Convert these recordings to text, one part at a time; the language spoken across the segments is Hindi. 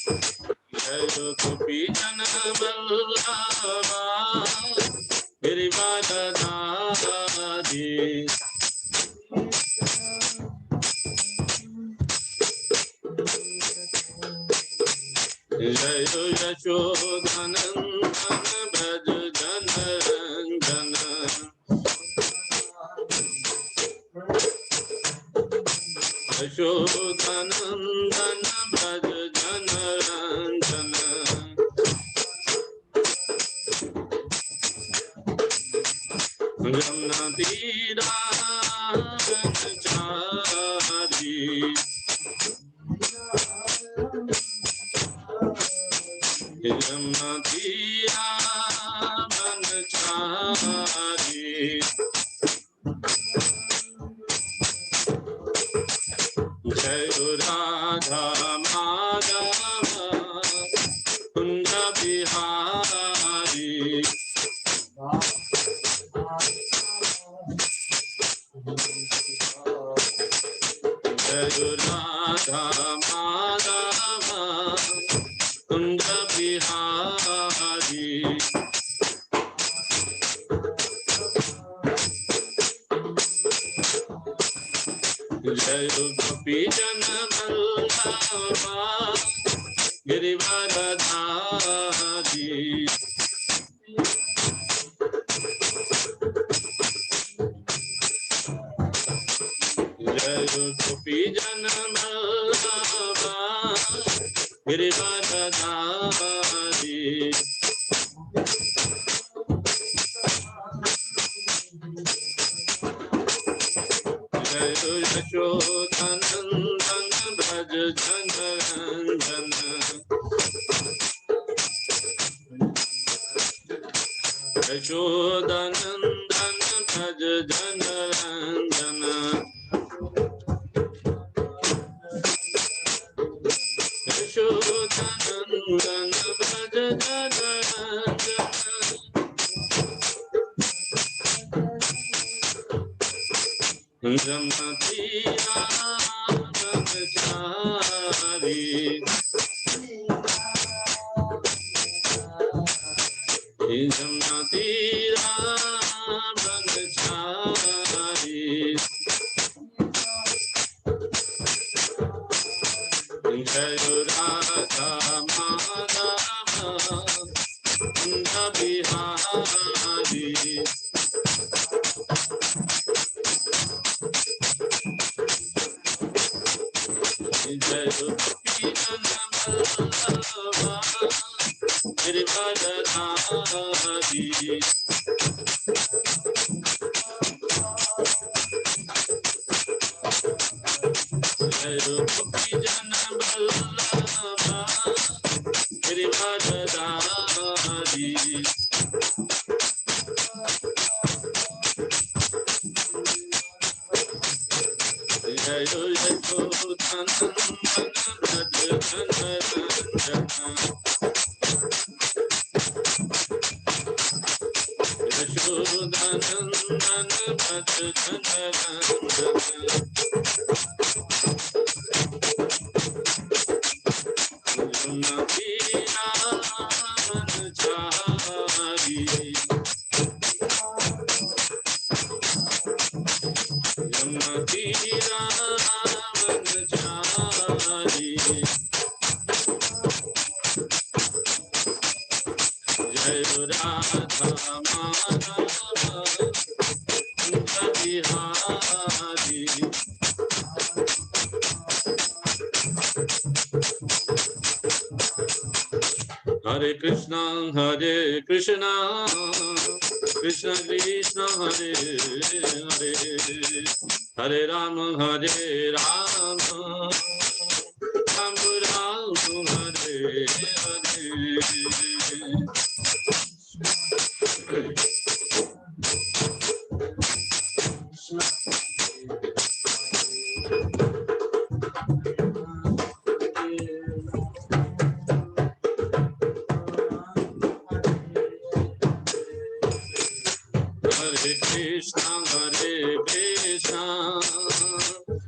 जय गोपी जन वल्लभा गिरिवरधारी जय यशोदानंदन ब्रज जनरंजन यशोदानंदन ब्रज जनरंजन जमुना तीरा चारी जमुना तीरा बनचारी जय राधा माधव कुंज बिहारी जय राधा माधव कुंज बिहारी जय गोपी जन वल्लभा गिरिवरधारी जय गोपी जन वल्लभा गिरिवरधारी जय यशोदानंदन ब्रज जनरंजन यशोदानंदन ब्रज जनरंजन यशोदानंदन ब्रज जनरंजन जमुना तीरा बनचारी जमुना तीरा बनचारी जय राधा माधव कुंज बिहारी जय गोपी जन वल्लभा गिरिवरधारी जय गोपी जन वल्लभा गिरिवरधारी जय यशोदानंदन ब्रज जनरंजन यशोदानंदन ब्रज जनरंजन जमुना तीरा बनचारी जमुना तीरा बनचारी जय राधा माधव कुंज बिहारी हरे Krishna Krishna Krishna Hare Hare Hare Ram Ram Ram Hare Hare Hare Krishna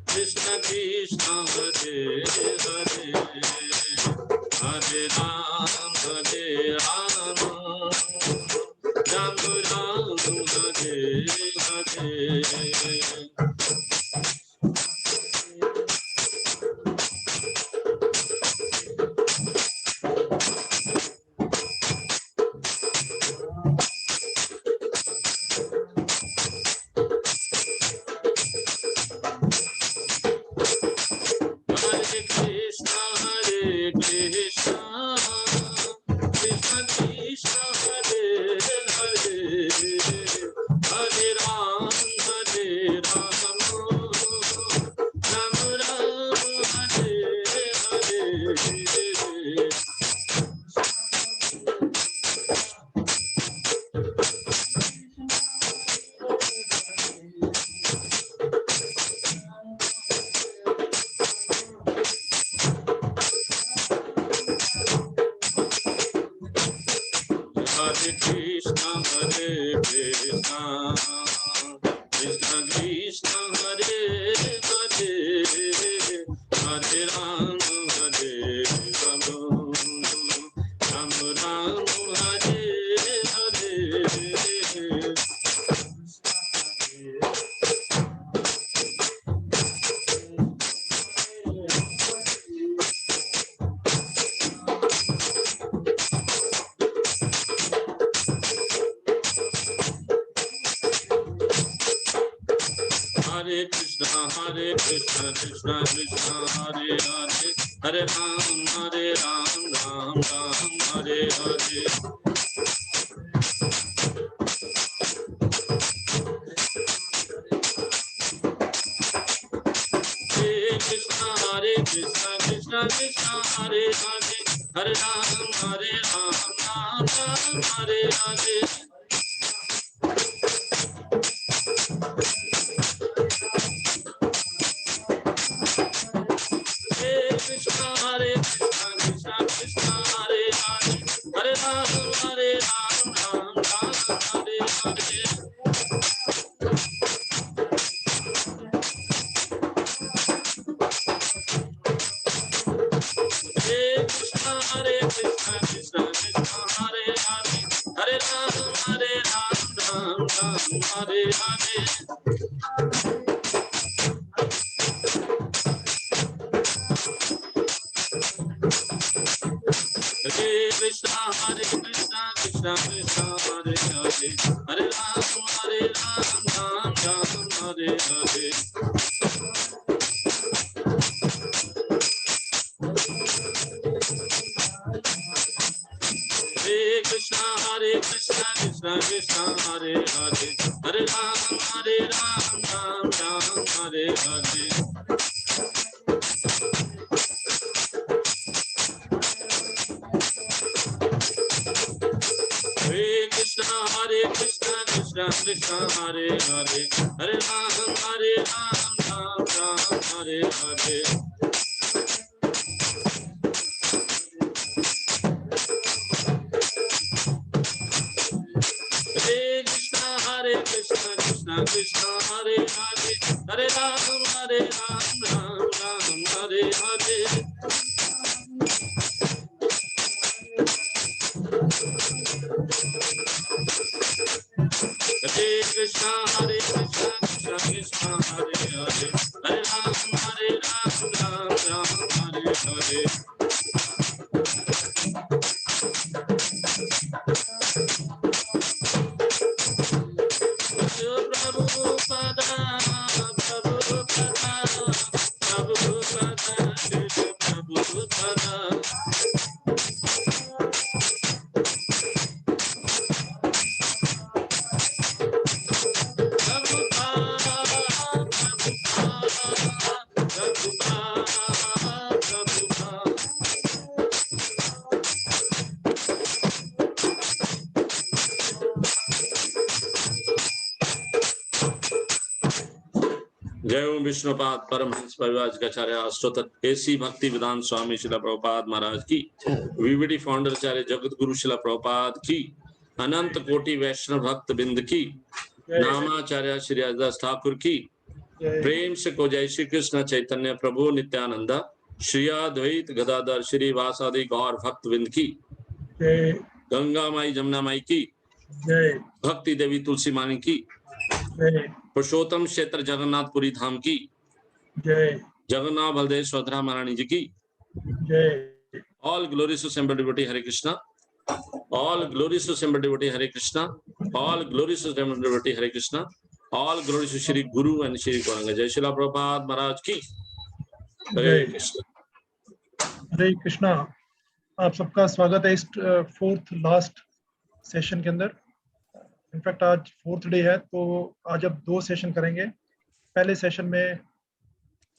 Krishna Krishna Hare Hare Hare Ram, Hare Ram, Ram Ram, Hare Hare. Hare Krishna, Hare Krishna, Krishna Krishna, Hare Hare, Hare Ram, Hare Ram, Ram Ram, Hare Hare. Hare Krishna, Krishna Krishna, Hare Hare, Hare Ram, Ram Ram, Hare Hare. Hare Krishna, Krishna Krishna, Hare Hare, Hare Ram, Ram Ram, Hare Hare. Hare Krishna, Krishna Krishna, Hare Hare, Hare Ram, Ram Ram, Hare Hare. Hare Krishna, Krishna Krishna, Hare Hare, Hare Ram, Ram Hare Hare. Hare Krishna, Krishna Krishna, Hare Hare, Hare Ram, Ram Hare Hare. Hare Krishna, Krishna Krishna, Hare Hare, Hare Ram, Ram Hare Hare. Hare Krishna, Krishna Krishna, Hare Hare, Hare Ram, Ram Hare Hare. Hare Krishna, Krishna Krishna, Hare Hare, Hare Ram, Ram Hare Hare. Hare Krishna, Krishna Krishna, Hare Hare, Hare Ram, Ram Hare Hare. जय ओम विष्णुपाद परमहंस परिव्राजकाचार्य अष्टोत्तर एसी भक्ति वेदांत स्वामी शिला प्रभुपाद महाराज की, वीवीडी फाउंडर आचार्य जगत गुरु शिला प्रभुपाद की, अनंत कोटि वैष्णव भक्त बिंद की, नामाचार्य श्री हरिदास ठाकुर की, प्रेम से को जय श्री कृष्ण चैतन्य प्रभु नित्यानंदा श्री अद्वैत गदाधर श्री वासादि गौर भक्त विंद की जय गंगा माई जमुना माई की जय भक्ति देवी तुलसी मानी की जय पुरुषोत्तम क्षेत्र जगन्नाथपुरी धाम की जय जगन्नाथ बलदेव सुभद्रा महारानी जी की जय All glories to Semper Devotee Hare Krishna. All glories to Semper Devotee Hare Krishna. All glories to Semper Devotee Hare Krishna. All glories to Shri Guru and Shri Gauranga. Jai Shri Prabhupada Maharaj की हरे जय कृष्ण। हरे कृष्णा। आप सबका स्वागत है इस फोर्थ लास्ट सेशन के अंदर। इनफैक्ट आज फोर्थ डे है, तो आज अब 2 सेशन करेंगे। पहले सेशन में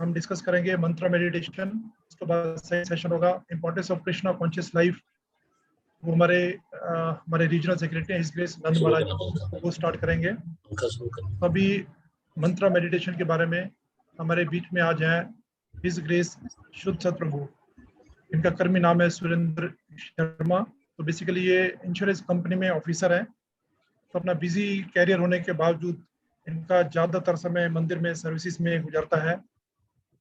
हम डिस्कस करेंगे मंत्र मेडिटेशन, उसके बाद सेकंड सेशन होगा importance of Krishna conscious life. वो हमारे regional secretary his grace Nand महाराज वो स्टार्ट करेंगे। अभी मंत्र मेडिटेशन के बारे में हमारे बीच में आज हैं हिज ग्रेस शुद्ध सतप्रभु। इनका कर्मी नाम है सुरेंद्र शर्मा। तो बेसिकली ये इंश्योरेंस कंपनी में ऑफिसर है। तो अपना बिजी कैरियर होने के बावजूद इनका ज़्यादातर समय मंदिर में सर्विसेज में गुजरता है।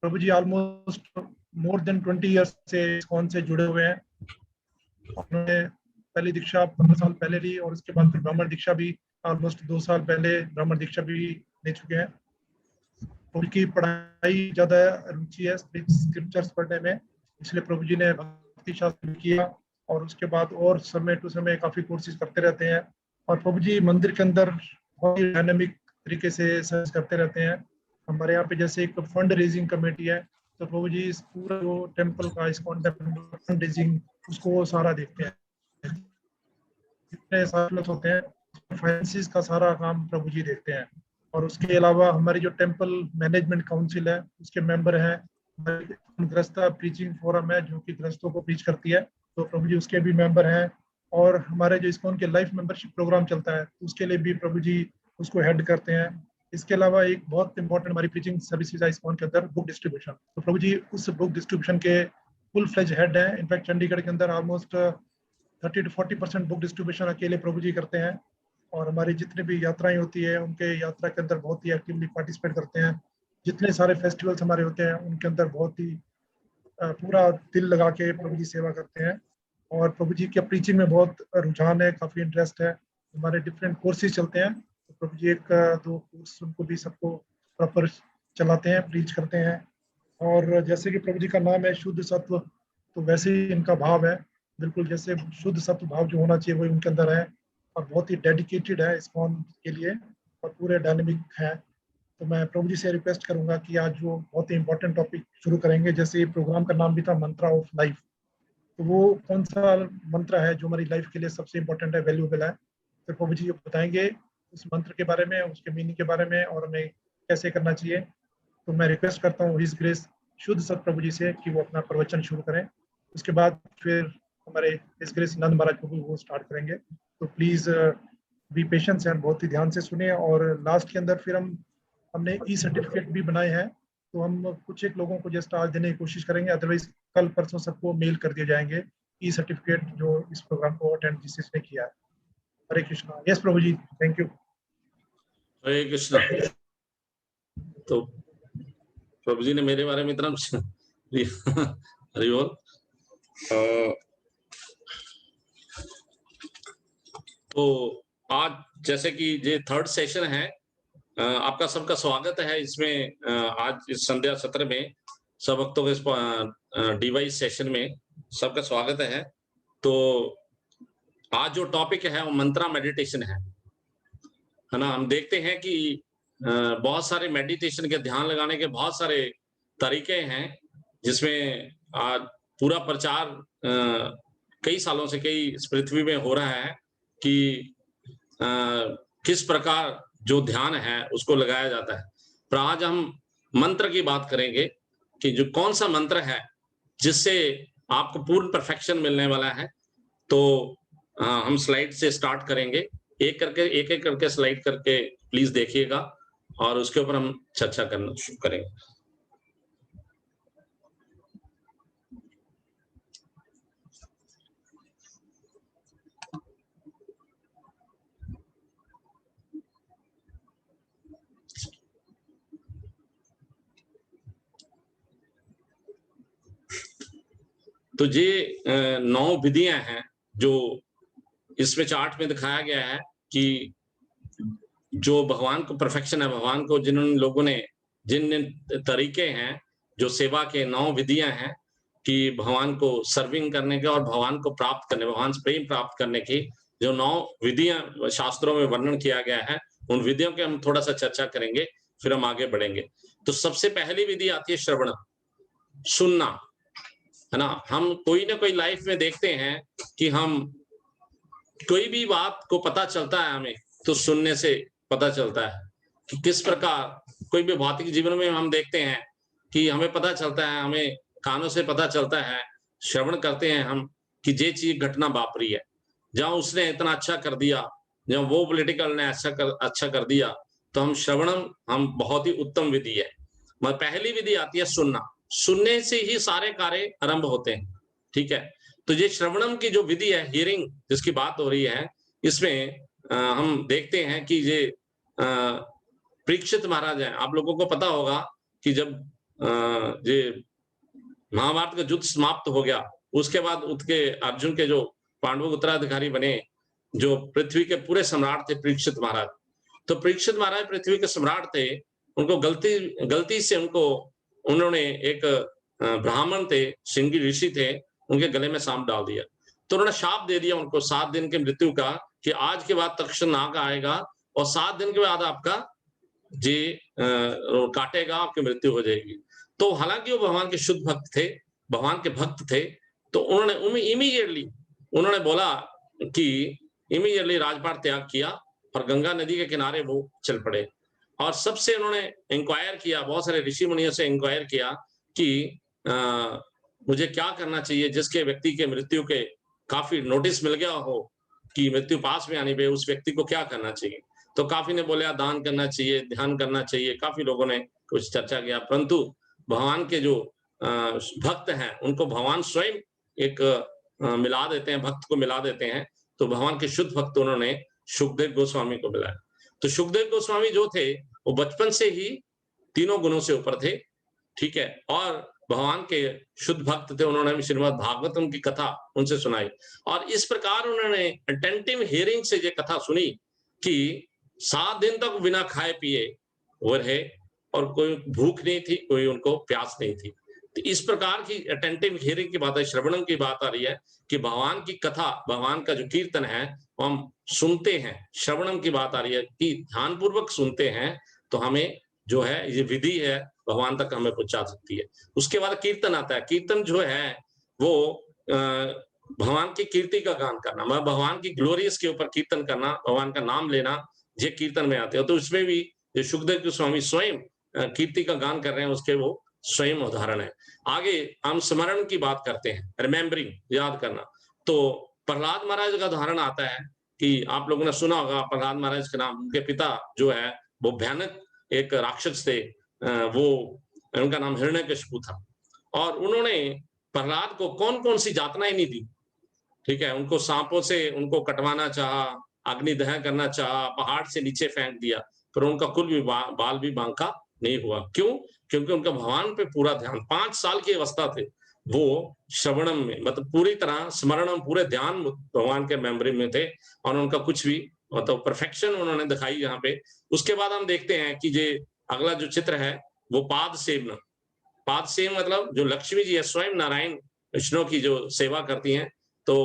प्रभु जी ऑलमोस्ट मोर देन 20 ईयर्स से इस्कॉन से जुड़े हुए हैं। उन्होंने पहली दीक्षा 15 साल पहले ली और उसके बाद फिर ब्राह्मण दीक्षा भी ऑलमोस्ट 2 साल पहले ब्राह्मण दीक्षा भी ले चुके हैं। उनकी पढ़ाई ज़्यादा रुचि है स्क्रिप्चर्स पढ़ने में, इसलिए प्रभु जी ने भक्ति शास्त्र किया और उसके बाद और समय टू समय काफ़ी कोर्सेज करते रहते हैं। और प्रभु जी मंदिर के अंदर बहुत ही डायनेमिक तरीके से सर्च करते रहते हैं। हमारे यहाँ पे जैसे एक फंड रेजिंग कमेटी है, तो प्रभु जी इस पूरा जो टेम्पल का इस्कॉन टेम्पल फंड रेजिंग उसको वो सारा देखते हैं। जितने सारे होते हैं फाइनेंसिस का सारा काम प्रभु जी देखते हैं। और उसके अलावा हमारी जो टेम्पल मैनेजमेंट काउंसिल है उसके मेंबर हैं। गृहस्था प्रीचिंग फोरम है जो कि गृहस्थों को प्रीच करती है, तो प्रभु जी उसके भी मेंबर हैं। और हमारे जो इस्कॉन के लाइफ मेंबरशिप प्रोग्राम चलता है उसके लिए भी प्रभु जी उसको हेड करते हैं। इसके अलावा एक बहुत इंपॉर्टेंट हमारी प्रीचिंग सर्विसेज है इस्कॉन के अंदर बुक डिस्ट्रीब्यूशन, तो प्रभु जी उस बुक डिस्ट्रीब्यूशन के फुल फ्लेज हेड है। इनफैक्ट चंडीगढ़ के अंदर ऑलमोस्ट 30 to 40% बुक डिस्ट्रीब्यूशन अकेले प्रभु जी करते हैं। और हमारी जितनी भी यात्राएं होती है उनके यात्रा के अंदर बहुत ही एक्टिवली पार्टिसिपेट करते हैं। जितने सारे फेस्टिवल्स हमारे होते हैं उनके अंदर बहुत ही पूरा दिल लगा के प्रभु जी सेवा करते हैं। और प्रभु जी के प्रीचिंग में बहुत रुझान है, काफ़ी इंटरेस्ट है। हमारे डिफरेंट कोर्सेज चलते हैं, तो प्रभु जी 1-2 कोर्स उनको भी सबको प्रॉपर चलाते हैं, प्रीच करते हैं। और जैसे कि प्रभु जी का नाम है शुद्ध सत्व, तो वैसे ही इनका भाव है, बिल्कुल जैसे शुद्ध सत्व भाव जो होना चाहिए वही उनके अंदर है। और बहुत ही डेडिकेटेड है इस्कॉन के लिए और पूरे डायनेमिक है। तो मैं प्रभु जी से रिक्वेस्ट करूंगा कि आज जो बहुत ही इंपॉर्टेंट टॉपिक शुरू करेंगे, जैसे प्रोग्राम का नाम भी था मंत्रा ऑफ लाइफ, तो वो कौन सा मंत्र है जो हमारी लाइफ के लिए सबसे इंपॉर्टेंट है, वैल्यूएबल है। तो प्रभु जी बताएंगे उस मंत्र के बारे में, उसके मीनिंग के बारे में और हमें कैसे करना चाहिए। तो मैं रिक्वेस्ट करता हूँ हिज ग्रेस शुद्ध सतप्रभु जी से कि वो अपना प्रवचन शुरू करें। उसके बाद फिर हमारे हिज ग्रेस नंद महाराज प्रभु वो स्टार्ट करेंगे। तो प्लीज़ बी पेशेंस एंड बहुत ही ध्यान से सुनिए। और लास्ट के अंदर फिर हमने ई सर्टिफिकेट भी बनाए हैं, तो हम कुछ एक लोगों को जस्ट आज देने की कोशिश करेंगे, अदरवाइज कल परसों सबको मेल कर दिए जाएंगे ई सर्टिफिकेट जो इस प्रोग्राम को अटेंड जिसने किया है। हरे कृष्णा। यस प्रभु जी, थैंक यू। हरे कृष्णा। तो प्रभु जी ने मेरे बारे में इतना कुछ हरि बोल। तो आज जैसे कि ये थर्ड सेशन है, आपका सबका स्वागत है इसमें। आज इस संध्या सत्र में सब भक्तों के इस डिवाइस सेशन में सबका स्वागत है। तो आज जो टॉपिक है वो मंत्रा मेडिटेशन है ना। हम देखते हैं कि बहुत सारे मेडिटेशन के ध्यान लगाने के बहुत सारे तरीके हैं, जिसमें आज पूरा प्रचार कई सालों से कई इस पृथ्वी में हो रहा है कि किस प्रकार जो ध्यान है उसको लगाया जाता है। पर आज हम मंत्र की बात करेंगे कि जो कौन सा मंत्र है जिससे आपको पूर्ण परफेक्शन मिलने वाला है। तो हम स्लाइड से स्टार्ट करेंगे, एक एक करके स्लाइड करके प्लीज देखिएगा और उसके ऊपर हम चर्चा करना शुरू करेंगे। तो ये 9 विधियां हैं जो इसमें चार्ट में दिखाया गया है कि जो भगवान को परफेक्शन है, भगवान को जिन लोगों ने जिन तरीके हैं, जो सेवा के 9 विधियां हैं कि भगवान को सर्विंग करने के और भगवान को प्राप्त करने, भगवान से प्रेम प्राप्त करने की जो 9 विधियां शास्त्रों में वर्णन किया गया है, उन विधियों के हम थोड़ा सा चर्चा करेंगे, फिर हम आगे बढ़ेंगे। तो सबसे पहली विधि आती है श्रवण, सुनना, है ना। हम कोई ना कोई लाइफ में देखते हैं कि हम कोई भी बात को पता चलता है हमें तो सुनने से पता चलता है कि किस प्रकार कोई भी भौतिक जीवन में हम देखते हैं कि हमें पता चलता है, हमें कानों से पता चलता है, श्रवण करते हैं हम कि ये चीज घटना वापरी है, जहां उसने इतना अच्छा कर दिया, जहां वो पॉलिटिकल ने अच्छा कर दिया, तो हम श्रवणम हम बहुत ही उत्तम विधि है। मगर पहली विधि आती है सुनना, सुनने से ही सारे कार्य आरंभ होते हैं, ठीक है। तो ये श्रवणम की जो विधि है, हियरिंग जिसकी बात हो रही है, इसमें हम देखते हैं कि ये परीक्षित महाराज हैं। आप लोगों को पता होगा कि जब ये महाभारत का युद्ध समाप्त हो गया, उसके बाद उसके अर्जुन के जो पांडवों के उत्तराधिकारी बने, जो पृथ्वी के पूरे सम्राट थे परीक्षित महाराज। तो परीक्षित महाराज पृथ्वी के सम्राट थे, उनको गलती से उन्होंने एक ब्राह्मण थे, सिंगी ऋषि थे, उनके गले में सांप डाल दिया। तो उन्होंने शाप दे दिया उनको 7 दिन की मृत्यु का कि आज के बाद तक्षक नाग आएगा और 7 दिन के बाद आपका जी काटेगा, आपकी मृत्यु हो जाएगी। तो हालांकि वो भगवान के शुद्ध भक्त थे, भगवान के भक्त थे, तो उन्होंने इमीडिएटली उन्होंने बोला कि इमीडिएटली राजपाट त्याग किया और गंगा नदी के किनारे वो चल पड़े। और सबसे उन्होंने इंक्वायर किया, बहुत सारे ऋषि मुनियों से इंक्वायर किया कि मुझे क्या करना चाहिए, जिसके व्यक्ति के मृत्यु के काफी नोटिस मिल गया हो कि मृत्यु पास में आने पे उस व्यक्ति को क्या करना चाहिए। तो काफी ने बोला दान करना चाहिए, ध्यान करना चाहिए, काफी लोगों ने कुछ चर्चा किया, परंतु भगवान के जो भक्त हैं उनको भगवान स्वयं एक मिला देते हैं, भक्त को मिला देते हैं। तो भगवान के शुद्ध भक्त उन्होंने सुखदेव गोस्वामी को मिलाया। तो सुखदेव गोस्वामी जो थे वो बचपन से ही तीनों गुणों से ऊपर थे, ठीक है, और भगवान के शुद्ध भक्त थे। उन्होंने श्रीमद् भागवतम की कथा उनसे सुनाई और इस प्रकार उन्होंने अटेंटिव हियरिंग से ये कथा सुनी कि 7 दिन तक बिना खाए पिए वो रहे और कोई भूख नहीं थी, कोई उनको प्यास नहीं थी। तो इस प्रकार की अटेंटिव हियरिंग की बात है, श्रवणम की बात आ रही है कि भगवान की कथा, भगवान का जो कीर्तन है वो हम सुनते हैं। श्रवणम की बात आ रही है कि ध्यानपूर्वक सुनते हैं तो हमें जो है ये विधि है भगवान तक हमें पहुंचा सकती है। उसके बाद कीर्तन आता है। कीर्तन जो है वो भगवान की कीर्ति का गान करना, मतलब भगवान की ग्लोरीज के ऊपर कीर्तन करना, भगवान का नाम लेना, ये कीर्तन में आते हो। तो उसमें भी जो सुखदेव गोस्वामी स्वयं कीर्ति का गान कर रहे हैं उसके वो स्वयं उदाहरण है। आगे हम स्मरण की बात करते हैं, रिमेम्बरिंग, याद करना। तो प्रहलाद महाराज का उदाहरण आता है कि आप लोगों ने सुना होगा प्रहलाद महाराज के नाम, उनके पिता जो है वो भयानक एक राक्षस थे, वो उनका नाम हिरण्यकशिपु था और उन्होंने प्रहलाद को कौन कौन सी यातनाएं नहीं दी, ठीक है। उनको सांपों से उनको कटवाना चाहा, अग्निदहन करना चाहा, पहाड़ से नीचे फेंक दिया, पर उनका कुल भी बाल भी बांका नहीं हुआ। क्यों? क्योंकि उनका भगवान पे पूरा ध्यान, 5 साल की अवस्था थे वो श्रवणम में, मतलब पूरी तरह स्मरणम, पूरे ध्यान भगवान के मेमोरी में थे और उनका कुछ भी मतलब परफेक्शन उन्होंने दिखाई यहाँ पे। उसके बाद हम देखते हैं कि ये अगला जो चित्र है वो पाद सेवन। पाद सेवन मतलब जो लक्ष्मी जी है स्वयं नारायण विष्णु की जो सेवा करती हैं, तो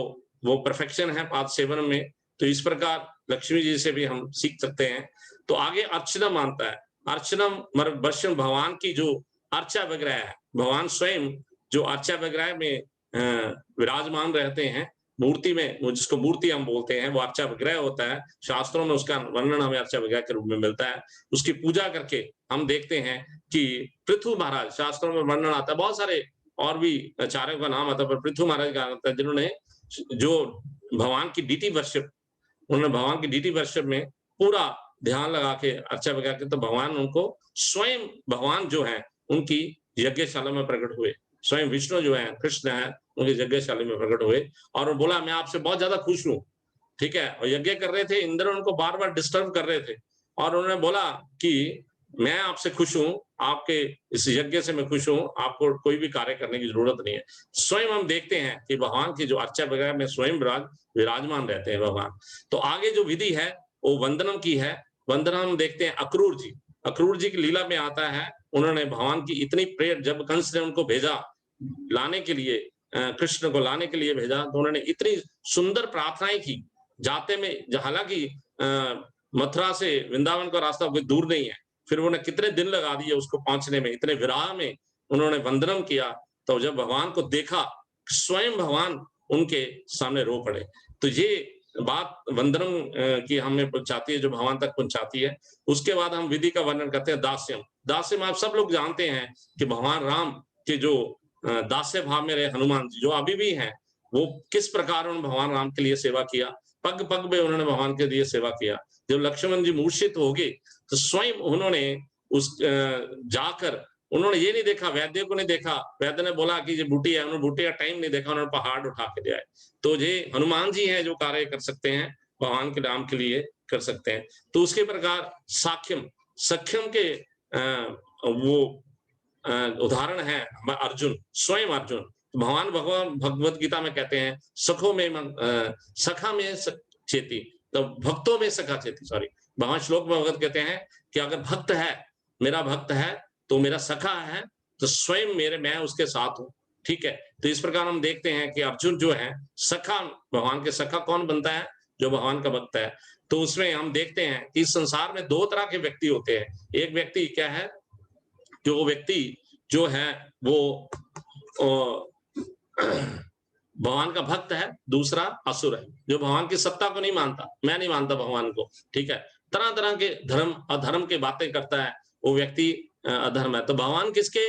वो परफेक्शन है पाद सेवन में। तो इस प्रकार लक्ष्मी जी से भी हम सीख सकते हैं। तो आगे अर्चनम आता है। अर्चनम वर्षम, भगवान की जो अर्चा विग्रह है, भगवान स्वयं जो अर्चा विग्रह में विराजमान रहते हैं, मूर्ति में, जिसको मूर्ति हम बोलते हैं, वो अर्चा विग्रह होता है। शास्त्रों में उसका वर्णन हमें अर्चा विग्रह के रूप में मिलता है। उसकी पूजा करके हम देखते हैं कि पृथु महाराज, शास्त्रों में वर्णन आता है, बहुत सारे और भी आचार्यों का नाम आता है, पर पृथु महाराज का आता है जिन्होंने जो भगवान की डीटी वर्शिप, उन्होंने भगवान की डीटी वर्शिप में पूरा ध्यान लगा के अर्चा वगैरह के, तो भगवान उनको स्वयं, भगवान जो है उनकी यज्ञशाला में प्रकट हुए। स्वयं विष्णु जो है, कृष्ण है, उनकी यज्ञशाला में प्रकट हुए और बोला मैं आपसे बहुत ज्यादा खुश हूँ, ठीक है। और यज्ञ कर रहे थे, इंद्र उनको बार बार डिस्टर्ब कर रहे थे और उन्होंने बोला कि मैं आपसे खुश हूँ, आपके इस यज्ञ से मैं खुश हूँ, आपको कोई भी कार्य करने की जरूरत नहीं है। स्वयं हम देखते हैं कि भगवान की जो अर्चा वगैरह में स्वयं विराजमान रहते हैं भगवान। तो आगे जो विधि है वो वंदनम की है। वंदना हम देखते हैं अक्रूर जी। अक्रूर जी की लीला में आता है, उन्होंने भगवान की इतनी प्रेयर, जब कंस ने उनको भेजा लाने के लिए, कृष्ण को लाने के लिए भेजा, तो उन्होंने इतनी सुंदर प्रार्थनाएं की जाते में। हालांकि मथुरा से वृंदावन का रास्ता कोई दूर नहीं है, फिर उन्होंने कितने दिन लगा दिए उसको पहुंचने में, इतने विराह में उन्होंने वंदनम किया। तो जब भगवान को देखा, स्वयं भगवान उनके सामने रो पड़े। तो ये बात वंदनम की हमें पहुंचाती है, जो भगवान तक पहुंचाती है। उसके बाद हम विधि का वर्णन करते हैं दास्यम। दास्यम आप सब लोग जानते हैं कि भगवान राम के जो दास्य भाव में रहे हनुमान जी, जो अभी भी हैं, वो किस प्रकार उन्होंने भगवान राम के लिए सेवा किया, पग पग में उन्होंने भगवान के लिए सेवा किया। जब लक्ष्मण जी मूर्छित हो गए तो स्वयं उन्होंने उस जाकर, उन्होंने ये नहीं देखा, वैद्य को नहीं देखा, वैद्य ने बोला कि ये बूटी है, उन्होंने बूटी का टाइम नहीं देखा, उन्होंने पहाड़ उठा के ले आए। तो ये हनुमान जी हैं जो कार्य कर सकते हैं, भगवान के राम के लिए कर सकते हैं। तो उसके प्रकार साख्यम, सख्यम के वो उदाहरण है अर्जुन, स्वयं अर्जुन। भगवान भगवत गीता में कहते हैं सखों में सखा में चेती, तो भक्तों में सखा चेती, सॉरी। भगवान श्लोक में भगवत कहते हैं कि अगर भक्त है, मेरा भक्त है, तो मेरा सखा है, तो स्वयं मैं उसके साथ हूं। ठीक है। तो इस प्रकार हम देखते हैं कि अर्जुन जो है सखा, भगवान के सखा कौन बनता है? जो भगवान का भक्त है। तो उसमें हम देखते हैं कि इस संसार में दो तरह के व्यक्ति होते हैं। एक व्यक्ति क्या है, जो व्यक्ति जो है वो भगवान का भक्त है, दूसरा असुर है, जो भगवान की सत्ता को नहीं मानता। मैं नहीं मानता भगवान को, ठीक है, तरह तरह के धर्म अधर्म के बातें करता है, वो व्यक्ति अधर्म है। तो भगवान किसके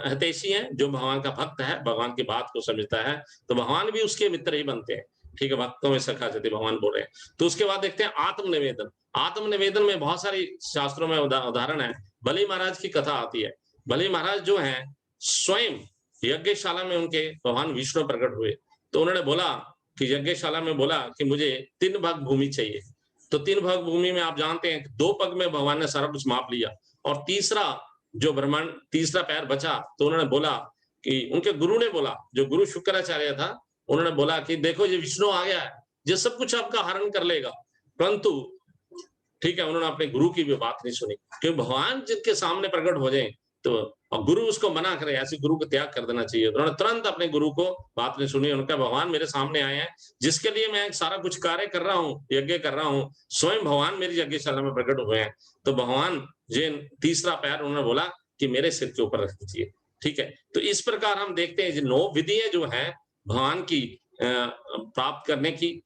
हितैषी हैं? जो भगवान का भक्त है, भगवान की बात को समझता है, तो भगवान भी उसके मित्र ही बनते हैं। ठीक है, भक्तों में सखा चेती भगवान बोल रहे हैं। तो उसके बाद देखते हैं आत्मनिवेदन। आत्मनिवेदन में बहुत सारी शास्त्रों में उदाहरण है। बलि महाराज की कथा आती है। बलि महाराज जो है स्वयं यज्ञशाला में उनके भगवान विष्णु प्रकट हुए। तो उन्होंने बोला कि यज्ञशाला में बोला कि मुझे 3 भाग भूमि चाहिए। तो 3 भाग भूमि में आप जानते हैं 2 पग में भगवान ने सारा कुछ माप लिया, और तीसरा जो ब्रह्मांड, तीसरा पैर बचा, तो उन्होंने बोला कि उनके गुरु ने बोला, जो गुरु शुक्राचार्य था, उन्होंने बोला कि देखो ये विष्णु आ गया है, ये सब कुछ आपका हरण कर लेगा। परंतु ठीक है, उन्होंने अपने गुरु की भी बात नहीं सुनी, क्योंकि भगवान जिनके सामने प्रकट हो जाए तो और गुरु उसको मना करे, ऐसे गुरु को त्याग कर देना चाहिए। तो उन्होंने तुरंत अपने गुरु को बात नहीं सुनी। उनका भगवान मेरे सामने आए हैं, जिसके लिए मैं सारा कुछ कार्य कर रहा हूँ, यज्ञ कर रहा हूँ, स्वयं भगवान मेरी यज्ञशाला में प्रकट हुए हैं। तो भगवान जी तीसरा पैर उन्होंने बोला कि मेरे सिर के ऊपर रख दीजिए। ठीक है। तो इस प्रकार हम देखते हैं 9 विधियां जो है भगवान की प्राप्त करने की,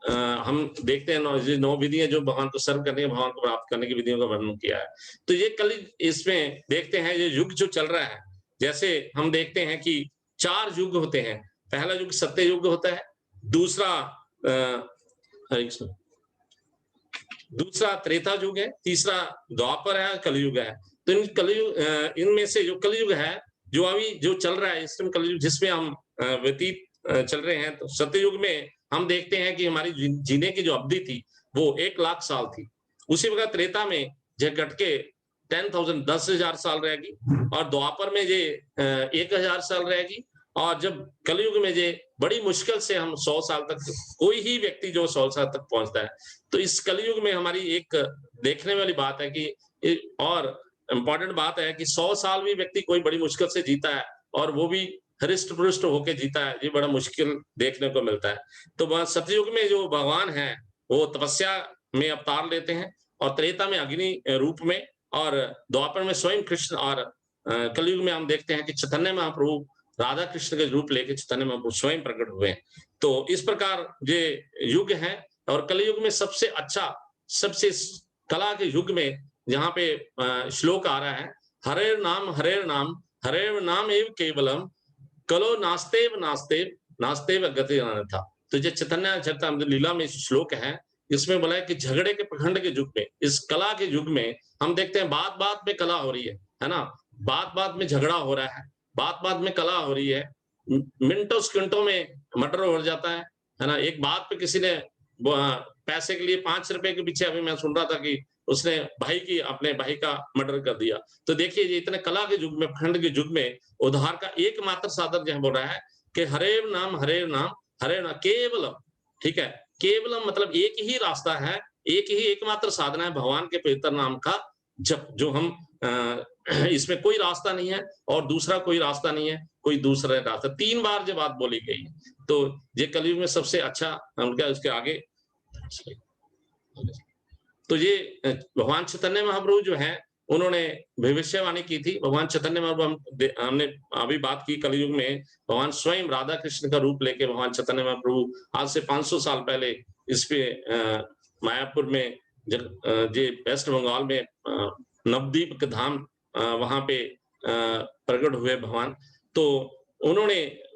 हम देखते हैं 9 विधियां जो भगवान को सर्व करने, भगवान को प्राप्त करने की विधियों का वर्णन किया है। तो ये कल इसमें देखते हैं ये युग जो चल रहा है, जैसे हम देखते हैं कि 4 युग होते हैं। पहला युग सत्य युग होता है, दूसरा दूसरा त्रेता युग है, तीसरा द्वापर है, कलयुग है। तो इन कलयुग, इनमें से जो कलयुग है, जो अभी जो चल रहा है इस टाइम कलयुग जिसमें हम व्यतीत चल रहे हैं, तो सत्ययुग में हम देखते हैं कि हमारी जीने की जो अवधि थी वो 1 लाख साल थी। उसी वक्त त्रेता में जो घट के 10,000 10,000 साल रहेगी, और द्वापर में ये 1,000 साल रहेगी, और जब कलयुग में ये बड़ी मुश्किल से हम 100 साल तक, कोई ही व्यक्ति जो 100 साल तक पहुंचता है। तो इस कलयुग में हमारी एक देखने वाली बात है कि, और इम्पोर्टेंट बात है कि 100 साल भी व्यक्ति कोई बड़ी मुश्किल से जीता है, और वो भी हृष्ट पुष्ट होकर जीता है, ये बड़ा मुश्किल देखने को मिलता है। तो सतयुग में जो भगवान है वो तपस्या में अवतार लेते हैं, और त्रेता में अग्नि रूप में, और द्वापर में स्वयं कृष्ण, और कलयुग में हम देखते हैं कि चैतन्य महाप्रभु राधा कृष्ण के रूप लेके चैतन्य महाप्रभु स्वयं प्रकट हुए हैं। तो इस प्रकार ये युग है। और कलयुग में सबसे अच्छा, सबसे कला के युग में जहाँ पे श्लोक आ रहा है, हरेर नाम हरेर नाम एव केवलम कलो नास्तेव नास्तेव नास्तेव गति था। तो ये चैतन्य चरितामृत लीला में श्लोक है, इसमें बोला है कि झगड़े के प्रखंड के युग में, इस कला के युग में हम देखते हैं बात बात में कला हो रही है ना, बात बात में झगड़ा हो रहा है, बात बात में कला हो रही है, मिनटों सेकंडों में मर्डर हो जाता है ना। एक बात पे किसी ने पैसे के लिए 5 रुपए के पीछे अभी मैं सुन रहा था कि उसने अपने भाई का मर्डर कर दिया। तो देखिए ये इतने कला के युग में, खंड के युग में उद्धार का एकमात्र साधन जो बोल रहा है कि हरेव नाम हरे नाम हरे नाम केवलम, ठीक है, केवलम मतलब एक ही रास्ता है, एक ही एकमात्र साधना है भगवान के पवित्र नाम का जप, जो हम इसमें कोई रास्ता नहीं है और दूसरा कोई रास्ता नहीं है, कोई दूसरा रास्ता। 3 बार जो बात बोली गई है, तो ये कलयुग में सबसे अच्छा उनका उसके आगे। तो ये भगवान चैतन्य महाप्रभु जो है उन्होंने भविष्यवाणी की थी। भगवान चैतन्य महाप्रभु हमने अभी बात की, कलयुग में भगवान स्वयं राधा कृष्ण का रूप लेके भगवान चैतन्य महाप्रभु आज से 500 साल पहले इस पे मायापुर में जे वेस्ट बंगाल में नवद्वीप के धाम वहां पे प्रकट हुए भगवान। तो उन्होंने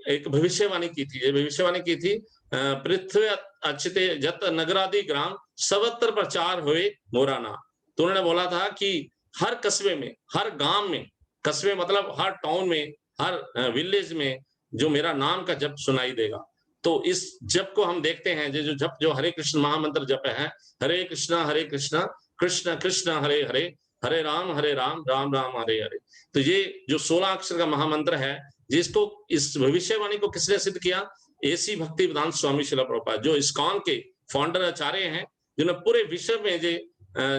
एक भविष्यवाणी की थी, ये भविष्यवाणी की थी, पृथ्वी अक्षते जत नगरादि ग्राम सर्वत्र प्रचार हुए मोरा नाम। तो उन्होंने बोला था कि हर कस्बे में, हर गांव में, कस्बे मतलब हर टाउन में, हर विलेज में जो मेरा नाम का जप सुनाई देगा। तो इस जप को हम देखते हैं, जो जप जो हरे कृष्ण महामंत्र जप है, हरे कृष्णा कृष्ण कृष्ण हरे हरे, हरे राम राम राम हरे हरे। तो ये जो 16 अक्षर का महामंत्र है, जिसको इस भविष्यवाणी को किसने सिद्ध किया? एसी भक्ति वेदांत स्वामी शिला प्रभुपाद, जो इस्कॉन के फाउंडर आचार्य हैं, जिन्होंने पूरे विश्व में ये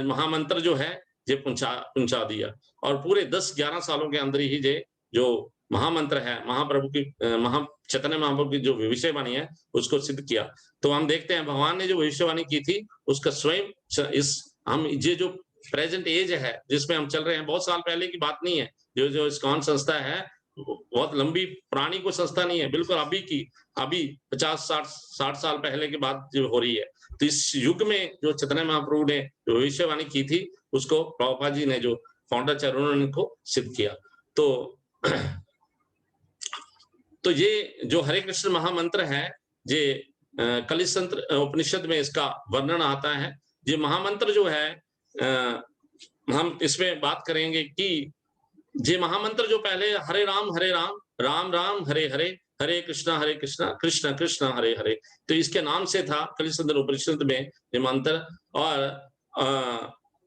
महामंत्र जो है ये पहुंचा दिया। और पूरे 10-11 सालों के अंदर ही ये जो महामंत्र है, महाप्रभु की चैतन्य महाप्रभु की जो भविष्यवाणी है उसको सिद्ध किया। तो हम देखते हैं भगवान ने जो भविष्यवाणी की थी उसका स्वयं इस हम ये जो प्रेजेंट एज है जिसमें हम चल रहे हैं, बहुत साल पहले की बात नहीं है। जो इस्कॉन संस्था है बहुत लंबी पुरानी कोई संस्था नहीं है, बिल्कुल अभी 50-60 साल पहले की बात जो हो रही है। तो इस युग में जो चैतन्य महाप्रभु ने जो भविष्यवाणी की थी उसको प्रभुपाद जी ने जो फाउंडर थे उन्होंने इनको सिद्ध किया। तो ये जो हरे कृष्ण महामंत्र है, ये कलिशंत्र उपनिषद में इसका वर्णन आता है। ये महामंत्र जो है हम इसमें बात करेंगे कि ये महामंत्र जो पहले हरे राम राम राम हरे हरे, हरे कृष्णा कृष्ण कृष्ण हरे हरे, तो इसके नाम से था कलिशंत्र उपनिषद में ये मंत्र। और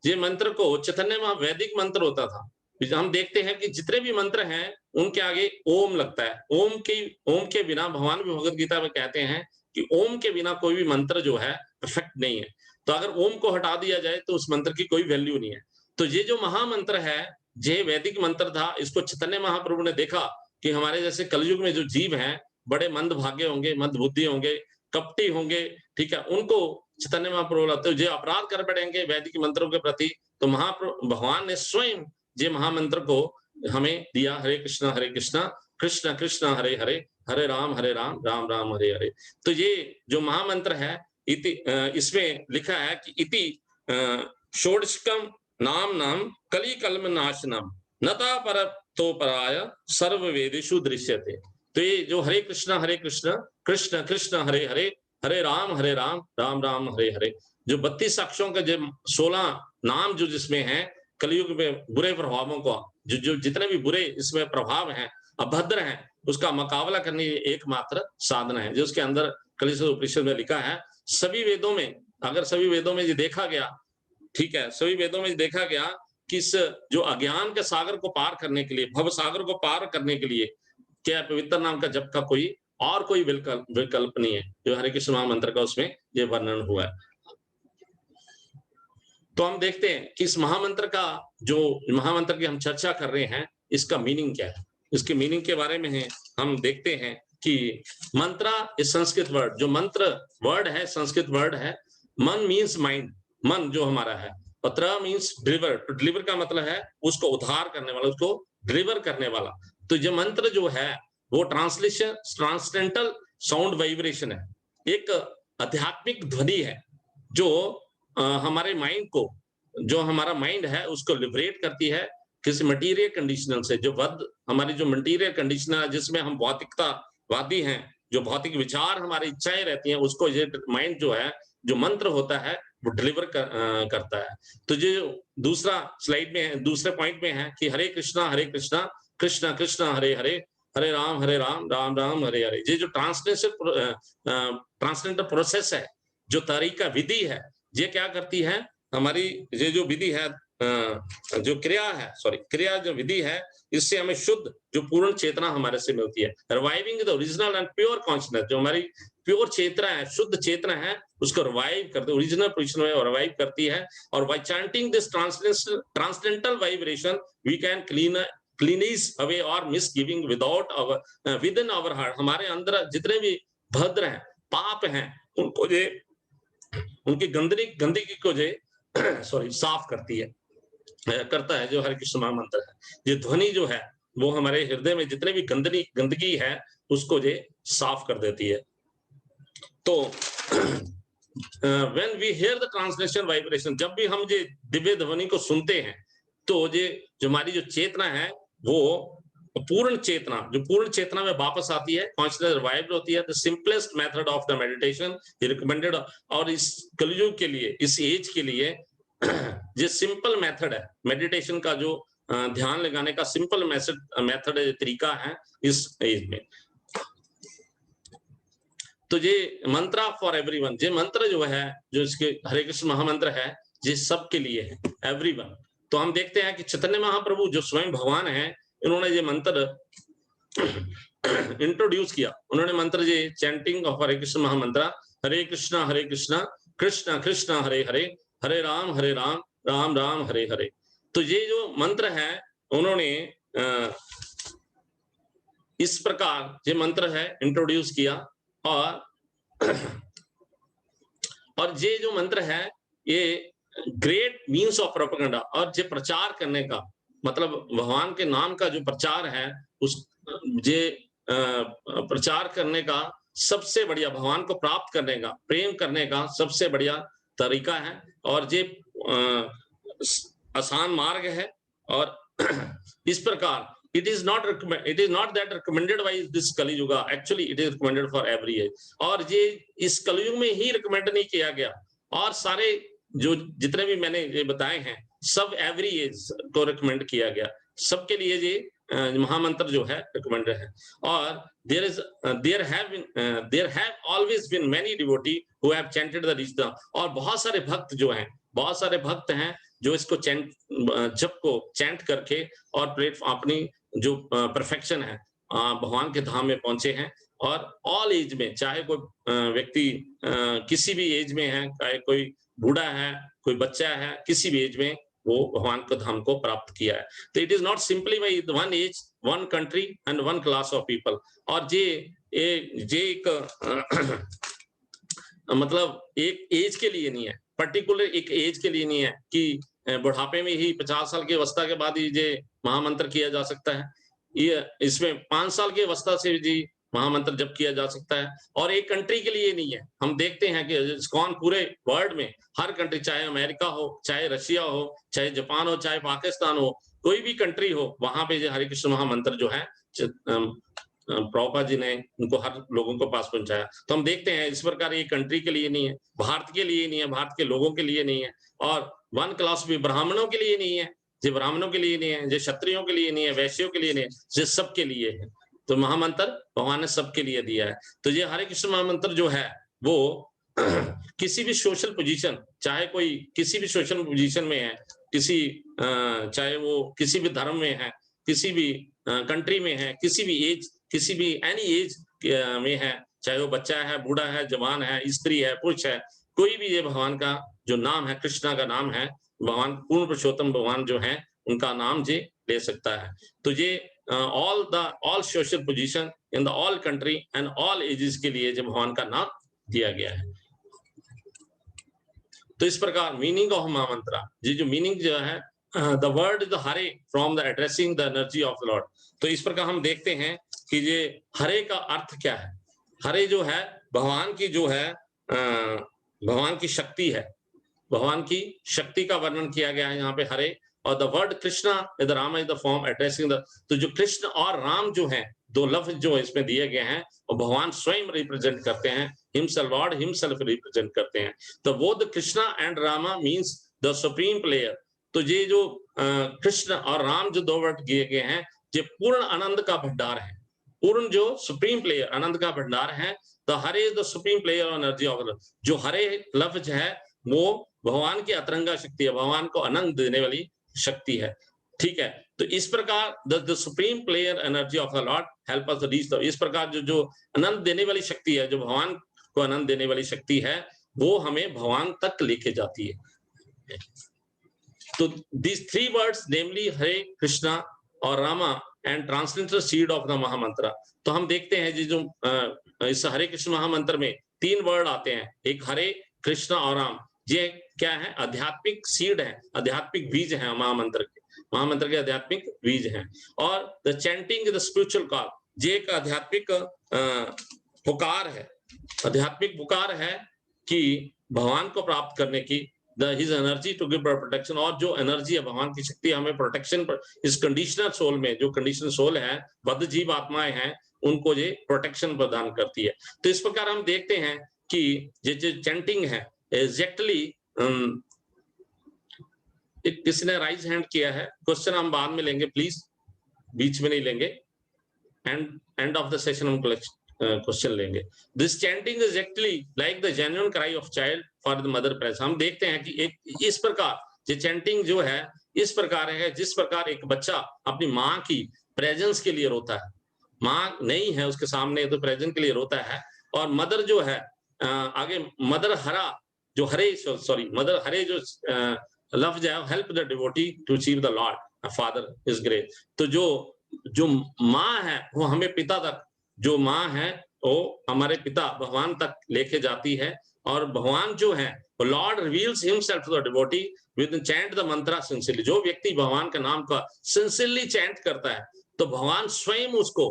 ये मंत्र को चैतन्य महा वैदिक मंत्र होता था। हम देखते हैं कि जितने भी मंत्र हैं उनके आगे ओम लगता है। ओम के बिना, भगवान भी भगवत गीता में कहते हैं कि ओम के बिना कोई भी मंत्र जो है परफेक्ट नहीं है। तो अगर ओम को हटा दिया जाए तो उस मंत्र की कोई वैल्यू नहीं है। तो ये जो महामंत्र है ये वैदिक मंत्र था। इसको चैतन्य महाप्रभु ने देखा कि हमारे जैसे कलयुग में जो जीव हैं बड़े मंद भाग्य होंगे, मंद बुद्धि होंगे, कपटी होंगे, ठीक है, उनको चैतन्य महाप्रभु तो ये अपराध कर बैठेंगे वैदिक मंत्रों के प्रति। तो महाप्रभु भगवान ने स्वयं ये महामंत्र को हमें दिया, हरे कृष्णा कृष्ण कृष्ण हरे हरे, हरे राम राम राम हरे हरे। तो ये जो महामंत्र है इति इसमें लिखा है कि इति षोडशकम नाम कली कलम नाशनम नता पर तो पराय सर्व वेदेषु दृश्यते। तो ये जो हरे कृष्ण कृष्ण कृष्ण हरे हरे, हरे राम राम राम हरे हरे, जो 32 अक्षरों के जो 16 नाम जो जिसमें है, कलयुग में बुरे प्रभावों को जो जितने भी बुरे इसमें प्रभाव हैं, अभद्र हैं, उसका मुकाबला करने की एकमात्र साधना है जो उसके अंदर कलिशंत्र उपनिषद में लिखा है। सभी वेदों में, अगर सभी वेदों में ये देखा गया, ठीक है, सभी वेदों में देखा गया कि इस जो अज्ञान के सागर को पार करने के लिए, भव सागर को पार करने के लिए क्या पवित्र नाम का जप का कोई विकल्प नहीं है। जो हरे कृष्ण महामंत्र का उसमें ये वर्णन हुआ है। तो हम देखते हैं कि इस महामंत्र का जो महामंत्र की हम चर्चा कर रहे हैं इसका मीनिंग क्या है। इसके मीनिंग के बारे में हम देखते हैं कि मंत्रा इस संस्कृत वर्ड, जो मंत्र वर्ड है संस्कृत वर्ड है। मन मीन्स माइंड, मन जो हमारा है, और त्र मीन्स डिलीवर, तो डिलीवर का मतलब है उसको उद्धार करने वाला, उसको डिलीवर करने वाला। तो ये मंत्र जो है वो ट्रांसडेंटल साउंड वाइब्रेशन है, एक आध्यात्मिक ध्वनि है जो हमारे माइंड को, जो हमारा माइंड है उसको लिबरेट करती है किसी मटीरियल कंडीशनल से। जो हमारी जो मटीरियल कंडीशनल है जिसमें हम भौतिकतावादी हैं, जो भौतिक विचार हमारी इच्छाएं रहती हैं, उसको ये माइंड जो है, जो मंत्र होता है वो डिलीवर करता है। तो ये दूसरा स्लाइड में है, दूसरे पॉइंट में है कि हरे कृष्णा कृष्ण कृष्ण हरे हरे, हरे राम राम राम हरे हरे। ये जो ट्रांसलेंडर प्रोसेस है, जो तरीका विधि है, ये क्या करती है, हमारी ये जो विधि है, जो क्रिया है, सॉरी क्रिया जो विधि है, इससे हमें शुद्ध जो पूर्ण चेतना हमारे से मिलती है। Reviving the original and pure consciousness, जो हमारी प्योर चेतना है, शुद्ध चेतना है, उसको रिवाइव करते, ओरिजिनल पोजीशन में रिवाइव करती है। और by chanting this transcendental vibration we can cleanse away all misgiving without our with in our heart. हमारे अंदर जितने भी भद्र हैं, पाप हैं, उनको जे उनकी गंदगी को जे सॉरी साफ करती है, करता है जो हरे कृष्ण महामंत्र है। ये ध्वनि जो है वो हमारे हृदय में जितने भी गंदगी है उसको जे साफ कर देती है। तो when we hear the translation vibration, जब भी हम ये दिव्य ध्वनि को सुनते हैं, तो ये जो हमारी जो चेतना है वो पूर्ण चेतना, जो पूर्ण चेतना में वापस आती है, कॉन्शियसनेस रिवाइव होती है। The simplest method of the meditation recommended, और इस कलयुग के लिए, इस एज के लिए ये सिंपल मेथड है मेडिटेशन का, जो ध्यान लगाने का सिंपल मेथड है, तरीका है इस एज में। तो ये मंत्रा फॉर एवरीवन, ये मंत्र जो है, जो इसके हरे कृष्ण महामंत्र है, ये सबके लिए है, एवरीवन। तो हम देखते हैं कि चैतन्य महाप्रभु जो स्वयं भगवान है, इन्होंने ये मंत्र इंट्रोड्यूस किया। उन्होंने मंत्र ये चैंटिंग ऑफ हरे कृष्ण महामंत्र, हरे कृष्ण कृष्ण कृष्ण हरे हरे, हरे राम राम राम हरे हरे। तो ये जो मंत्र है, उन्होंने इस प्रकार ये मंत्र है इंट्रोड्यूस किया। और ये जो मंत्र है, ये ग्रेट मीन्स ऑफ प्रोपेगेंडा, और ये प्रचार करने का मतलब भगवान के नाम का जो प्रचार है, उस ये प्रचार करने का सबसे बढ़िया, भगवान को प्राप्त करने का, प्रेम करने का सबसे बढ़िया तरीका है। और ये आसान मार्ग है। और इस प्रकार it is not that recommended by this Kali Yuga, actually it is recommended for every age। और ये इस कलयुग में ही रिकमेंड नहीं किया गया, और सारे जो जितने भी मैंने ये बताए हैं, सब एवरी एज को रिकमेंड किया गया, सबके लिए ये महामंत्र जो है रिकमेंडेड है। और there have always been many devotee who have chanted the Rishta, और बहुत सारे भक्त जो हैं, बहुत सारे भक्त हैं जो इसको जप को चैंट करके और प्लेटफॉर्म अपनी जो परफेक्शन है भगवान के धाम में पहुंचे हैं। और ऑल एज में, चाहे कोई व्यक्ति किसी भी एज में है, चाहे कोई बूढ़ा है, कोई बच्चा है, किसी भी एज में वो भगवान के धाम को प्राप्त किया है। तो it is not simply by one age, one country and one class of people. और ये एक मतलब एक एज के लिए नहीं है, पर्टिकुलर एक एज के लिए नहीं है कि बुढ़ापे में ही 50 साल की अवस्था के बाद ही ये महामंत्र किया जा सकता है। ये इसमें 5 साल की अवस्था से जी महामंत्र जप किया जा सकता है। और एक कंट्री के लिए नहीं है। हम देखते हैं कि इस्कॉन पूरे वर्ल्ड में, हर कंट्री, चाहे अमेरिका हो, चाहे रशिया हो, चाहे जापान हो, चाहे पाकिस्तान हो, कोई भी कंट्री हो, वहां पे हरे कृष्ण महामंत्र जो है प्रभुपाद जी ने उनको हर लोगों को पास पहुंचाया। तो हम देखते हैं इस प्रकार ये कंट्री के लिए नहीं है, भारत के लिए नहीं है, भारत के लोगों के लिए नहीं है, और वन क्लास भी ब्राह्मणों के लिए नहीं है, जो ब्राह्मणों के लिए नहीं है, जो क्षत्रियों के लिए नहीं है, वैश्यों के लिए नहीं है, जो सबके लिए है। तो महामंत्र भगवान ने सबके लिए दिया है। तो ये हरे कृष्ण महामंत्र जो है वो किसी भी सोशल पोजीशन, चाहे कोई किसी भी सोशल पोजीशन में है, किसी चाहे वो किसी भी धर्म में है, किसी भी कंट्री में है, किसी भी एज, किसी भी एनी एज में है, चाहे वो बच्चा है, बूढ़ा है, जवान है, स्त्री है, पुरुष है, कोई भी ये भगवान का जो नाम है, कृष्णा का नाम है, भगवान पूर्ण पुरुषोत्तम भगवान जो है, उनका नाम जे ले सकता है। तो ये all social position in the all country and all ages के लिए जो भगवान का नाम दिया गया है। तो इस प्रकार मीनिंग ऑफ महामंत्र, ये जो मीनिंग जो है, the word is Hare from the addressing the energy of Lord. तो इस प्रकार हम देखते हैं कि ये हरे का अर्थ क्या है। हरे जो है भगवान की जो है भगवान की शक्ति है, भगवान की शक्ति का वर्णन किया गया है यहाँ पे हरे। और the word Krishna is the Ram is the form addressing the, तो जो कृष्ण और राम जो है, दो लफ्ज जो इसमें दिए गए हैं, और भगवान स्वयं रिप्रेजेंट करते हैं, हिमसेल्फ, लॉर्ड हिमसेल्फ रिप्रेजेंट करते हैं। तो वो the Krishna and Rama means the supreme player. तो ये जो कृष्ण और राम जो दो वर्ड दिए गए हैं, ये पूर्ण आनंद का भंडार है, पूर्ण जो सुप्रीम प्लेयर आनंद का भंडार है। The Hare is the supreme player of energy of, जो हरे लफ्ज है वो भगवान की अतरंगा शक्ति है, भगवान को आनंद देने वाली शक्ति है। ठीक है, तो इस प्रकार the supreme player energy of the Lord help us reach the, इस प्रकार जो आनंद देने वाली शक्ति है, जो भगवान को आनंद देने वाली शक्ति है, वो हमें भगवान तक लेके जाती है। तो these three words namely हरे कृष्णा और Rama and translator seed of the महामंत्र, तो हम देखते हैं जी जो इस हरे कृष्ण महामंत्र में 3 वर्ड आते हैं, एक हरे कृष्णा और राम, ये क्या है, आध्यात्मिक सीड है, आध्यात्मिक बीज है महामंत्र के आध्यात्मिक बीज हैं। और the chanting the spiritual call, ये एक आध्यात्मिक पुकार है, आध्यात्मिक पुकार है कि भगवान को प्राप्त करने की, his energy to give protection, और जो एनर्जी है भगवान की शक्ति हमें प्रोटेक्शन पर, इस कंडीशनल सोल में, जो कंडीशनल सोल है, बद्ध जीव आत्माएं हैं, उनको ये प्रोटेक्शन प्रदान करती है। तो इस प्रकार हम देखते हैं कि ये जो चैंटिंग है एग्जैक्टली, किसी ने राइज हैंड किया है, क्वेश्चन हम बाद में लेंगे प्लीज, बीच में नहीं लेंगे, एंड ऑफ द सेशन हम क्वेश्चन लेंगे। This chanting is actually like the genuine cry of child for the mother presence, हम देखते हैं कि एक इस प्रकार ये चैंटिंग जो है इस प्रकार है जिस प्रकार एक बच्चा अपनी माँ की प्रेजेंस के लिए रोता है, माँ नहीं है उसके सामने तो प्रेजेंस के लिए रोता है, और मदर जो है आगे मदर हरा, जो हरे सॉरी मदर हरे जो लफ्ज है, help the devotee to achieve the lord father is great, तो जो माँ है वो हमें पिता तक, जो माँ है वो हमारे पिता भगवान तक लेके जाती है, और भगवान जो है lord reveals himself to the devotee with chant the mantra sincerely, जो व्यक्ति भगवान के नाम का सिंसियरली चैंट करता है तो भगवान स्वयं उसको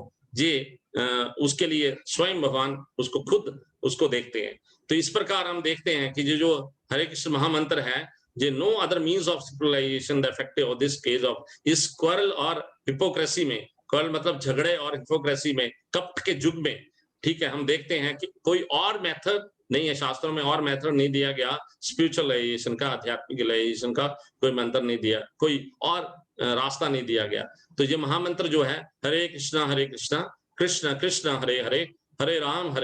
उसके लिए स्वयं भगवान उसको खुद उसको देखते हैं। तो इस प्रकार हम देखते हैं कि जो हरे कृष्ण महामंत्र है, जे no other means of civilization the effective of this case of, इस क्वारल और हिपोक्रेसी में, क्वारल मतलब झगड़े और हिपोक्रेसी में, कपट के युग में, ठीक है, हम देखते हैं कि कोई और मेथड नहीं है, शास्त्रों में और मेथड नहीं दिया गया स्पिरिचुअलाइजेशन का, आध्यात्मिकलाइजेशन का कोई मंत्र नहीं दिया, कोई और रास्ता नहीं दिया गया। तो ये महामंत्र जो है हरे कृष्णा कृष्ण कृष्ण हरे हरे, हरे राम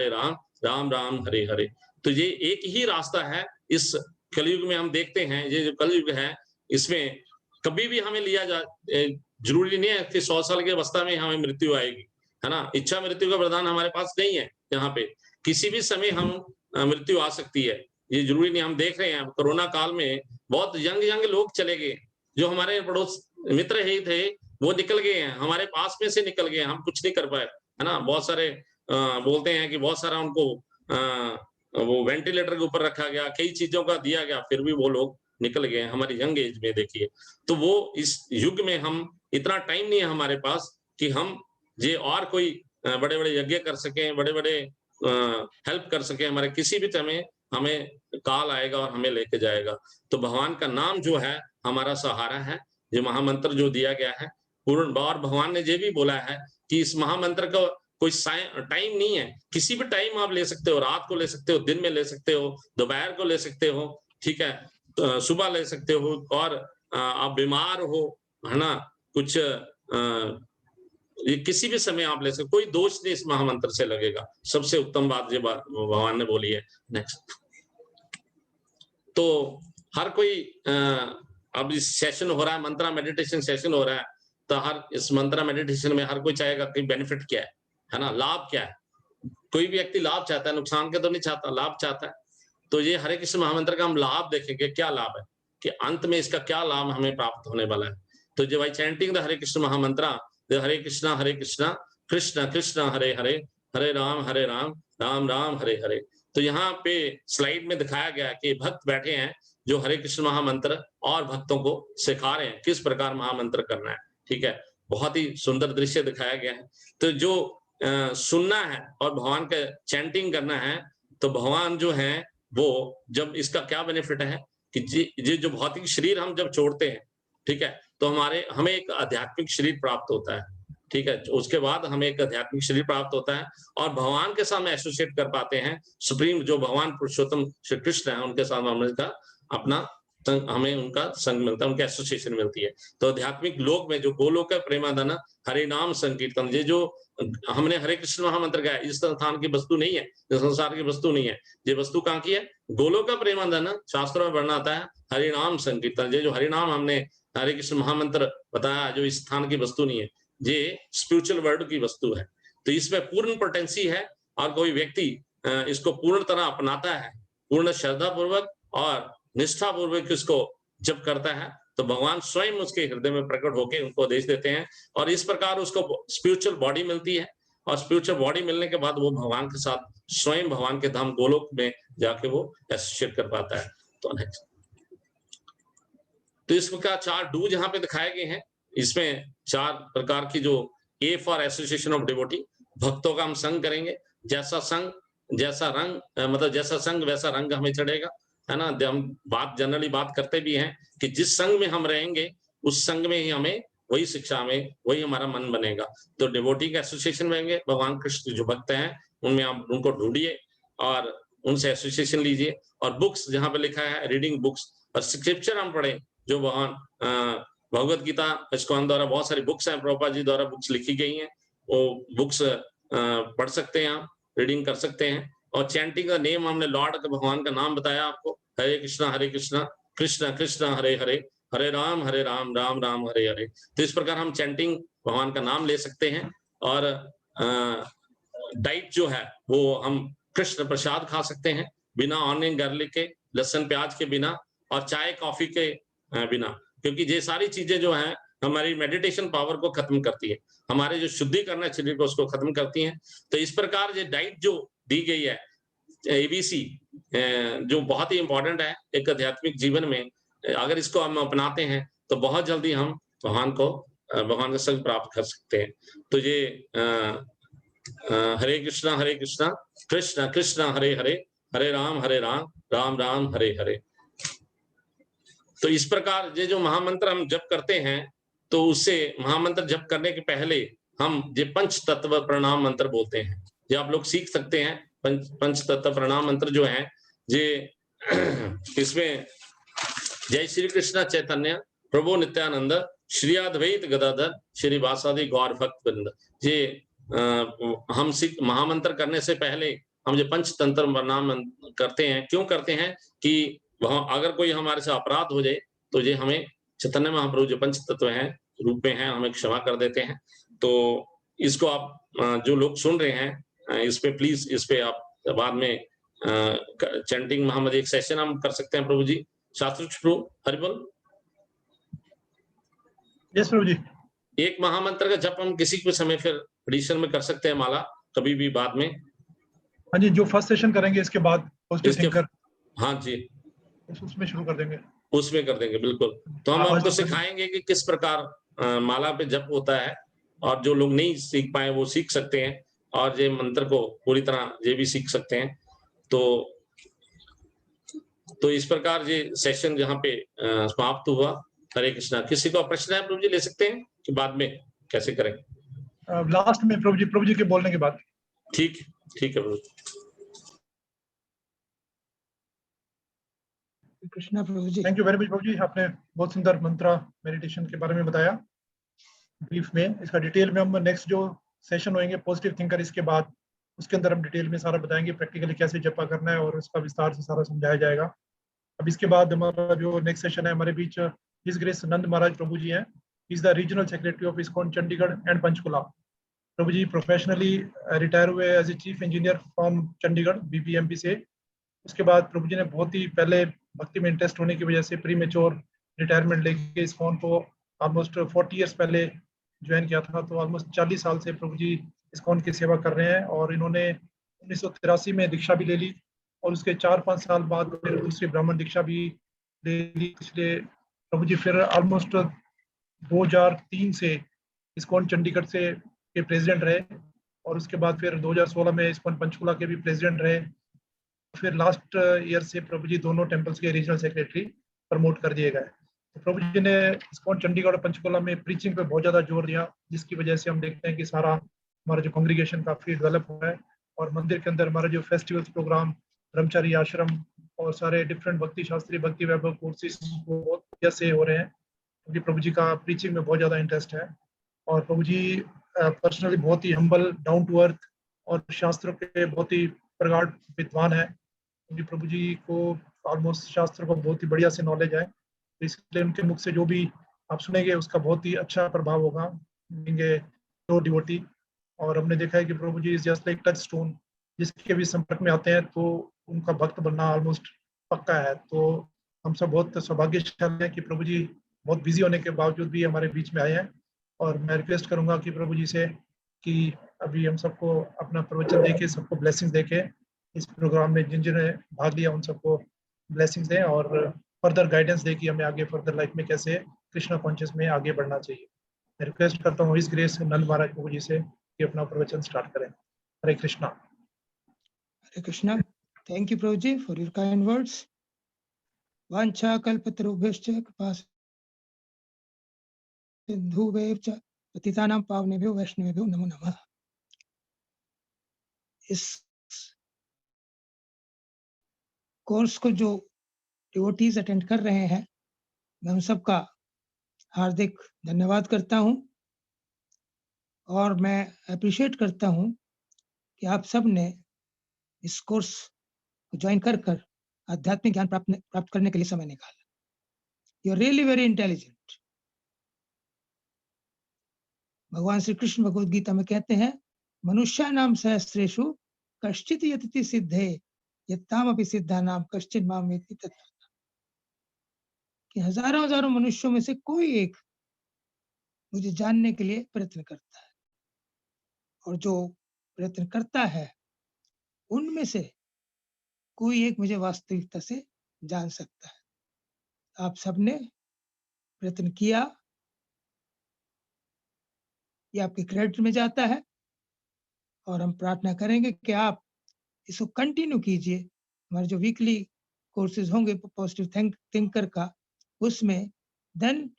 राम राम हरे हरे, तो ये एक ही रास्ता है। इस कलयुग में हम देखते हैं ये जो कलयुग है इसमें कभी भी हमें लिया जा, जरूरी नहीं है कि 100 साल की अवस्था में हमें मृत्यु आएगी, है ना, इच्छा मृत्यु का वरदान हमारे पास नहीं है, यहाँ पे किसी भी समय हम मृत्यु आ सकती है, ये जरूरी नहीं। हम देख रहे हैं कोरोना काल में बहुत यंग लोग चले गए, जो हमारे पड़ोस मित्र ही थे वो निकल गए हैं, हमारे पास में से निकल गए, हम कुछ नहीं कर पाए, है ना। बहुत सारे बोलते हैं कि बहुत सारा उनको वो वेंटिलेटर के ऊपर रखा गया, कई चीजों का दिया गया, फिर भी वो लोग निकल गए हमारी यंग एज में, देखिए। तो वो इस युग में हम इतना टाइम नहीं है हमारे पास कि हम ये और कोई बड़े बड़े यज्ञ कर सकें, बड़े बड़े हेल्प कर सके, हमारे किसी भी समय हमें काल आएगा और हमें लेके जाएगा। तो भगवान का नाम जो है हमारा सहारा है, ये महामंत्र जो दिया गया है पूर्ण बार, भगवान ने ये भी बोला है कि इस महामंत्र का कोई टाइम नहीं है, किसी भी टाइम आप ले सकते हो, रात को ले सकते हो, दिन में ले सकते हो, दोपहर को ले सकते हो, ठीक है, सुबह ले सकते हो, और आप बीमार हो, है ना, कुछ ये किसी भी समय आप ले सकते, कोई दोष नहीं इस महामंत्र से लगेगा। सबसे उत्तम बात ये बात भगवान ने बोली है। नेक्स्ट, तो हर कोई अब इस सेशन हो रहा है, मंत्रा मेडिटेशन सेशन हो रहा है, तो हर इस मंत्रा मेडिटेशन में हर कोई चाहेगा कि बेनिफिट क्या है ना, लाभ क्या है। कोई भी व्यक्ति लाभ चाहता है, नुकसान के तो नहीं चाहता, लाभ चाहता है। तो ये हरे कृष्ण महामंत्र का हम लाभ देखेंगे, क्या लाभ है, कि अंत में इसका क्या लाभ हमें प्राप्त होने वाला है। तो जो भाई चैंटिंग द हरे कृष्ण महामंत्र, हरे कृष्णा कृष्ण कृष्ण हरे हरे, हरे राम राम राम हरे हरे। तो यहाँ पे स्लाइड में दिखाया गया कि भक्त बैठे हैं जो हरे कृष्ण महामंत्र और भक्तों को सिखा रहे हैं किस प्रकार महामंत्र करना है, ठीक है। बहुत ही सुंदर दृश्य दिखाया गया है। तो जो सुनना है और भगवान का चैंटिंग करना है, तो भगवान जो है वो जब इसका क्या बेनिफिट है कि ये जो भौतिक शरीर हम जब छोड़ते हैं, ठीक है, तो हमें एक आध्यात्मिक शरीर प्राप्त होता है, ठीक है। उसके बाद हमें एक आध्यात्मिक शरीर प्राप्त होता है और भगवान के साथ एसोसिएट कर पाते हैं, सुप्रीम जो भगवान पुरुषोत्तम श्री कृष्ण है उनके साथ हम अपना हमें उनका संग मिलता है, उनकी एसोसिएशन मिलती है। तो आध्यात्मिक लोक में जो गोलोक है प्रेमादान हरे नाम संकीर्तन, ये जो हमने हरे कृष्ण महामंत्र गाया, इस स्थान की वस्तु नहीं है, इस संसार की वस्तु नहीं है, ये वस्तु कहाँ की है? गोलोक का प्रेमादान। शास्त्रों में वर्णन आता है हरे नाम संकीर्तन, ये जो हरि नाम हमने हरे कृष्ण महामंत्र बताया, जो इस स्थान की वस्तु नहीं है, ये स्पिरिचुअल वर्ल्ड की वस्तु है। तो इसमें पूर्ण पोटेंसी है, और कोई व्यक्ति इसको पूर्ण तरह अपनाता है, पूर्ण श्रद्धा पूर्वक और निष्ठा पूर्वक इसको जब करता है, तो भगवान स्वयं उसके हृदय में प्रकट होकर उनको आदेश देते हैं, और इस प्रकार उसको स्पिरिचुअल बॉडी मिलती है, और स्पिरिचुअल बॉडी मिलने के बाद वो भगवान के साथ स्वयं भगवान के धाम गोलोक में जाके वो एसोसिएट कर पाता है। तो नेक्स्ट, तो इसका 4 डू यहाँ पे दिखाए गए हैं। इसमें 4 प्रकार की, जो A for association of devotee, भक्तों का हम संग करेंगे, जैसा संग जैसा रंग, मतलब जैसा संग वैसा रंग हमें चढ़ेगा, है ना। हम बात जनरली बात करते भी हैं कि जिस संग में हम रहेंगे उस संग में ही हमें वही शिक्षा में वही हमारा मन बनेगा। तो डिवोटी के एसोसिएशन में रहेंगे, भगवान कृष्ण जो भक्त हैं उनमें आप उनको ढूंढिए और उनसे एसोसिएशन लीजिए। और बुक्स जहाँ पे लिखा है रीडिंग बुक्स और स्क्रिप्चर हम पढ़ें, जो भगवान भगवत गीता इस्कॉन द्वारा बहुत सारी बुक्स हैं, प्रभुपाद जी द्वारा बुक्स लिखी गई हैं, वो बुक्स पढ़ सकते हैं, आप रीडिंग कर सकते हैं। और चैंटिंग का नेम हमने लॉर्ड का भगवान का नाम बताया आपको, हरे कृष्णा कृष्ण कृष्ण हरे हरे, हरे राम राम राम हरे हरे। तो इस प्रकार हम चैंटिंग भगवान का नाम ले सकते हैं। और डाइट जो है वो हम कृष्ण प्रसाद खा सकते हैं, बिना ऑनियन गार्लिक के, लहसुन प्याज के बिना, और चाय कॉफी के बिना, क्योंकि ये सारी चीजें जो हैं हमारी मेडिटेशन पावर को खत्म करती है, हमारे जो शुद्धिकरण है शरीर को उसको खत्म करती हैं। तो इस प्रकार ये डाइट जो दी गई है एबीसी, जो बहुत ही इंपॉर्टेंट है एक आध्यात्मिक जीवन में, अगर इसको हम अपनाते हैं तो बहुत जल्दी हम भगवान का संग प्राप्त कर सकते हैं। तो ये हरे कृष्णा कृष्ण कृष्ण हरे हरे, हरे राम राम राम हरे हरे। तो इस प्रकार ये जो महामंत्र हम जप करते हैं, तो उससे महामंत्र जप करने के पहले हम ये पंच तत्व प्रणाम मंत्र बोलते हैं, ये आप लोग सीख सकते हैं। पंच तत्व प्रणाम मंत्र जो है ये इसमें जय श्री कृष्ण चैतन्य प्रभु नित्यानंद श्री अद्वैत गदाधर श्री वासादि गौर भक्त वृंद, ये हम महामंत्र करने से पहले हम जो पंच तंत्र प्रणाम करते हैं। क्यों करते हैं कि वहां अगर कोई हमारे से अपराध हो जाए तो ये हमें चैतन्य महाप्रभु जो पंच तत्व हैं रूप में हैं, हमें क्षमा कर देते हैं। तो इसको आप जो लोग सुन रहे हैं इस पे प्लीज, इस पे आप बाद में चैंटिंग मोहम्मद एक सेशन हम कर सकते हैं प्रभु जी, शास्त्र प्रभु हरिबोल। यस प्रभु जी। एक महामंत्र का जप हम किसी भी समय फिर एडिशन में कर सकते हैं, माला कभी भी बाद में। हाँ जी, जो फर्स्ट सेशन करेंगे इसके बाद पॉजिटिव थिंकर, हाँ जी उसमें शुरू कर देंगे, उसमें कर देंगे बिल्कुल। तो हम आपको सिखाएंगे कि किस प्रकार माला पे जप होता है, और जो लोग नहीं सीख पाए वो सीख सकते हैं, और ये मंत्र को पूरी तरह ये भी सीख सकते हैं। तो इस प्रकार ये सेशन जहाँ पे समाप्त हुआ। हरे कृष्णा। किसी को प्रश्न है प्रभु जी, ले सकते हैं कि बाद में कैसे करें? लास्ट में प्रभु जी के बोलने के बाद। ठीक है प्रभु। कृष्णा प्रभु जी। थैंक यू वेरी मच प्रभु जी, आपने बहुत सुंदर मंत्रा मेडिटेशन के बारे में बताया ब्रीफ में। इसका डिटेल में हम नेक्स्ट जो सेशन होंगे पॉजिटिव थिंकर, इसके बाद उसके अंदर हम डिटेल में सारा बताएंगे प्रैक्टिकली कैसे जपा करना है, और उसका विस्तार से सारा समझाया जाएगा। अब इसके बाद हमारा जो नेक्स्ट सेशन है, हमारे बीच हिज ग्रेस नंद महाराज प्रभु जी हैं, is the regional secretary of ISKCON Chandigarh and Panchkula. प्रभु जी प्रोफेशनली रिटायर हुए as a chief engineer from Chandigarh BPMP से। उसके बाद प्रभु जी ने बहुत ही पहले भक्ति में इंटरेस्ट होने की वजह से प्री मेच्योर रिटायरमेंट लेके इस्कॉन को ऑलमोस्ट 40 ईयर्स पहले ज्वाइन किया था। तो ऑलमोस्ट 40 साल से प्रभु जी इस्कॉन की सेवा कर रहे हैं, और इन्होंने 1983 में दीक्षा भी ले ली, और उसके 4-5 साल बाद फिर दूसरी ब्राह्मण दीक्षा भी ले ली। इसलिए प्रभु जी फिर ऑलमोस्ट 2003 से इस्कॉन चंडीगढ़ से के प्रेसिडेंट रहे, और उसके बाद फिर 2016 में इस्कॉन पंचकुला के भी प्रेसिडेंट रहे। फिर लास्ट ईयर से प्रभु जी दोनों टेम्पल्स के रीजनल सेक्रेटरी प्रमोट कर दिए गए। तो प्रभु जी ने इस्कॉन चंडीगढ़ और पंचकुला में प्रीचिंग पे बहुत ज़्यादा जोर दिया, जिसकी वजह से हम देखते हैं कि सारा हमारा जो कांग्रीगेशन काफ़ी डेवलप हुआ है, और मंदिर के अंदर हमारा जो फेस्टिवल्स प्रोग्राम, ब्रह्मचारी आश्रम और सारे डिफरेंट भक्ति शास्त्री भक्ति वैभव कोर्सेज बहुत बढ़िया से हो रहे हैं, क्योंकि प्रभु जी का प्रीचिंग में बहुत ज़्यादा इंटरेस्ट है। और प्रभु जी पर्सनली बहुत ही हम्बल, डाउन टू अर्थ और शास्त्रों के बहुत ही प्रगाढ़ विद्वान है, क्योंकि प्रभु जी को ऑलमोस्ट शास्त्रों को बहुत ही बढ़िया से नॉलेज है। तो इसलिए उनके मुख से जो भी आप सुनेंगे उसका बहुत ही अच्छा प्रभाव होगा, प्योर डिवोटी। और हमने देखा है कि प्रभु जी is just like touchstone, जिसके भी संपर्क में आते हैं तो उनका भक्त बनना ऑलमोस्ट पक्का है। तो हम सब बहुत सौभाग्यशाली हैं कि प्रभु जी बहुत बिजी होने के बावजूद भी हमारे बीच में आए हैं। और मैं रिक्वेस्ट करूंगा कि प्रभु जी से कि अभी हम सबको अपना प्रवचन देके सबको ब्लेसिंग्स देके इस प्रोग्राम में जिन जिन्होंने भाग लिया उन सबको ब्लेसिंग्स दें और फर्दर गाइडेंस दें कि हमें आगे फर्दर लाइफ में कैसे कृष्णा कॉन्शियस में आगे बढ़ना चाहिए। मैं रिक्वेस्ट करता हूँ इस ग्रेस नंद महाराज प्रभु जी से कि अपना प्रवचन स्टार्ट करें। हरे कृष्णा। हरे कृष्णा। थैंक यू प्रभु जी फॉर योर काइंड वर्ड्स। वांछा कल्पतरुभ्यश्च कृपा सिन्धुभ्यैव च पतितानां पावनेभ्यो वैष्णवेभ्यो नमो नमः। इस कोर्स को जो डिवोटीज अटेंड कर रहे हैं, मैं उन सबका हार्दिक धन्यवाद करता हूं और मैं अप्रिशिएट करता हूं कि आप सब ने इस कोर्स को ज्वाइन कर आध्यात्मिक ज्ञान प्राप्त करने के लिए समय निकाला। You are really very intelligent. भगवान श्री कृष्ण भगवद गीता में कहते हैं, मनुष्यानां सहस्रेषु कश्चित् यतति सिद्धे यत्तामपि सिद्धानां कश्चित् मां वेत्ति तत्त्वतः। कि हजारों हजारों मनुष्यों में से कोई एक मुझे जानने के लिए प्रयत्न करता है, और जो प्रयत्न करता है उनमें से कोई एक मुझे वास्तविकता से जान सकता है। आप सबने प्रयत्न किया, ये आपके क्रेडिट में जाता है और हम प्रार्थना करेंगे कि आप इसको कंटिन्यू कीजिए। हमारे जो वीकली कोर्सेज होंगे पॉजिटिव थिंकर का, उसमें देन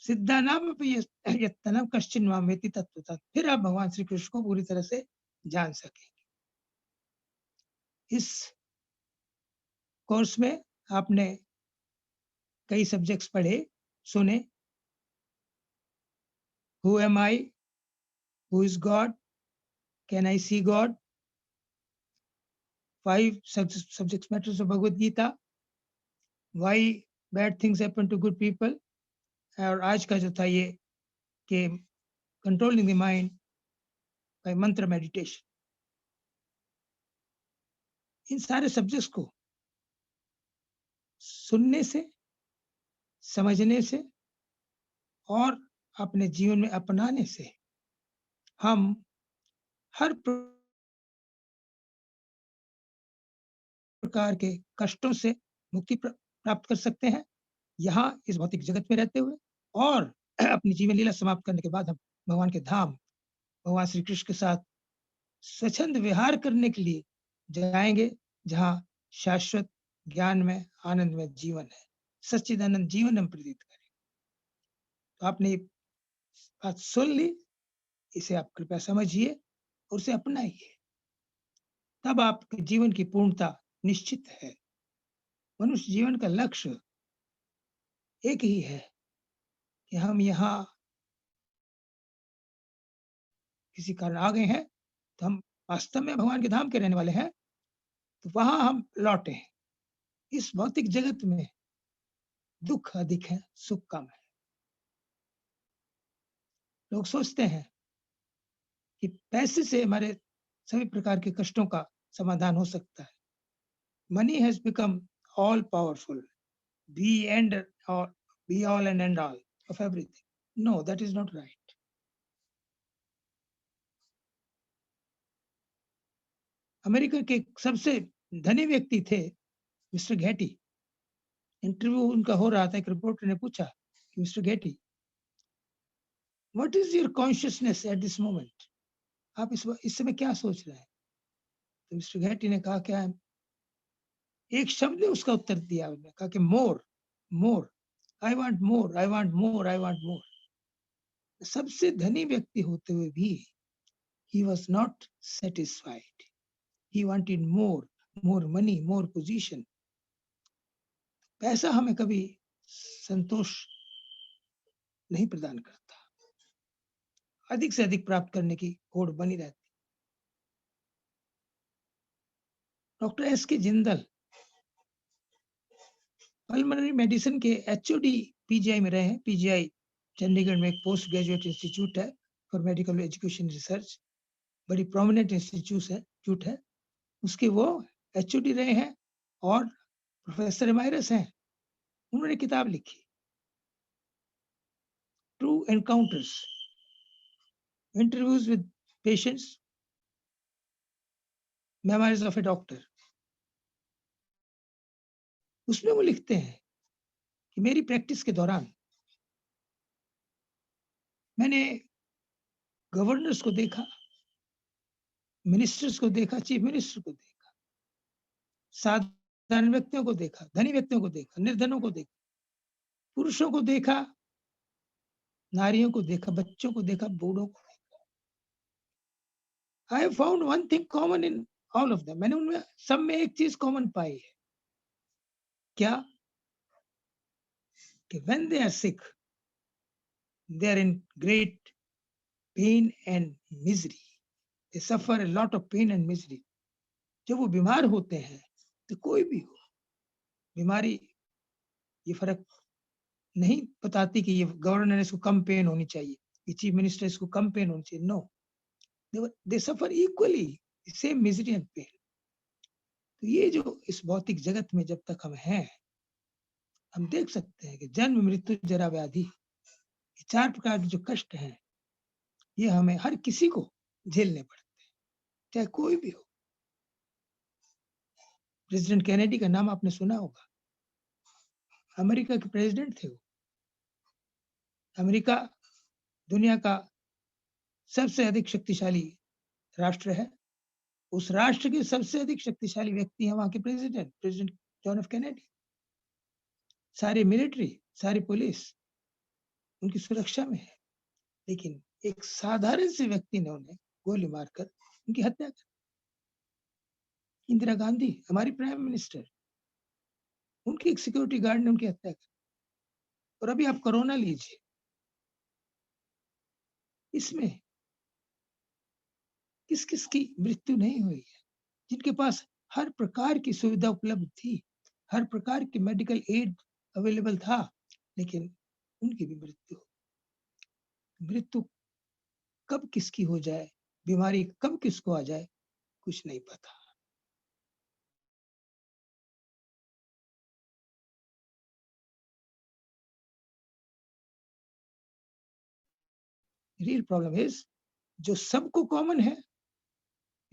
सिद्धानाम यत्तनम कश्चिन् मां वेत्ति तत्त्वतः, फिर आप भगवान श्री कृष्ण को पूरी तरह से जान सकेंगे। इस कोर्स में आपने कई सब्जेक्ट्स पढ़े, सुने। Who am I? Who is God? Can I see God? 5 subject matters of Bhagavad Gita. Why bad things happen to good people? और आज का जो था ये कि controlling the mind by mantra meditation. इन सारे सब्जेक्ट्स को सुनने से, समझने से और अपने जीवन में अपनाने से हम हर प्रकार के कष्टों से मुक्ति प्राप्त कर सकते हैं, यहाँ इस भौतिक जगत में रहते हुए, और अपनी जीवन लीला समाप्त करने के बाद हम भगवान के धाम, भगवान श्री कृष्ण के साथ स्वच्छंद विहार करने के लिए जाएंगे, जहाँ शाश्वत ज्ञान में आनंद में जीवन है, सच्चिदानंद जीवन हम प्रतीत करें। तो आपने ये बात सुन ली, इसे आप कृपया समझिए और उसे अपनाइए, तब आपके जीवन की पूर्णता निश्चित है। मनुष्य जीवन का लक्ष्य एक ही है कि हम यहाँ किसी कारण आ गए हैं, तो हम वास्तव में भगवान के धाम के रहने वाले हैं, तो वहां हम लौटे हैं। इस भौतिक जगत में दुख अधिक है, सुख कम है। लोग सोचते हैं कि पैसे से हमारे सभी प्रकार के कष्टों का समाधान हो सकता है। Money has become all powerful, be all and end all of everything. No, that is not right. America के सबसे धनी व्यक्ति थे मिस्टर घेटी। इंटरव्यू उनका हो रहा था, एक रिपोर्टर ने पूछा कि mister Getty, what is your consciousness at this moment? आप इस समय क्या सोच रहे हैं? तो मिस्टर घेटी ने कहा, क्या, एक शब्द ने उसका उत्तर दिया, उन्होंने कहा कि more, more, I want more, I want more, I want more. सबसे धनी व्यक्ति होते हुए भी he was not satisfied. He wanted more. more money, more position. पैसा हमें कभी संतोष नहीं प्रदान करता, अधिक से अधिक प्राप्त करने की होड़ बनी रहती। डॉक्टर एस के जिंदल पल्मोनरी मेडिसिन के एचओडी पीजीआई में रहे हैं। पीजीआई चंडीगढ़ में एक पोस्ट ग्रेजुएट इंस्टीट्यूट है फॉर मेडिकल एजुकेशन रिसर्च, बड़ी प्रोमिनेंट इंस्टीट्यूट है, उसके वो एचओडी रहे हैं और प्रोफेसर एमाइरस हैं। उन्होंने किताब लिखी true encounters, interviews with patients, memories of A doctor. उसमें वो लिखते हैं कि मेरी प्रैक्टिस के दौरान मैंने गवर्नर्स को देखा, मिनिस्टर्स को देखा, चीफ मिनिस्टर को देखा, साधारण व्यक्तियों को देखा, धनी व्यक्तियों को देखा, निर्धनों को देखा, पुरुषों को देखा, नारियों को देखा, बच्चों को देखा, बूढ़ों को देखा। I have found one thing common in all of them. मैंने उनमें सब में एक चीज कॉमन पाई है। क्या? कि when they are sick, they are in great pain and misery. They suffer a lot of pain and misery. जब वो बीमार होते हैं, तो कोई भी हो, बीमारी ये फर्क नहीं बताती कि ये गवर्नर इसको कम पेन होनी चाहिए, ये चीफ मिनिस्टर इसको कम पेन होनी चाहिए। No, they suffer equally the same misery and pain. तो ये जो इस भौतिक जगत में जब तक हम हैं, हम देख सकते हैं कि जन्म, मृत्यु, जरा, व्याधि, ये 4 प्रकार के जो कष्ट हैं, ये हमें हर किसी को झेलने पड़ते हैं, चाहे कोई भी हो। प्रेसिडेंट कैनेडी का नाम आपने सुना होगा, अमेरिका के प्रेसिडेंट थे वो। अमेरिका दुनिया का सबसे अधिक शक्तिशाली राष्ट्र है। उस राष्ट्र के सबसे अधिक शक्तिशाली व्यक्ति हैं वहां के प्रेसिडेंट जॉन एफ कैनेडी। सारी मिलिट्री, सारी पुलिस उनकी सुरक्षा में है, लेकिन एक साधारण से व्यक्ति ने उन्हें गोली मारकर उनकी हत्या कर। इंदिरा गांधी हमारी प्राइम मिनिस्टर, उनकी एक सिक्योरिटी गार्ड ने उनकी हत्या कर। और अभी आप कोरोना लीजिए, इसमें किस किस की मृत्यु नहीं हुई है? जिनके पास हर प्रकार की सुविधा उपलब्ध थी, हर प्रकार की मेडिकल एड अवेलेबल था, लेकिन उनकी भी मृत्यु। मृत्यु कब किसकी हो जाए, बीमारी कब किसको आ जाए, कुछ नहीं पता। रियल प्रॉब्लम इज जो सबको कॉमन है,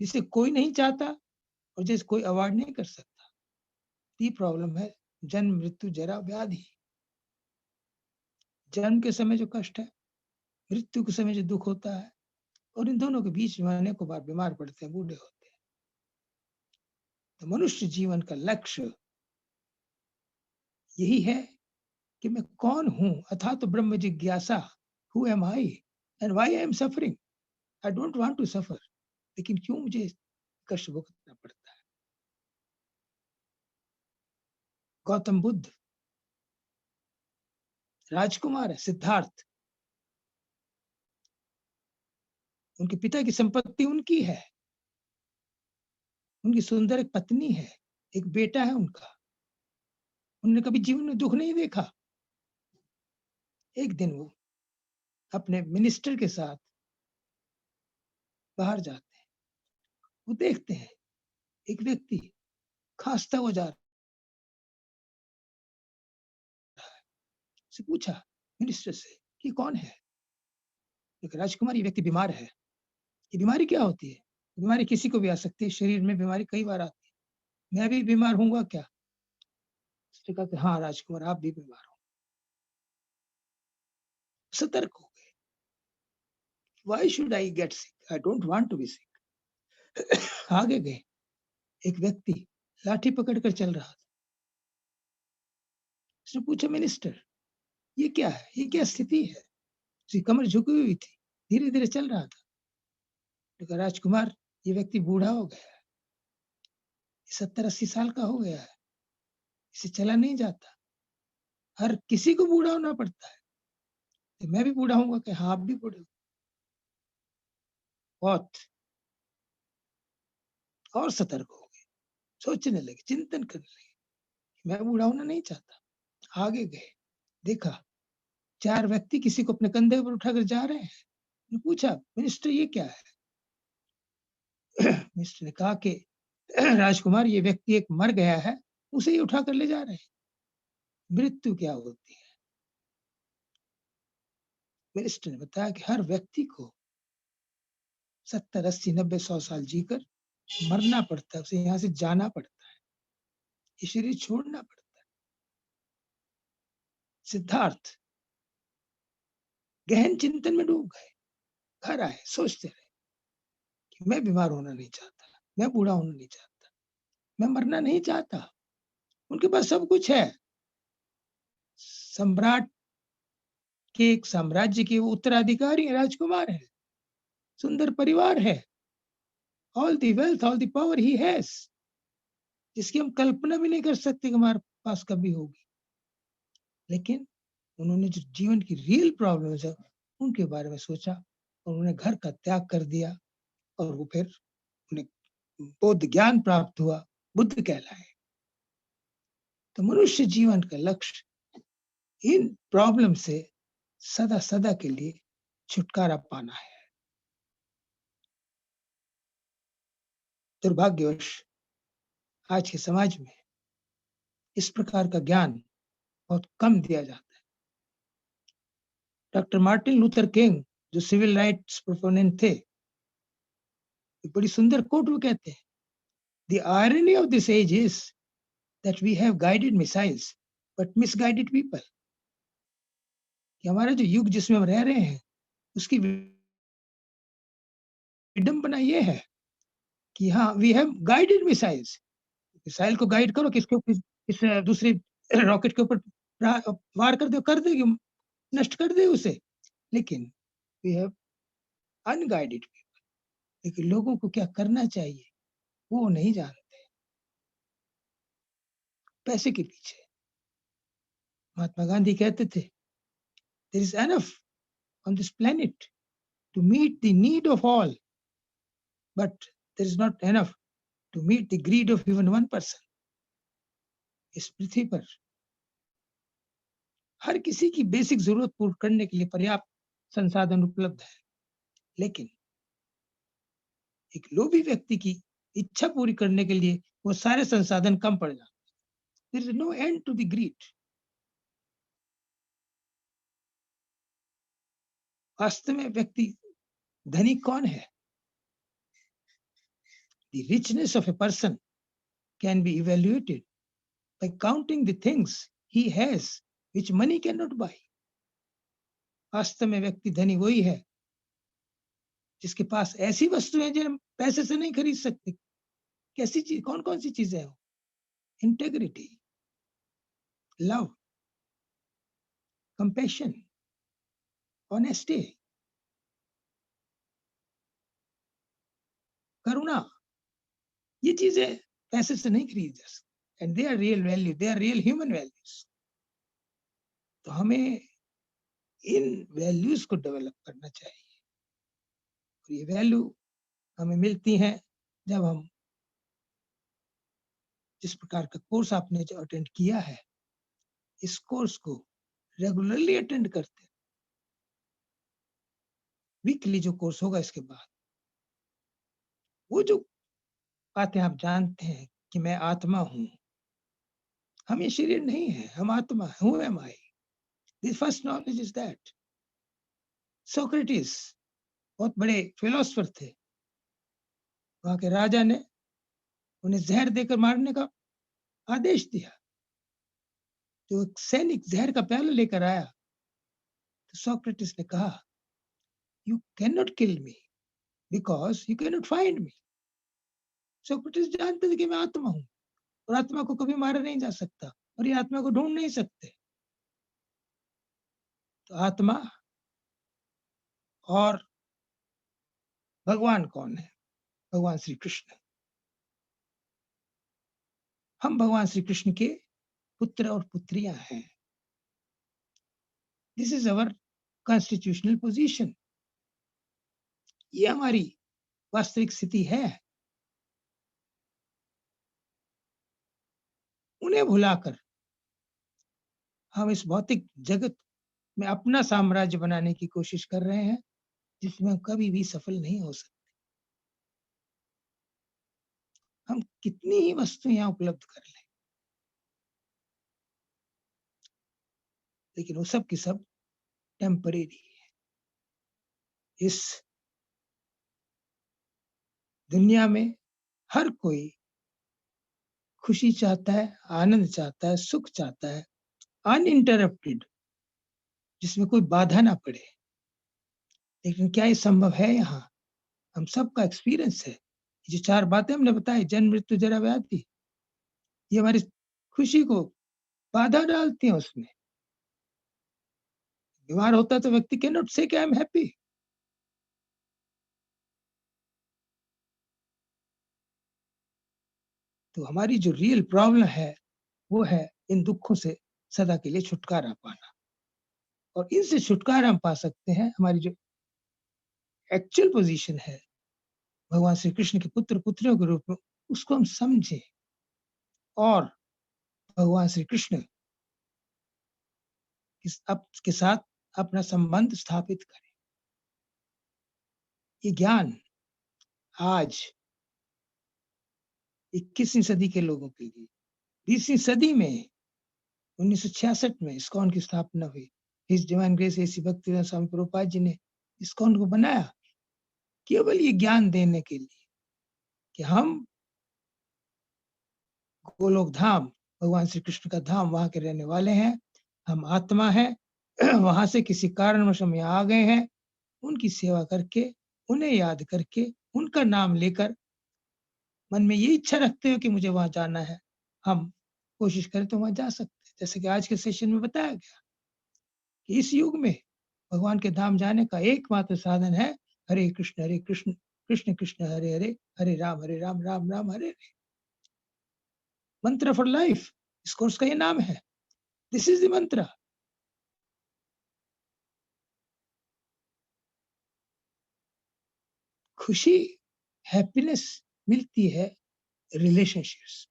जिसे कोई नहीं चाहता और जिसे कोई अवॉइड नहीं कर सकता, ये प्रॉब्लम है जन्म, मृत्यु, जरा, व्याधि। जन्म के समय जो कष्ट है, मृत्यु के समय जो दुख होता है, और इन दोनों के बीच में अनेकों बार बीमार पड़ते हैं, बूढ़े होते हैं। तो मनुष्य जीवन का लक्ष्य यही है कि मैं कौन हूं, अथा तो ब्रह्म जिज्ञासा, who am I and why I am suffering. I don't want to suffer, लेकिन क्यों मुझे कष्ट भुगतना पड़ता है? गौतम बुद्ध राजकुमार है, सिद्धार्थ, उनके पिता की संपत्ति उनकी है, उनकी सुंदर एक पत्नी है, एक बेटा है उनका। उन्होंने कभी जीवन में दुख नहीं देखा। एक दिन वो अपने मिनिस्टर के साथ बाहर जाते हैं, वो देखते हैं एक व्यक्ति खांसता हुआ जा रहा है। से पूछा मिनिस्टर से कि कौन है? राजकुमार, ये व्यक्ति बीमार है। ये बीमारी क्या होती है? बीमारी किसी को भी आ सकती है, शरीर में बीमारी कई बार आती है। मैं भी बीमार होऊंगा क्या? उसने कहा कि हाँ राजकुमार, आप भी बीमार हो। सतर्क हो गए। Why should I get sick? I don't want to be sick. आगे गए, एक व्यक्ति लाठी पकड़कर चल रहा था। उसने पूछा मिनिस्टर, ये क्या है, ये क्या स्थिति है? उसकी कमर झुकी हुई थी, धीरे धीरे चल रहा था। तो राजकुमार, ये व्यक्ति बूढ़ा हो गया है, 70-80 साल का हो गया है, इसे चला नहीं जाता। हर किसी को बूढ़ा होना पड़ता है। तो मैं भी बूढ़ा होऊँगा कि हाँ, आप भी बूढ़े हो। बहुत और सतर्क हो गए, सोचने लगे, चिंतन करने लगे। मैं बूढ़ा होना नहीं चाहता। आगे गए, देखा 4 व्यक्ति किसी को अपने कंधे पर उठाकर जा रहे हैं। मैंने पूछा, मिनिस्टर ये क्या है? मिनिस्टर ने कहा कि राजकुमार, ये व्यक्ति एक मर गया है, उसे ही उठाकर ले जा रहे हैं। मृत्यु क्या होती है? मिनिस्टर ने बताया कि हर व्यक्ति को 70, 80, 90, 100 साल जीकर मरना पड़ता है, उसे यहाँ से जाना पड़ता है, ये शरीर छोड़ना पड़ता है। सिद्धार्थ गहन चिंतन में डूब गए। घर आए, सोचते रहे कि मैं बीमार होना नहीं चाहता, मैं बूढ़ा होना नहीं चाहता, मैं मरना नहीं चाहता। उनके पास सब कुछ है। सम्राट के एक साम्राज्य के वो उत्तराधिकारी राजकुमार है, सुंदर परिवार है, all the wealth, all the power he has, जिसकी हम कल्पना भी नहीं कर सकते कि हमारे पास कभी होगी। लेकिन उन्होंने जो जीवन की रियल प्रॉब्लम्स है उनके बारे में सोचा और उन्होंने घर का त्याग कर दिया और वो फिर उन्हें बौद्ध ज्ञान प्राप्त हुआ, बुद्ध कहलाए। तो मनुष्य जीवन का लक्ष्य इन प्रॉब्लम से सदा सदा के लिए छुटकारा पाना है। दुर्भाग्यवश आज के समाज में इस प्रकार का ज्ञान बहुत कम दिया जाता है। डॉक्टर मार्टिन लूथर किंग जो सिविल राइट्स प्रोपोनेंट थे, एक बड़ी सुंदर कोट वो कहते हैं, the irony of this age is that we have guided missiles but misguided people. कि हमारा जो युग जिसमें हम रह रहे हैं उसकी विडंबना ये है कि हाँ, we have guided missiles. Missile को गाइड करो, किसके ऊपर, इस दूसरे रॉकेट के ऊपर वार कर देगी, नष्ट कर दे उसे। लेकिन वी हैव अनगाइडेड पीपल, लेकिन लोगों को क्या करना चाहिए वो नहीं जानते, पैसे के पीछे। महात्मा गांधी कहते थे, there is enough on this planet to meet the need of all, but there is not enough to meet the greed of even one person. इस पृथ्वी पर हर किसी की बेसिक जरूरत पूर्ण करने के लिए पर्याप्त संसाधन उपलब्ध है, लेकिन एक लोभी व्यक्ति की इच्छा पूरी करने के लिए वो सारे संसाधन कम पड़ जाते। There is no end to the greed. वास्तव में व्यक्ति धनी कौन है? The richness of a person can be evaluated by counting the things he has which money cannot buy. वास्तव में व्यक्ति धनी वही है जिसके पास ऐसी वस्तुएं जो हम पैसे से नहीं खरीद सकते। कैसी चीज, कौन कौन सी चीजें हैं? इंटेग्रिटी, लव, कंपैशन, ऑनेस्टी, करुणा, ये चीजें पैसे से नहीं खरीदी जा सकती। And they are real value, they are real human values. तो हमें इन वैल्यूज को डेवलप करना चाहिए। और ये वैल्यू हमें मिलती हैं जब हम जिस प्रकार का कोर्स आपने जो अटेंड किया है, इस कोर्स को रेगुलरली अटेंड करते हैं। वीकली जो कोर्स होगा इसके बाद, वो जो बातें आप जानते हैं कि मैं आत्मा हूं, हम ये शरीर नहीं है, हम आत्मा है। Who am I? The first knowledge is that. Socrates बहुत बड़े फिलोसफर थे। वहां के राजा ने उन्हें जहर देकर मारने का आदेश दिया। जो एक सैनिक जहर का प्याला लेकर आया तो सोक्रेटिस ने कहा, you can not kill me because you can not find me. Socrates जानते थे कि मैं आत्मा हूं और आत्मा को कभी मारा नहीं जा सकता और ये आत्मा को ढूंढ नहीं सकते। तो आत्मा और भगवान कौन है? भगवान श्री कृष्ण। हम भगवान श्री कृष्ण के पुत्र और पुत्रियां हैं। This is our constitutional position. ये हमारी वास्तविक स्थिति है। उन्हें भुलाकर हम इस भौतिक जगत में अपना साम्राज्य बनाने की कोशिश कर रहे हैं, जिसमें हम कभी भी सफल नहीं हो सकते। हम कितनी ही वस्तु यहाँ उपलब्ध कर लें, लेकिन वो सब की सब टेम्परेरी है। इस दुनिया में हर कोई खुशी चाहता है, आनंद चाहता है, सुख चाहता है, अनइंटरप्टेड, जिसमें कोई बाधा ना पड़े। लेकिन क्या ये संभव है यहाँ? हम सबका एक्सपीरियंस है। ये जो 4 बातें हमने बताई, जन्म, मृत्यु, जरा, व्याधि, ये हमारी खुशी को बाधा डालती हैं उसमें। बीमार होता है तो व्यक्ति कैन नॉट से कि आई एम हैप्पी। तो हमारी जो रियल प्रॉब्लम है, वो है इन दुखों से सदा के लिए छुटकारा पाना। और इनसे छुटकारा हम पा सकते हैं, हमारी जो एक्चुअल पोजीशन है भगवान श्री कृष्ण के पुत्र पुत्रियों के रूप में, उसको हम समझें और भगवान श्री कृष्ण के साथ अपना संबंध स्थापित करें। ये ज्ञान आज 21वीं सदी के लोगों के लिए, 20वीं सदी में 1966 में इस्कॉन की स्थापना हुई। His divine grace AC Bhaktivedanta Swami Prabhupada ji ने इस्कॉन को बनाया केवल ये ज्ञान देने के लिए कि हम गोलोक धाम, भगवान श्री कृष्ण का धाम, वहां के रहने वाले हैं, हम आत्मा है, वहां से किसी कारणवश हम यहाँ आ गए हैं। उनकी सेवा करके, उन्हें याद करके, उनका नाम लेकर, मन में ये इच्छा रखते हो कि मुझे वहां जाना है, हम कोशिश करें तो वहां जा सकते हैं। जैसे कि आज के सेशन में बताया गया कि इस युग में भगवान के धाम जाने का एकमात्र साधन है हरे कृष्ण कृष्ण कृष्ण हरे हरे, हरे राम राम राम हरे हरे। मंत्र फॉर लाइफ, इस कोर्स का ये नाम है। दिस इज द मंत्र। खुशी, हैप्पीनेस मिलती है रिलेशनशिप्स,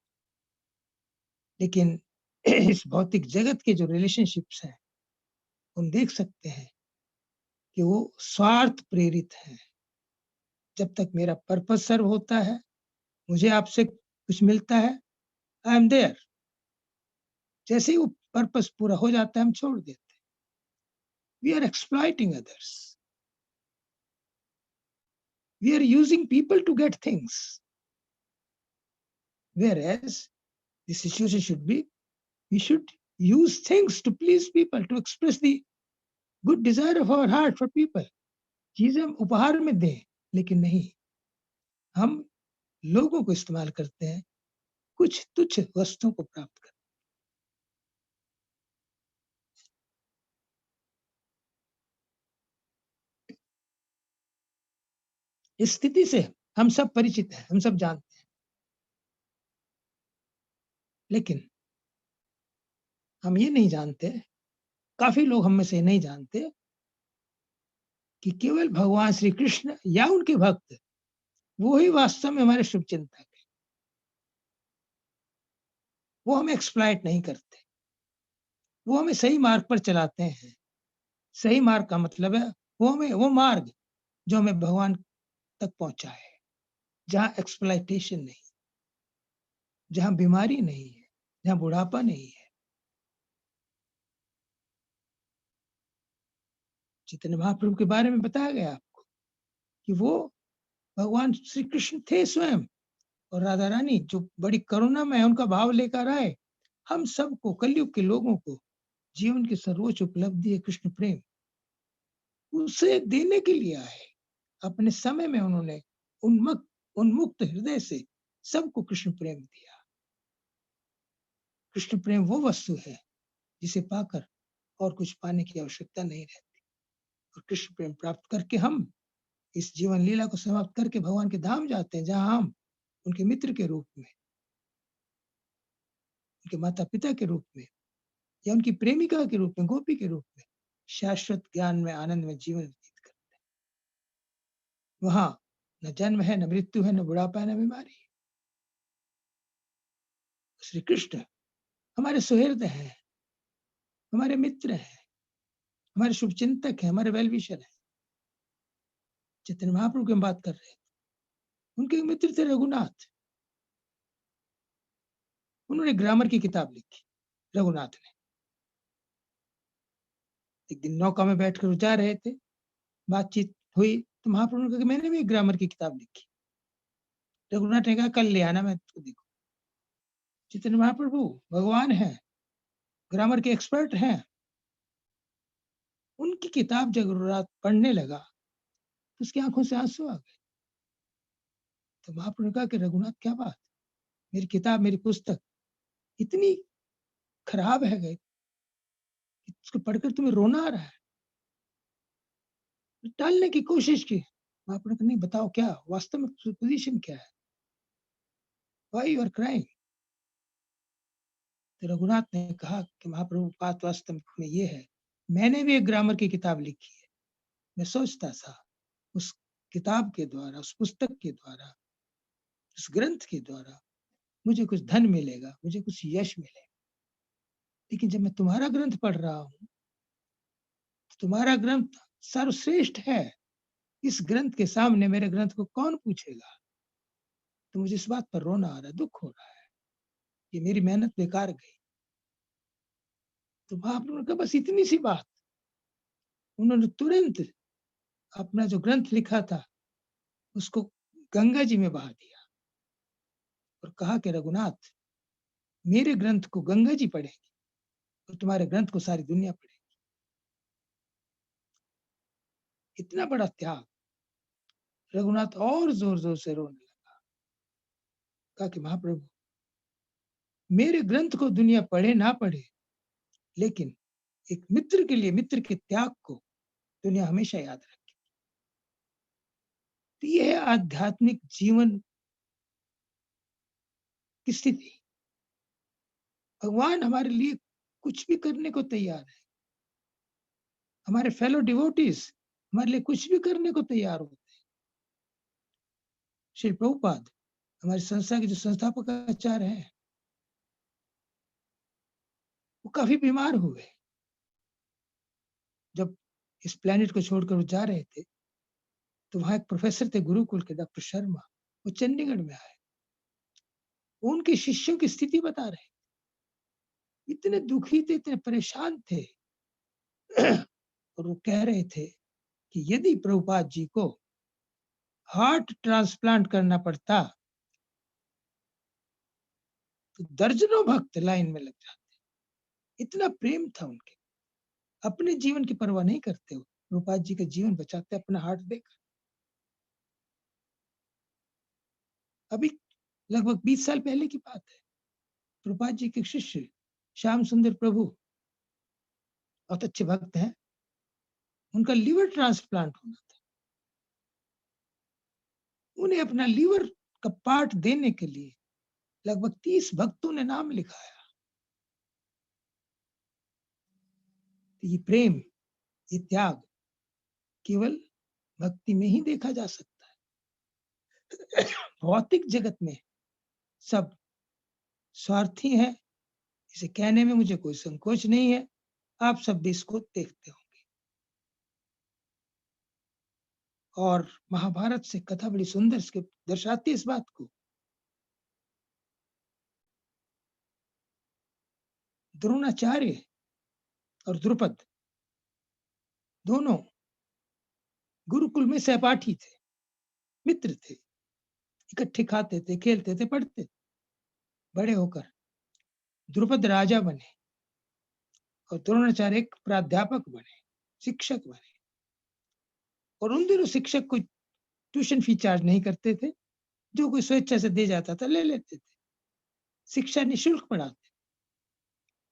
लेकिन इस भौतिक जगत के जो रिलेशनशिप्स हैं, हम देख सकते हैं कि वो स्वार्थ प्रेरित हैं। जब तक मेरा पर्पस सर्व होता है, मुझे आपसे कुछ मिलता है, आई एम देयर। जैसे ही वो पर्पस पूरा हो जाता है, हम छोड़ देते हैं। We are exploiting others, we are using people to get things, whereas the situation should be, we should use things to please people, to express the good desire of our heart for people. चीजें हम उपहार में दें, लेकिन नहीं, हम लोगों को इस्तेमाल करते हैं कुछ तुच्छ वस्तुओं को प्राप्त कर। इस स्थिति से हम सब परिचित हैं, हम सब जानते हैं, लेकिन हम ये नहीं जानते, काफी लोग हम में से नहीं जानते कि केवल भगवान श्री कृष्ण या उनके भक्त वो ही वास्तव में हमारे शुभ चिंतक है। वो हमें एक्सप्लॉइट नहीं करते, वो हमें सही मार्ग पर चलाते हैं। सही मार्ग का मतलब है वो मार्ग जो हमें भगवान तक पहुंचाए, जहां एक्सप्लॉइटेशन नहीं, जहां बीमारी नहीं है, जहां बुढ़ापा नहीं है। चैतन्य महाप्रभु के बारे में बताया गया आपको कि वो भगवान श्री कृष्ण थे स्वयं, और राधा रानी जो बड़ी करुणा में है, उनका भाव लेकर आए। हम सबको, कलयुग के लोगों को जीवन की सर्वोच्च उपलब्धि है कृष्ण प्रेम, उसे देने के लिए आए। अपने समय में उन्होंने उन्मुक्त हृदय से सबको कृष्ण प्रेम दिया। कृष्ण प्रेम वो वस्तु है जिसे पाकर और कुछ पाने की आवश्यकता नहीं रहती। और कृष्ण प्रेम प्राप्त करके हम इस जीवन लीला को समाप्त करके भगवान के धाम जाते हैं, जहां हम उनके मित्र के रूप में उनके माता पिता के रूप में या उनकी प्रेमिका के रूप में, गोपी के रूप में शाश्वत ज्ञान में, आनंद में जीवन व्यतीत करते हैं। वहां न जन्म है, न मृत्यु है, न बुढ़ापा है, न बीमारी। श्री कृष्ण हमारे सुहृद हैं, हमारे मित्र हैं, हमारे शुभचिंतक हैं, हमारे वेलविशर हैं। चैतन्य महाप्रभु की हम बात कर रहे हैं, उनके एक मित्र थे रघुनाथ। उन्होंने ग्रामर की किताब लिखी, रघुनाथ ने। एक दिन नौका में बैठकर जा रहे थे, बातचीत हुई तो महाप्रभु ने कहा कि मैंने भी एक ग्रामर की किताब लिखी। रघुनाथ ने कहा कल ले आना, मैं तो देखो। चैतन्य महाप्रभु भगवान हैं, ग्रामर के एक्सपर्ट हैं। उनकी किताब जब रघुनाथ पढ़ने लगा तो उसकी आंखों से आंसू आ गए। तो महाप्रभु ने कहा कि रघुनाथ क्या बात, मेरी किताब, मेरी पुस्तक इतनी खराब है गई, उसको पढ़कर तुम्हें रोना आ रहा है। टालने की कोशिश की। महाप्रभु ने कहा नहीं, बताओ क्या वास्तव में पोजीशन क्या है, व्हाई यू आर क्राइंग। तो रघुनाथ ने कहा कि महाप्रभु बात वास्तव में ये है, मैंने भी एक ग्रामर की किताब लिखी है। मैं सोचता था उस किताब के द्वारा, उस पुस्तक के द्वारा, उस ग्रंथ के द्वारा मुझे कुछ धन मिलेगा, मुझे कुछ यश मिलेगा। लेकिन जब मैं तुम्हारा ग्रंथ पढ़ रहा हूँ तो तुम्हारा ग्रंथ सर्वश्रेष्ठ है। इस ग्रंथ के सामने मेरे ग्रंथ को कौन पूछेगा। तो मुझे इस बात पर रोना आ रहा है, दुख हो रहा है, ये मेरी मेहनत बेकार गई। तो महाप्रभु ने कहा बस इतनी सी बात। उन्होंने तुरंत अपना जो ग्रंथ लिखा था उसको गंगा जी में बहा दिया और कहा कि रघुनाथ, मेरे ग्रंथ को गंगा जी पढ़ेगी और तुम्हारे ग्रंथ को सारी दुनिया पढ़ेगी। इतना बड़ा त्याग। रघुनाथ और जोर जोर से रोने लगा, कहा कि महाप्रभु, मेरे ग्रंथ को दुनिया पढ़े ना पढ़े, लेकिन एक मित्र के लिए, मित्र के त्याग को दुनिया हमेशा याद रखे। तो यह है आध्यात्मिक जीवन की स्थिति। भगवान हमारे लिए कुछ भी करने को तैयार है। हमारे फेलो डिवोटीज हमारे लिए कुछ भी करने को तैयार होते हैं। श्री प्रभुपाद हमारी संस्था के जो संस्थापक आचार्य हैं, वो काफी बीमार हुए। जब इस प्लेनेट को छोड़कर वो जा रहे थे तो वहां एक प्रोफेसर थे गुरुकुल के, डॉक्टर शर्मा, वो चंडीगढ़ में आए। उनके शिष्यों की स्थिति बता रहे, इतने दुखी थे, इतने परेशान थे। और वो कह रहे थे कि यदि प्रभुपाद जी को हार्ट ट्रांसप्लांट करना पड़ता तो दर्जनों भक्त लाइन में लग जाते। इतना प्रेम था उनके, अपने जीवन की परवाह नहीं करते हो, प्रभुपाद जी का जीवन बचाते अपना हार्ट देकर। अभी लगभग 20 साल पहले की बात है। प्रभुपाद जी के शिष्य श्याम सुंदर प्रभु बहुत अच्छे भक्त हैं, उनका लीवर ट्रांसप्लांट होना था। उन्हें अपना लीवर का पार्ट देने के लिए लगभग 30 भक्तों ने नाम लिखाया। ये प्रेम, ये त्याग केवल भक्ति में ही देखा जा सकता है। भौतिक जगत में सब स्वार्थी है, इसे कहने में मुझे कोई संकोच नहीं है। आप सब भी इसको देखते होंगे। और महाभारत से कथा बड़ी सुंदर दर्शाती है इस बात को। द्रोणाचार्य और द्रुपद दोनों गुरुकुल में सहपाठी थे, मित्र थे, इकट्ठे खाते थे, खेलते थे, पढ़ते थे। बड़े होकर द्रुपद राजा बने और द्रोणाचार्य एक प्राध्यापक बने, शिक्षक बने। और उन दिनों शिक्षक कोई ट्यूशन फी चार्ज नहीं करते थे, जो कोई स्वेच्छा से दे जाता था ले लेते थे। शिक्षा निःशुल्क पढ़ाते।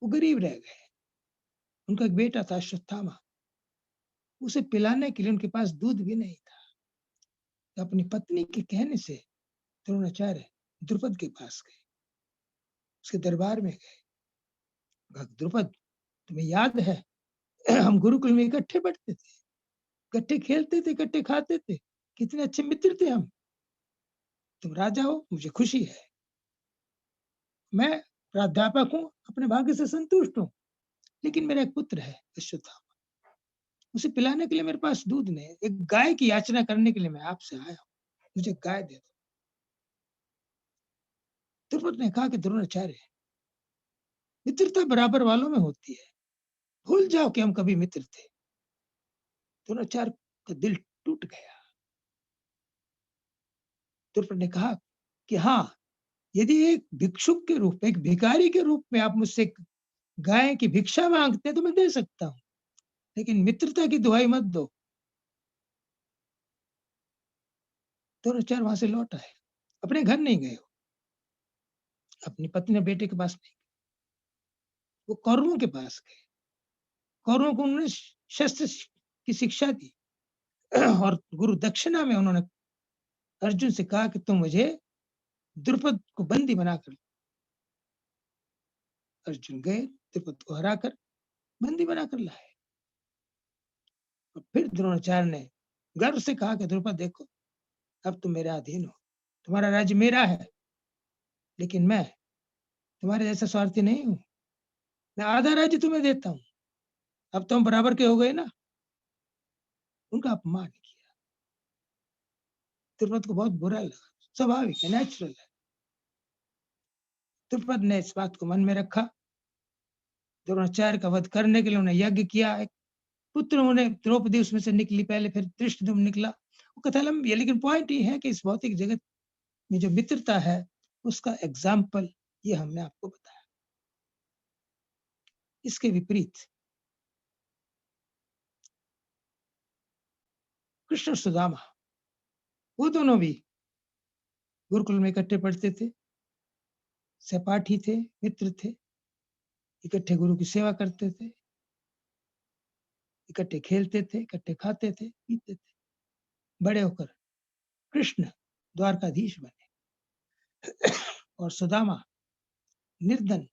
वो गरीब रह गए। उनका एक बेटा था अश्वत्थामा, उसे पिलाने के लिए उनके पास दूध भी नहीं था। तो अपनी पत्नी के कहने से द्रोणाचार्य द्रुपद के पास गए, उसके दरबार में गए द्रुपद, तुम्हें याद है हम गुरुकुल में इकट्ठे पढ़ते थे, इकट्ठे खेलते थे, इकट्ठे खाते थे, कितने अच्छे मित्र थे हम। तुम राजा हो, मुझे खुशी है। मैं प्राध्यापक हूँ, अपने भाग्य से संतुष्ट हूँ, लेकिन मेरा एक पुत्र है अश्वत्थामा, उसे पिलाने के लिए मेरे पास दूध नहीं है। एक गाय की याचना करने के लिए मैं आपसे आया हूँ, मुझे गाय दे दो। द्रुपद ने कहा कि द्रोणाचार्य, मित्रता बराबर वालों में होती है, भूल जाओ कि हम कभी मित्र थे। द्रोणाचार्य का दिल टूट गया। द्रुपद ने कहा कि हाँ, यदि एक भिक्षुक के रूप में, एक भिखारी के रूप में आप मुझसे गाय की भिक्षा मांगते हैं तो मैं दे सकता हूँ, लेकिन मित्रता की दुहाई मत दो। द्रोणाचार्य वहां से लौट आए, अपने घर नहीं गए, अपनी पत्नी और बेटे के पास नहीं, वो कौरवों के पास गए। कौरवों को उन्होंने शस्त्र की शिक्षा दी और गुरु दक्षिणा में उन्होंने अर्जुन से कहा कि तुम मुझे द्रुपद को बंदी बनाकर। अर्जुन गए, द्रुपद को हराकर बंदी बनाकर लाए। और फिर द्रोणाचार्य ने गर्व से कहा कि द्रुपद देखो, अब तुम मेरे अधीन हो, तुम्हारा राज्य मेरा है, लेकिन मैं तुम्हारे जैसा स्वार्थी नहीं हूं, मैं आधा राज्य तुम्हें देता हूं। अब तुम बराबर के हो गए ना। उनका अपमान किया। द्रुपद को बहुत बुरा लगा, स्वाभाविक है, नेचुरल है। द्रुपद ने इस बात को मन में रखा। द्रोणाचार्य का वध करने के लिए उन्हें यज्ञ किया। एक पुत्र उन्हें द्रौपदी उसमें से निकली पहले, फिर धृष्टद्युम्न निकला। वो कथा लंबी है, लेकिन पॉइंट ये है कि इस भौतिक जगत में जो मित्रता है उसका एग्जाम्पल ये हमने आपको बताया। इसके विपरीत कृष्ण और सुदामा, वो दोनों भी गुरुकुल में इकट्ठे पढ़ते थे, सहपाठी थे, मित्र थे, इकट्ठे गुरु की सेवा करते थे, इकट्ठे खेलते थे, इकट्ठे खाते थे, पीते थे। बड़े होकर कृष्ण द्वारकाधीश बने और सुदामा निर्धन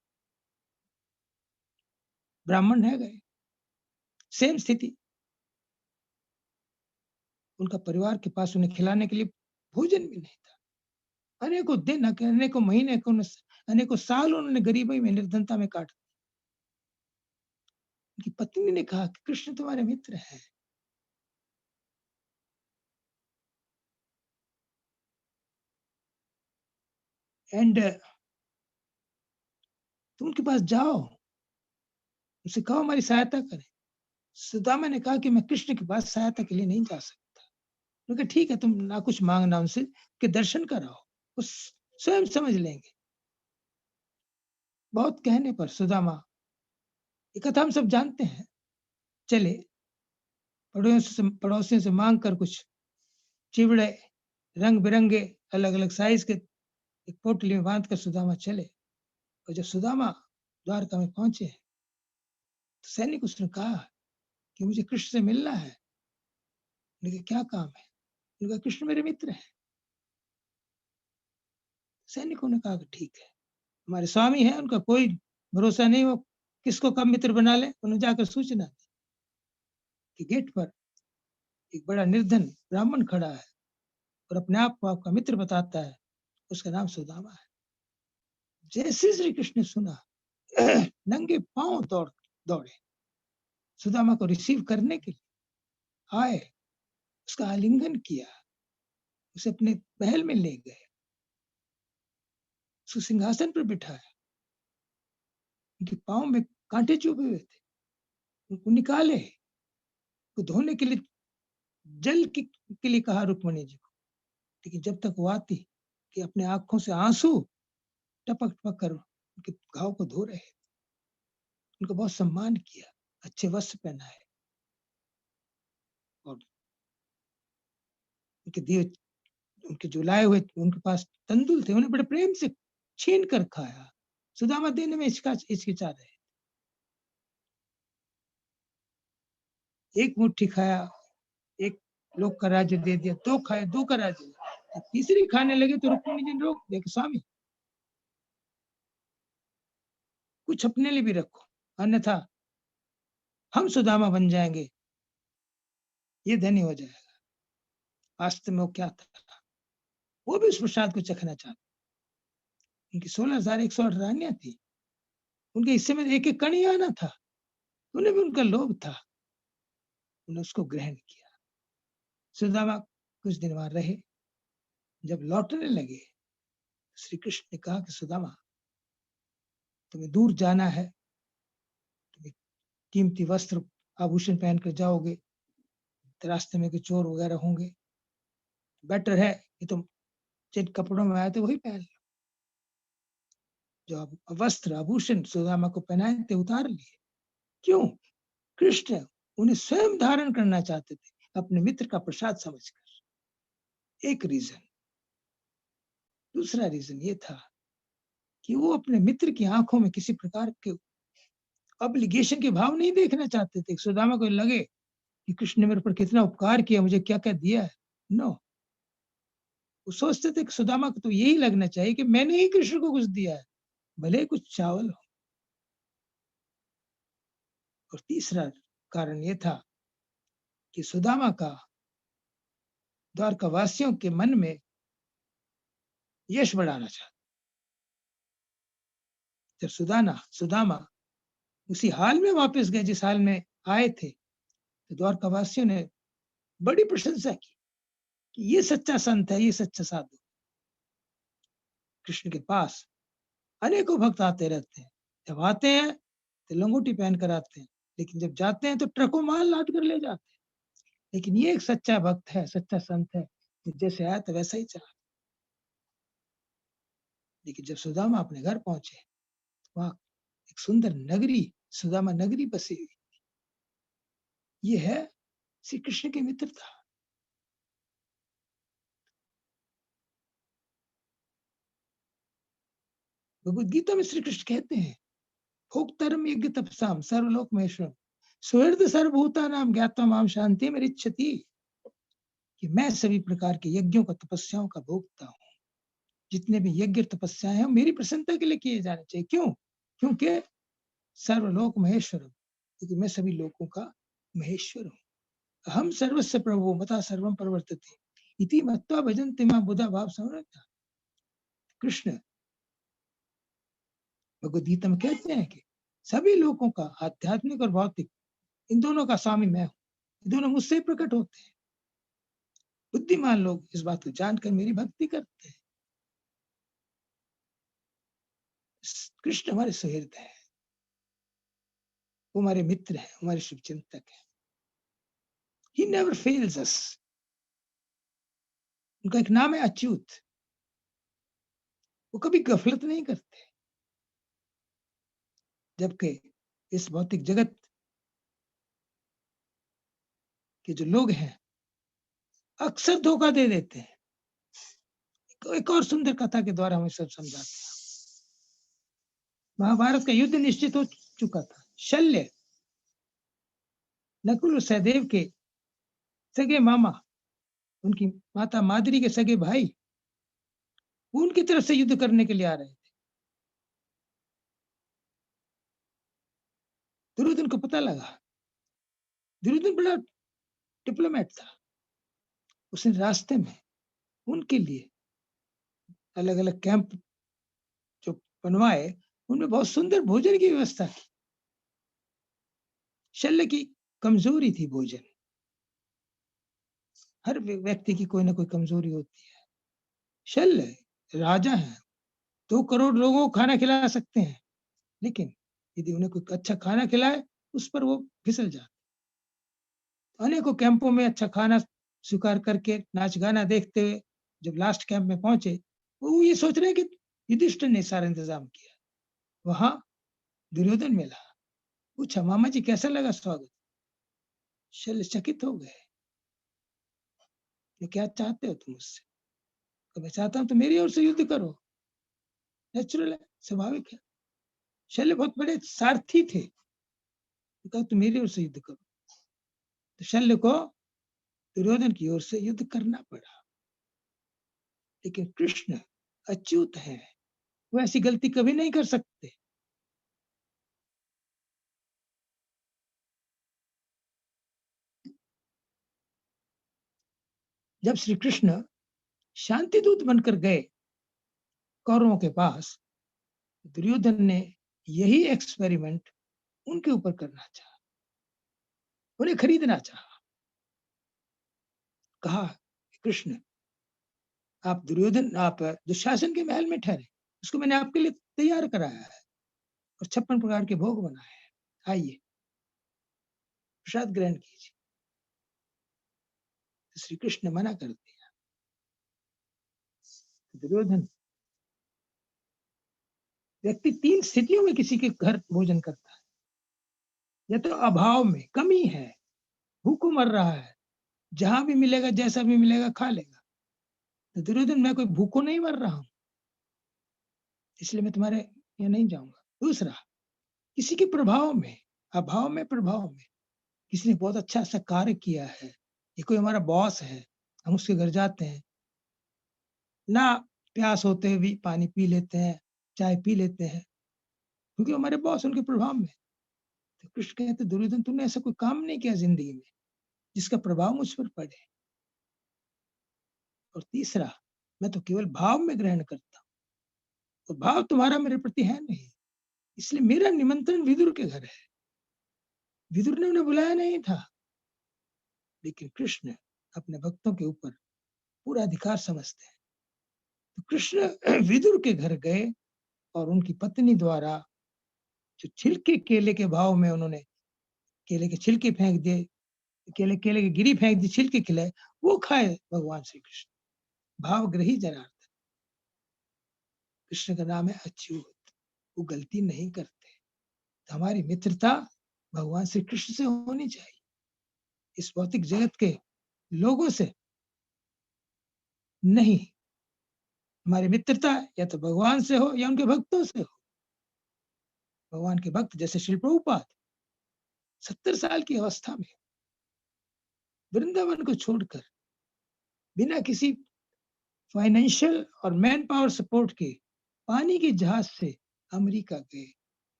ब्राह्मण रह गए। सेम स्थिति। उनका परिवार के पास उन्हें खिलाने के लिए भोजन भी नहीं था। अनेकों दिन, अनेकों महीने, अनेकों साल उन्होंने गरीबी में, निर्धनता में काट दिए। उनकी पत्नी ने कहा कि कृष्ण तुम्हारे मित्र हैं, एंड तुम उनके पास जाओ, उनसे कहो हमारी सहायता करें। सुदामा ने कहा कि मैं कृष्ण के पास सहायता के लिए नहीं जा सकता। उन्होंने कहा ठीक है, तुम ना कुछ मांगना उनसे, कि दर्शन कराओ, वो स्वयं समझ लेंगे। बहुत कहने पर सुदामा, ये कथा हम सब जानते हैं, चले पड़ोसियों से मांग कर कुछ चिवड़े रंग बिरंगे अलग अलग साइज के एक पोटली में बांध कर सुदामा चले। और जब सुदामा द्वारका में पहुंचे तो सैनिक उसने कहा कि मुझे कृष्ण से मिलना है। उन्होंने कहा क्या काम है? उन्होंने कहा कृष्ण मेरे मित्र हैं। सैनिकों ने कहा कि ठीक है, हमारे स्वामी है, उनका कोई भरोसा नहीं, हो किसको कब मित्र बना ले। उन्होंने जाकर सूचना दी कि गेट पर एक बड़ा निर्धन ब्राह्मण खड़ा है और अपने आप को आपका मित्र बताता है, उसका नाम सुदामा है। जैसे श्री कृष्ण ने सुना नंगे पांव दौड़े सुदामा को रिसीव करने के लिए आए, उसका आलिंगन किया, उसे अपने महल में ले गए, उसको सिंहासन पर बिठाया। उनके पांव में कांटे चुभे हुए थे, उनको निकाले, तो धोने के लिए जल के लिए कहा रुक्मणी जी को। लेकिन जब तक वो आती कि अपने आंखों से आंसू टपक टपक कर उनके घाव को धो रहे। उनका बहुत सम्मान किया, अच्छे वस्त्र पहनाए और उनके दिए, उनके जो लाए हुए उनके पास तंदुल थे, उन्हें बड़े प्रेम से छीन कर खाया। सुदामा देने में हिचकिचा रहे। एक मुट्ठी खाया, एक लोग का राज्य दे दिया, दो खाए, दो का राज्य दिया। तीसरी खाने लगे तो रुक्मिणी जी ने रोक दिया कि स्वामी कुछ अपने लिए भी रखो, अन्यथा हम सुदामा बन जाएंगे, ये धनी हो जाएगा। वास्तव में वो क्या था, वो भी उस प्रसाद को चखना चाहता। उनकी 16,108 रानियां थी, उनके हिस्से में एक एक कण ही आना था, उन्हें भी उनका लोभ था, उन्होंने उसको ग्रहण किया। सुदामा कुछ दिन वहां रहे, जब लौटने लगे श्री कृष्ण ने कहा कि सुदामा, तुम्हें दूर जाना है, तुम्हें कीमती वस्त्र आभूषण पहनकर जाओगे, तो रास्ते में कोई चोर वगैरह होंगे, बेटर है कि तुम जिन कपड़ों में आए थे वही पहन लो। जो वस्त्र आभूषण सुदामा को पहनाए थे उतार लिए। क्यों? कृष्ण उन्हें स्वयं धारण करना चाहते थे, अपने मित्र का प्रसाद समझकर। एक रीजन। दूसरा रीजन ये था कि वो अपने मित्र की आंखों में किसी प्रकार के ऑब्लिगेशन के भाव नहीं देखना चाहते थे। सुदामा को लगे कि कृष्ण ने मेरे पर कितना उपकार किया, मुझे क्या क्या दिया है। नो, वो सोचते थे कि सुदामा को तो यही लगना चाहिए कि मैंने ही कृष्ण को कुछ दिया है, भले ही कुछ चावल हो। और तीसरा कारण ये था कि सुदामा का द्वारका वासियों के मन में यश बढ़ाना चाहता। जब सुदामा उसी हाल में वापस गए जिस हाल में आए थे, तो द्वारका वासियों ने बड़ी प्रशंसा की कि ये सच्चा संत है, ये सच्चा साधु। कृष्ण के पास अनेकों भक्त आते रहते हैं, जब आते हैं तो लंगोटी पहनकर आते हैं, लेकिन जब जाते हैं तो ट्रकों माल लाद कर ले जाते हैं। लेकिन ये एक सच्चा भक्त है, सच्चा संत है, जैसे आया तो वैसा ही चला। लेकिन जब सुदामा अपने घर पहुंचे, वहां एक सुंदर नगरी, सुदामा नगरी बसी हुई। ये है श्री कृष्ण की मित्रता। भगवद गीता में श्री कृष्ण कहते हैं, भोक्तरम यज्ञ तपसाम सर्वलोक महेश्वरम सुहृद सर्वभूता नाम ज्ञात्वा माम शांति में रिच्छति, कि मैं सभी प्रकार के यज्ञों का, तपस्याओं का भोगता हूँ। जितने भी यज्ञ तपस्याएं हैं मेरी प्रसन्नता के लिए किए जाने चाहिए। क्यों? क्योंकि सर्वलोक महेश्वरम, क्योंकि मैं सभी लोगों का महेश्वर हूँ। हम सर्वस्व प्रभु मता सर्वम प्रवर्तते इति मत्वा भजन्ते मां बुधा भाव संरता। कृष्ण भगवद गीता में कहते हैं कि सभी लोगों का, आध्यात्मिक और भौतिक, इन दोनों का स्वामी मैं हूँ। ये दोनों मुझसे प्रकट होते हैं। बुद्धिमान लोग इस बात को जानकर मेरी भक्ति करते हैं। कृष्ण हमारे सुहृद है, वो हमारे मित्र हैं, हमारे शुभ चिंतक हैं। He never fails us. उनका एक नाम है अच्युत। वो कभी गफलत नहीं करते। जबकि इस भौतिक जगत के जो लोग हैं अक्सर धोखा दे देते हैं। एक और सुंदर कथा के द्वारा हमें सब समझाते हैं। महाभारत का युद्ध निश्चित हो चुका था। शल्य नकुल और सहदेव के सगे मामा, उनकी माता माद्री के सगे भाई, वो उनकी तरफ से युद्ध करने के लिए आ रहे थे। दुर्योधन को पता लगा। दुर्योधन बड़ा डिप्लोमेट था। उसने रास्ते में उनके लिए अलग अलग कैंप जो बनवाए, उनमें बहुत सुंदर भोजन की व्यवस्था की। शल्य की कमजोरी थी भोजन। हर व्यक्ति की कोई ना कोई कमजोरी होती है। शल्य राजा है, 2 करोड़ लोगों को खाना खिला सकते हैं, लेकिन यदि उन्हें कोई अच्छा खाना खिलाए उस पर वो फिसल जाते। अनेकों कैंपों में अच्छा खाना स्वीकार करके नाच गाना देखते हुए जब लास्ट कैंप में पहुंचे, वो ये सोच रहे हैं कि युधिष्ठिर ने सारा इंतजाम किया। वहां दुर्योधन मिला, पूछा मामा जी कैसा लगा स्वागत? शल्य चकित हो गए। क्या चाहते हो तुम मुझसे? तो मैं चाहता हूं तो मेरी ओर से युद्ध करो। नेचुरल है, स्वाभाविक है। शल्य बहुत बड़े सारथी थे, तो कहा तुम मेरी ओर से युद्ध करो। तो शल्य को दुर्योधन की ओर से युद्ध करना पड़ा। लेकिन कृष्ण अच्युत है, वो ऐसी गलती कभी नहीं कर सकते। जब श्री कृष्ण शांति दूत बनकर गए कौरवों के पास, दुर्योधन ने यही एक्सपेरिमेंट उनके ऊपर करना चाहा, उन्हें खरीदना चाहा। कहा, कृष्ण आप दुशासन के महल में ठहरे, उसको मैंने आपके लिए तैयार कराया है और 56 प्रकार के भोग बनाए हैं, आइए प्रसाद ग्रहण कीजिए। तो श्री कृष्ण ने मना कर दिया। दुर्योधन, व्यक्ति 3 स्थितियों में किसी के घर भोजन करता है। या तो अभाव में, कमी है, भूखों मर रहा है, जहां भी मिलेगा जैसा भी मिलेगा खा लेगा। तो दुर्योधन, मैं कोई भूखों नहीं मर रहा हूं, इसलिए मैं तुम्हारे यहाँ नहीं जाऊंगा। दूसरा, किसी के प्रभाव में, अभाव में, प्रभाव में, किसी ने बहुत अच्छा सा कार्य किया है, ये कोई हमारा बॉस है, हम उसके घर जाते हैं, ना प्यास होते हुए भी पानी पी लेते हैं, चाय पी लेते हैं, क्योंकि हमारे बॉस उनके प्रभाव में। तो कृष्ण कहते, दुर्योधन तुमने ऐसा कोई काम नहीं किया जिंदगी में जिसका प्रभाव मुझ पर पड़े। और तीसरा, मैं तो केवल भाव में ग्रहण करता हूँ, और भाव तुम्हारा मेरे प्रति है नहीं, इसलिए मेरा निमंत्रण विदुर के घर है। विदुर ने उन्हें बुलाया नहीं था, लेकिन कृष्ण अपने भक्तों के ऊपर पूरा अधिकार समझते हैं। तो कृष्ण विदुर के घर गए और उनकी पत्नी द्वारा जो छिलके केले के भाव में उन्होंने केले के छिलके फेंक दिए, केले की गिरी फेंक दी, छिलके खिलाए, वो खाए भगवान श्री कृष्ण। भावग्रही जनार्दन। कृष्ण का नाम है अच्युत, वो गलती नहीं करते। तो हमारी मित्रता भगवान श्री कृष्ण से होनी चाहिए, इस भौतिक जगत के लोगों से नहीं। हमारी मित्रता या तो भगवान से हो या उनके भक्तों से हो। भगवान के भक्त जैसे श्री प्रभुपाद 70 साल की अवस्था में वृंदावन को छोड़कर बिना किसी फाइनेंशियल और मैन पावर सपोर्ट के पानी के जहाज से अमेरिका गए,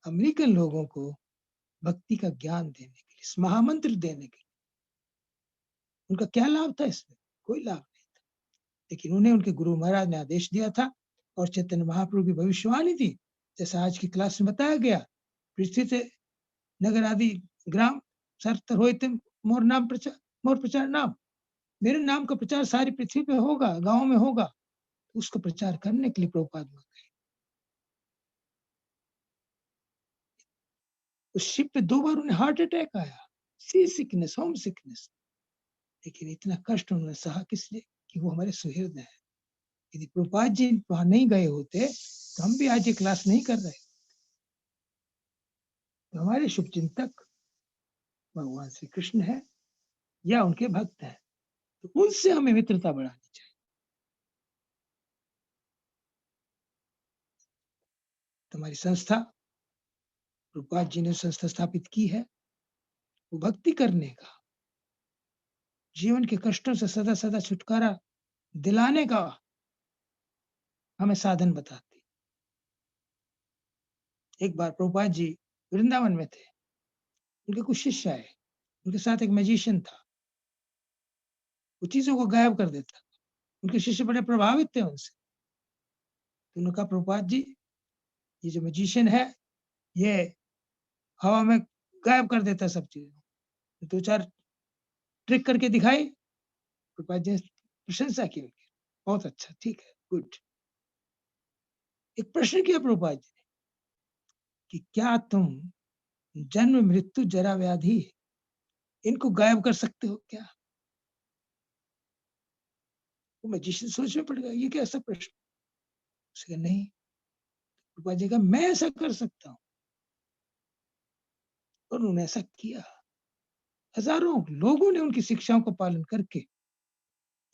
अमेरिकन लोगों को भक्ति का ज्ञान देने के लिए, इस महामंत्र देने के लिए। उनका क्या लाभ था इसमें? कोई लाभ नहीं था, लेकिन उन्हें उनके गुरु महाराज ने आदेश दिया था, और चैतन्य महाप्रभु की भविष्यवाणी थी, जैसा आज की क्लास में बताया गया, पृथ्वी से नगर आदि ग्राम सर्वत्र होते मोर नाम प्रचार, मोर प्रचार नाम, मेरे नाम का प्रचार सारी पृथ्वी पे होगा, गांव में होगा। तो उसको प्रचार करने के लिए प्रभुपाद वहां गए। उस शिप पे 2 बार उन्हें हार्ट अटैक आया, सी सिकनेस, होम सिकनेस, लेकिन इतना कष्ट उन्होंने सहा किस लिए? कि वो हमारे सुहृद हैं। यदि प्रभुपाद जी वहां नहीं गए होते तो हम भी आज ये क्लास नहीं कर रहे। तो हमारे शुभ चिंतक भगवान श्री कृष्ण है या उनके भक्त हैं, तो उनसे हमें मित्रता बढ़ानी चाहिए। तुम्हारी संस्था, प्रभुपाद जी ने संस्था स्थापित की है, वो भक्ति करने का, जीवन के कष्टों से सदा सदा छुटकारा दिलाने का हमें साधन बताती। एक बार प्रभुपाद जी वृंदावन में थे, उनके कुछ शिष्य आए, उनके साथ एक मैजिशियन था, वो चीजों को गायब कर देता। उनके शिष्य बड़े प्रभावित थे उनसे। तो उन्होंने कहा, प्रभुपाद जी, ये जो मैजिशियन है, ये हवा में गायब कर देता है सब चीजें। 2-4 ट्रिक करके दिखाई, प्रभुपाद जी ने प्रशंसा की उनकी, बहुत अच्छा, ठीक है, गुड। एक प्रश्न किया प्रभुपाद जी ने कि क्या तुम जन्म, मृत्यु, जरा, व्याधि इनको गायब कर सकते हो क्या? वो मैजिशियन सोच में पड़ गया, ये कैसा प्रश्न? उसने कहा, नहीं। प्रभुपाद जी कहा, मैं ऐसा कर सकता हूँ, और उन्होंने ऐसा किया। हजारों लोगों ने उनकी शिक्षाओं का पालन करके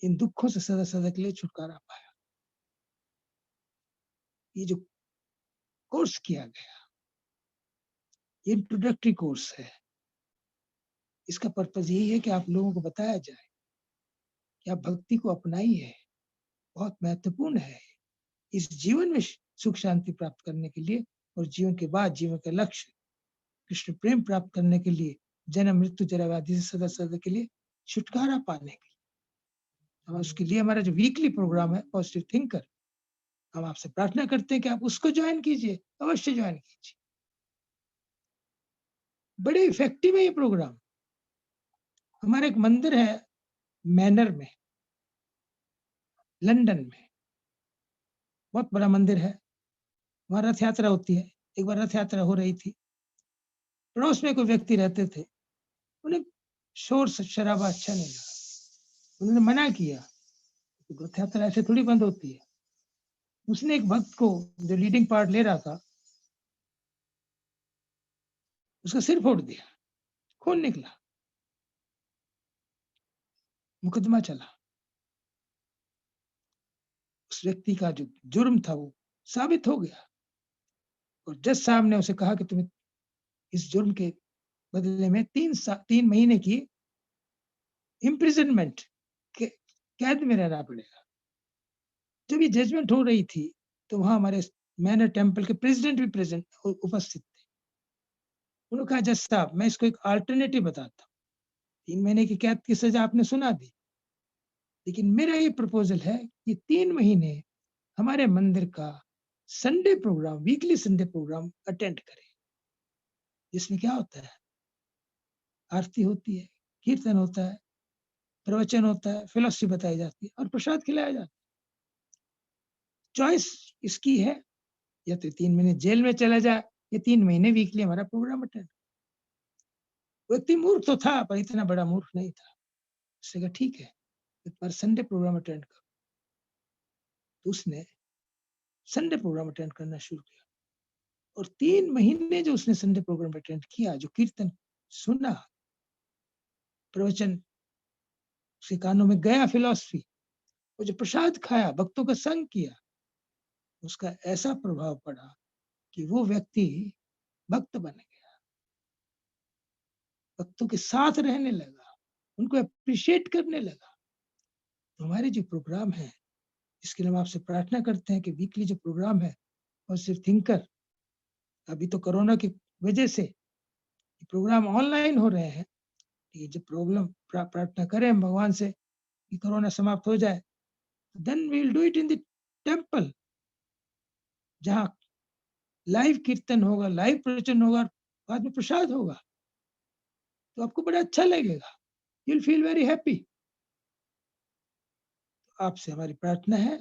इन दुखों से सदा सदा के लिए छुटकारा पाया। ये जो कोर्स किया गया, ये इंट्रोडक्टरी कोर्स है, इसका पर्पज यही है कि आप लोगों को बताया जाए कि आप भक्ति को अपनाइए, बहुत महत्वपूर्ण है इस जीवन में सुख शांति प्राप्त करने के लिए, और जीवन के बाद जीवन का लक्ष्य कृष्ण प्रेम प्राप्त करने के लिए, जन्म, मृत्यु, जरा, व्याधि से सदा सदा के लिए छुटकारा पाने के लिए। हम उसके लिए हमारा जो वीकली प्रोग्राम है पॉजिटिव थिंकर, हम आपसे प्रार्थना करते हैं कि आप उसको ज्वाइन कीजिए, अवश्य ज्वाइन कीजिए। बड़े इफेक्टिव है ये प्रोग्राम। हमारा एक मंदिर है मैनर में, लंदन में, बहुत बड़ा मंदिर है। वहां रथ यात्रा होती है। एक बार रथ यात्रा हो रही थी, पड़ोस में कोई व्यक्ति रहते थे, उन्हें शोर शराबा अच्छा नहीं लगा। उन्होंने मना किया, रथ यात्रा ऐसे थोड़ी बंद होती है। उसने एक भक्त को, जो लीडिंग पार्ट ले रहा था, उसका सिर फोड़ दिया, खून निकला, मुकदमा चला। उस व्यक्ति का जो जुर्म था वो साबित हो गया, और जज साहब ने उसे कहा कि तुम्हें इस जुर्म के बदले में 3 महीने की इम्प्रिजनमेंट, कैद में रहना पड़ेगा। जब ये जजमेंट हो रही थी तो वहां हमारे मैनर टेम्पल के प्रेसिडेंट भी प्रेजेंट उपस्थित थे। उन्होंने कहा, जज साहब मैं इसको एक अल्टरनेटिव बताता हूँ, 3 महीने की कैद की सजा आपने सुना दी, लेकिन मेरा ये प्रपोजल है कि 3 महीने हमारे मंदिर का Sunday programme, weekly Sunday programme attend करें, जिसमें क्या होता है, आरती होती है, कीर्तन होता है, प्रवचन होता है, फिलॉसफी बताई जाती है और प्रसाद खिलाया जाता है। चॉइस इसकी है, या तो 3 महीने जेल में चला जाए या 3 महीने वीकली हमारा प्रोग्राम अटेंड। व्यक्ति मूर्ख तो था, पर इतना बड़ा मूर्ख नहीं था। उसने कहा ठीक है, एक बार संडे प्रोग्राम अटेंड करो। तो उसने संडे प्रोग्राम अटेंड करना शुरू किया, और 3 महीने जो उसने संडे प्रोग्राम अटेंड किया, जो कीर्तन सुना, प्रवचन उसके कानों में गया, फिलॉसफी, और जो प्रसाद खाया, भक्तों का संग किया, उसका ऐसा प्रभाव पड़ा कि वो व्यक्ति भक्त बन गया, भक्तों के साथ रहने लगा, उनको अप्रिशिएट करने लगा। तो हमारे जो प्रोग्राम है, इसके लिए हम आपसे प्रार्थना करते हैं कि वीकली जो प्रोग्राम है पॉजिटिव थिंकर, अभी तो कोरोना की वजह से प्रोग्राम ऑनलाइन हो रहे हैं, ये जो प्रॉब्लम प्रार्थना करें हम भगवान से कि कोरोना समाप्त हो जाए, then we will do it in the temple, जहां लाइव कीर्तन होगा, लाइव प्रवचन होगा, बाद में प्रसाद होगा, तो आपको बड़ा अच्छा लगेगा, you will feel very happy. आपसे हमारी प्रार्थना है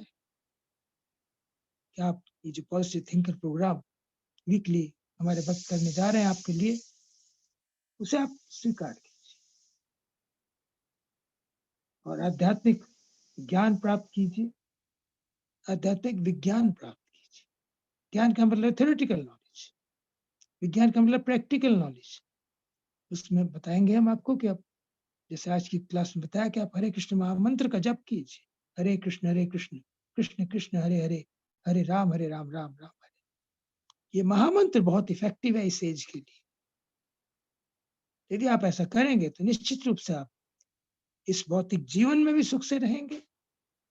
कि आप ये जो पॉजिटिव थिंकर प्रोग्राम वीकली हमारे भक्त करने जा रहे हैं आपके लिए, उसे आप स्वीकार कीजिए और आध्यात्मिक ज्ञान प्राप्त कीजिए, आध्यात्मिक विज्ञान प्राप्त कीजिए। ज्ञान का मतलब थ्योरेटिकल नॉलेज, विज्ञान का मतलब प्रैक्टिकल नॉलेज। उसमें बताएंगे हम आपको कि आप, जैसे आज की क्लास में बताया, कि आप हरे कृष्ण महामंत्र का जप कीजिए, हरे कृष्ण कृष्ण कृष्ण हरे हरे, हरे राम राम राम हरे। ये महामंत्र बहुत इफेक्टिव है इस एज के लिए। यदि आप ऐसा करेंगे तो निश्चित रूप से आप इस भौतिक जीवन में भी सुख से रहेंगे,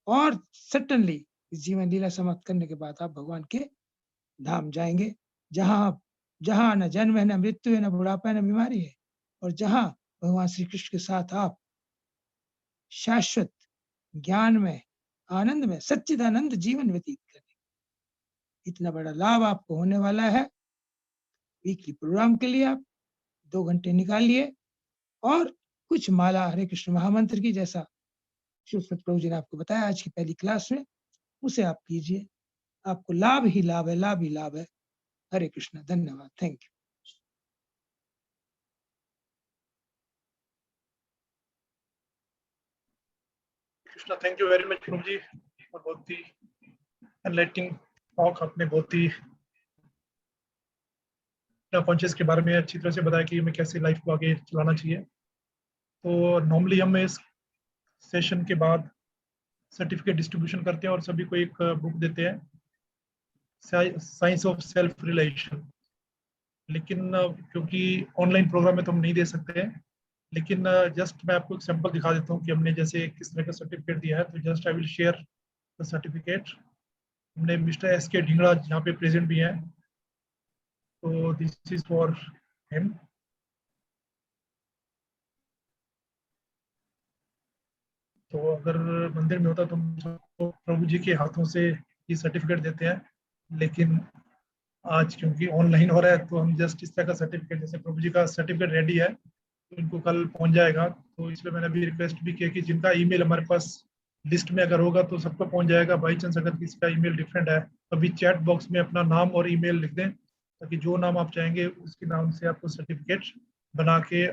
और सर्टनली इस जीवन लीला समाप्त करने के बाद आप भगवान के धाम जाएंगे, जहां न जन्म है, न मृत्यु है, न बुढ़ापा है, न बीमारी है, और जहां भगवान श्री कृष्ण के साथ आप शाश्वत ज्ञान में, आनंद में, सच्चिदानंद जीवन व्यतीत करें। इतना बड़ा लाभ आपको होने वाला है। वीकली प्रोग्राम के लिए आप 2 घंटे निकालिए, और कुछ माला हरे कृष्ण महामंत्र की, जैसा शिवसत प्रभु जी ने आपको बताया आज की पहली क्लास में, उसे आप कीजिए। आपको लाभ ही लाभ है, लाभ ही लाभ है। हरे कृष्ण, धन्यवाद, thank you. Krishna, thank you very much प्रभु जी, और बहुत ही एनलाइटिंग टॉक। आपने बहुत ही कॉन्शियस के बारे में अच्छी तरह से बताया कि हमें कैसे लाइफ को आगे चलाना चाहिए। तो नॉर्मली हम इस सेशन के बाद सर्टिफिकेट डिस्ट्रीब्यूशन करते हैं और सभी को एक बुक देते हैं, साइंस ऑफ सेल्फ रियलाइजेशन। लेकिन क्योंकि ऑनलाइन प्रोग्राम में तो हम नहीं दे सकते हैं, लेकिन जस्ट मैं आपको एक सैंपल दिखा देता हूँ कि हमने जैसे किस तरह का सर्टिफिकेट दिया है। तो just I will share the certificate. हमने मिस्टर एस के ढींगड़ा यहाँ पे प्रेजेंट भी हैं, तो दिस इज फॉर हिम। तो अगर मंदिर में होता तो हम सबको प्रभु जी के हाथों से ये सर्टिफिकेट देते हैं, लेकिन आज क्योंकि ऑनलाइन हो रहा है तो हम जस्ट इस तरह का सर्टिफिकेट, जैसे प्रभु जी का सर्टिफिकेट रेडी है तो इनको कल पहुंच जाएगा, तो इसलिए मैंने अभी रिक्वेस्ट भी किया कि जिनका ईमेल हमारे पास लिस्ट में अगर होगा तो सबको पहुंच जाएगा। बाई चांस अगर किसी का ईमेल डिफरेंट है तो अभी चैट बॉक्स में अपना नाम और ईमेल लिख दें, ताकि जो नाम आप चाहेंगे उसके नाम से आपको सर्टिफिकेट बना के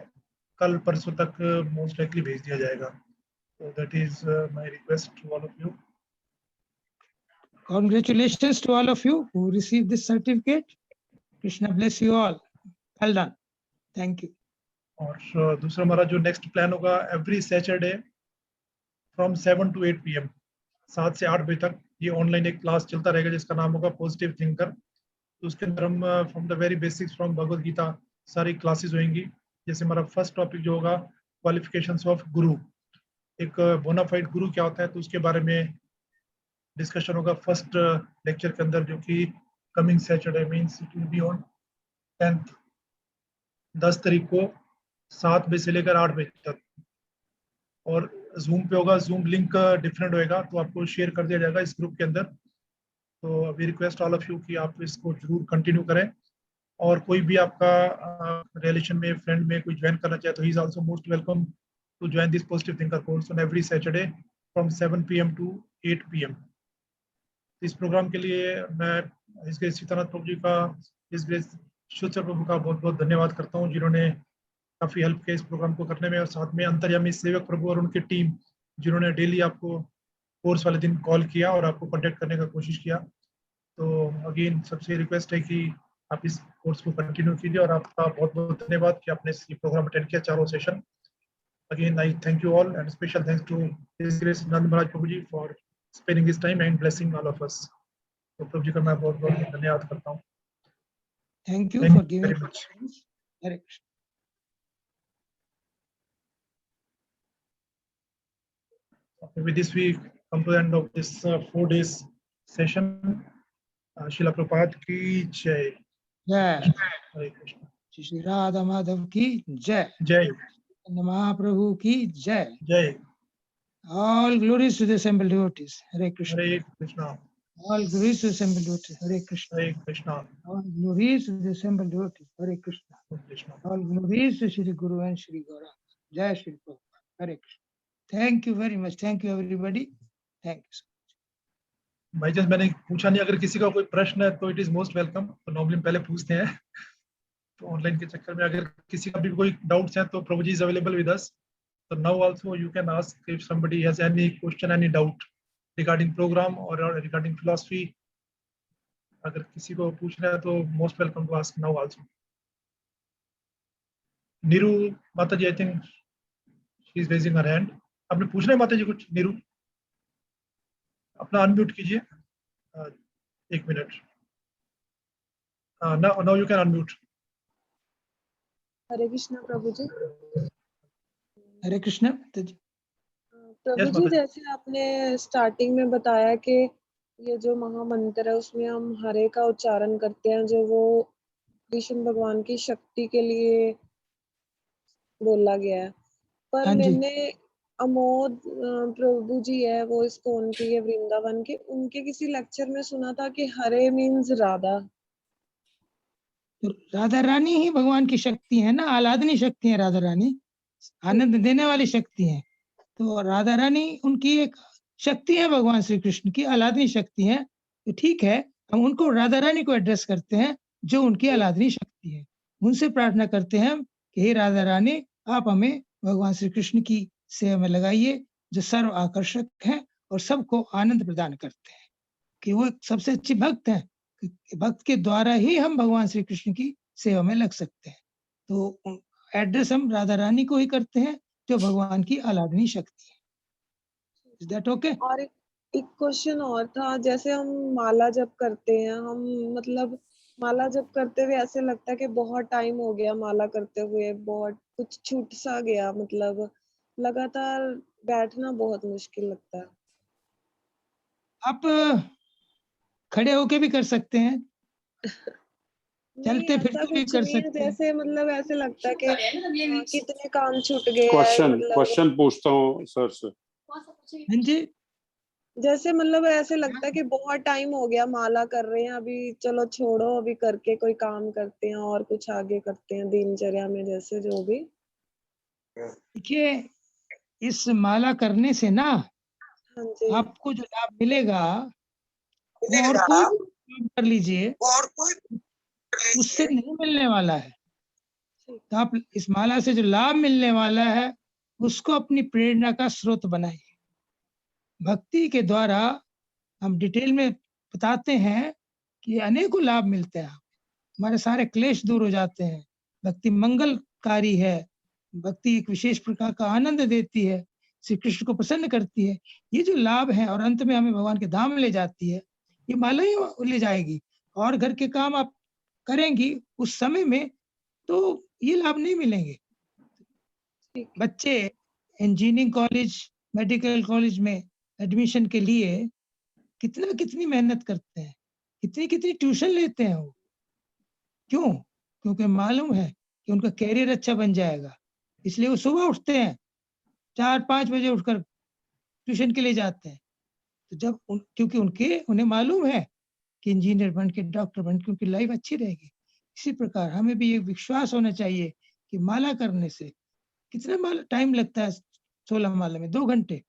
कल परसों तक मोस्ट लाइकली भेज दिया जाएगा। So that is my request to all of you. Congratulations to all of you who received this certificate. Krishna bless you all. Well done. Thank you. और दूसरा हमारा जो नेक्स्ट प्लान होगा, every Saturday from 7 to 8 PM, 7 से 8 बजे तक ये ऑनलाइन एक क्लास चलता रहेगा जिसका नाम होगा पॉजिटिव थिंकर। तो उसके अंदर हम from the very basics from Bhagavad Gita सारी क्लासेस होंगी। जैसे हमारा फर्स्ट टॉपिक जो होगा क्वालिफिकेशंस ऑफ गुरु, एक बोनाफाइड गुरु क्या होता है तो उसके बारे में डिस्कशन होगा फर्स्ट लेक्चर के अंदर, जो कि coming Saturday means it will be on 10th 10 तारीख को 7 बजे से लेकर 8 बजे तक। और जूम पे होगा, जूम लिंक डिफरेंट होएगा तो आपको शेयर कर दिया जाएगा इस ग्रुप के अंदर। तो अभी रिक्वेस्ट ऑल ऑफ यू कि आप इसको जरूर कंटिन्यू करें, और कोई भी आपका रिलेशन में फ्रेंड में कोई ज्वाइन करना चाहे तो he is also most welcome to join this positive thinker course on every Saturday from 7 PM to 8 PM। इस प्रोग्राम के लिए मैं इसके सीतानाथ प्रभु जी का, इस शुद्ध प्रभु का बहुत बहुत धन्यवाद करता हूँ, जिन्होंने काफ़ी हेल्प किया इस प्रोग्राम को करने में, और साथ में अंतर्यामी सेवक प्रभु और उनकी टीम जिन्होंने डेली आपको कोर्स वाले दिन कॉल किया और आपको कॉन्टेक्ट करने का कोशिश किया। तो अगेन सबसे रिक्वेस्ट है कि आप इस कोर्स को कंटिन्यू कीजिए, और आपका बहुत बहुत धन्यवाद कि आपने ये प्रोग्राम अटेंड किया, चारों session. Again I thank you all and special thanks to his grace Nand Maharaj Prabhu ji for spending his time and blessing all of us. तो प्रभु जी का मैं बहुत बहुत धन्यवाद करता हूँ। Thank you Thank for you giving very much. Hare Krishna. With this we come to the end of this 4 days session. Srila Prabhupada ki jai. Jai. Hare Krishna. Shri Radha Madhav ki jai. Jai. Mahaprabhu ki jai. Jai. All glories to the assembled devotees. Hare Krishna. Hare Krishna. All glories to the assembled devotees. Hare Krishna. Hare Krishna. All glories to the assembled devotees. Hare Krishna. Hare Krishna. All glories to Shri Guru and Shri Gauranga. Jai Shri Prabhupada. Hare Krishna. Thank you very much. Thank you everybody. Thank you. भाई जब मैंने पूछा नहीं, अगर किसी का कोई प्रश्न है तो इट इज मोस्ट वेलकम। तो नॉर्मली हम पहले पूछते हैं, तो ऑनलाइन के चक्कर में अगर किसी का भी कोई डाउट्स हैं तो प्रभु जी is available with us. So now also you can ask if somebody has any question, any doubt regarding program or regarding philosophy. अगर किसी को पूछना है तो most welcome to ask now also. Neeru माता जी, I think she is raising her hand. आपने पूछना है माता जी कुछ? नीरू अपना अनम्यूट कीजिए, 1 minute. Now you can unmute. Hare Krishna Prabhu ji. Hare Krishna. Prabhu Yes, ji, Mother. जैसे आपने स्टार्टिंग में बताया कि ये जो महामंत्र है उसमें हम हरे का उच्चारण करते हैं, जो वो कृष्ण भगवान की शक्ति के लिए बोला गया है। पर हाँ जी। मैंने अमोद प्रभु जी है, वो इस्कॉन के ये वृंदावन के, उनके किसी लेक्चर में सुना था कि हरे मीन्स राधा। तो राधा रानी ही भगवान की शक्ति है ना, आह्लादनी शक्ति है राधा रानी, आनंद देने वाली शक्ति है। तो राधा रानी उनकी एक शक्ति है, भगवान श्री कृष्ण की आह्लादनी शक्ति है। तो ठीक है, हम उनको राधा रानी को एड्रेस करते हैं जो उनकी आह्लादनी शक्ति है। उनसे प्रार्थना करते हैं कि हे राधा रानी, आप हमें भगवान श्री कृष्ण की सेवा में लगाइए, जो सर्व आकर्षक है और सबको आनंद प्रदान करते हैं, कि वो सबसे अच्छी भक्त है। भक्त के द्वारा ही हम भगवान श्री कृष्ण की सेवा में लग सकते हैं। तो एड्रेस हम राधा रानी को ही करते हैं, जो भगवान की आह्लादनी शक्ति है। Is that okay? और एक क्वेश्चन और था, जैसे हम माला जप करते हैं, हम मतलब माला जप करते हुए ऐसे लगता है कि बहुत टाइम हो गया माला करते हुए, बहुत कुछ छूट सा गया, मतलब लगातार बैठना बहुत मुश्किल लगता है। आप खड़े होके भी कर सकते हैं, चलते नहीं, फिरते ऐसा भी कुछ कर नहीं है, सकते हैं। जैसे मतलब ऐसे लगता है कि कितने काम छूट गए हैं, क्वेश्चन मतलब क्वेश्चन पूछता हूँ सर से। हाँ जी, जैसे मतलब ऐसे लगता है कि बहुत टाइम हो गया माला कर रहे हैं, अभी चलो छोड़ो, अभी करके कोई काम करते हैं और कुछ आगे करते हैं दिनचर्या में, जैसे जो भी। देखिए इस माला करने से ना हाँ जी। आपको जो लाभ मिलेगा वो और कोई भी काम कर लीजिए उससे नहीं मिलने वाला है। ठीक। तो आप इस माला से जो लाभ मिलने वाला है उसको अपनी प्रेरणा का स्रोत बनाइए। भक्ति के द्वारा हम डिटेल में बताते हैं कि अनेकों लाभ मिलते हैं। हमारे सारे क्लेश दूर हो जाते हैं। भक्ति मंगलकारी है। भक्ति एक विशेष प्रकार का आनंद देती है, श्री कृष्ण को प्रसन्न करती है। ये जो लाभ है और अंत में हमें भगवान के धाम ले जाती है, ये माला ही ले जाएगी। और घर के काम आप करेंगी उस समय में तो ये लाभ नहीं मिलेंगे। ठीक। बच्चे इंजीनियरिंग कॉलेज, मेडिकल कॉलेज में एडमिशन के लिए कितनी मेहनत करते हैं, कितनी ट्यूशन लेते हैं वो। क्यों? क्योंकि मालूम है कि उनका करियर अच्छा बन जाएगा, इसलिए वो सुबह उठते हैं, 4-5 बजे उठकर ट्यूशन के लिए जाते हैं। तो जब क्योंकि उन्हें मालूम है कि इंजीनियर बन के, डॉक्टर बन के उनकी लाइफ अच्छी रहेगी। इसी प्रकार हमें भी ये विश्वास होना चाहिए कि माला करने से कितना माला टाइम लगता है 16 माला में 2 घंटे।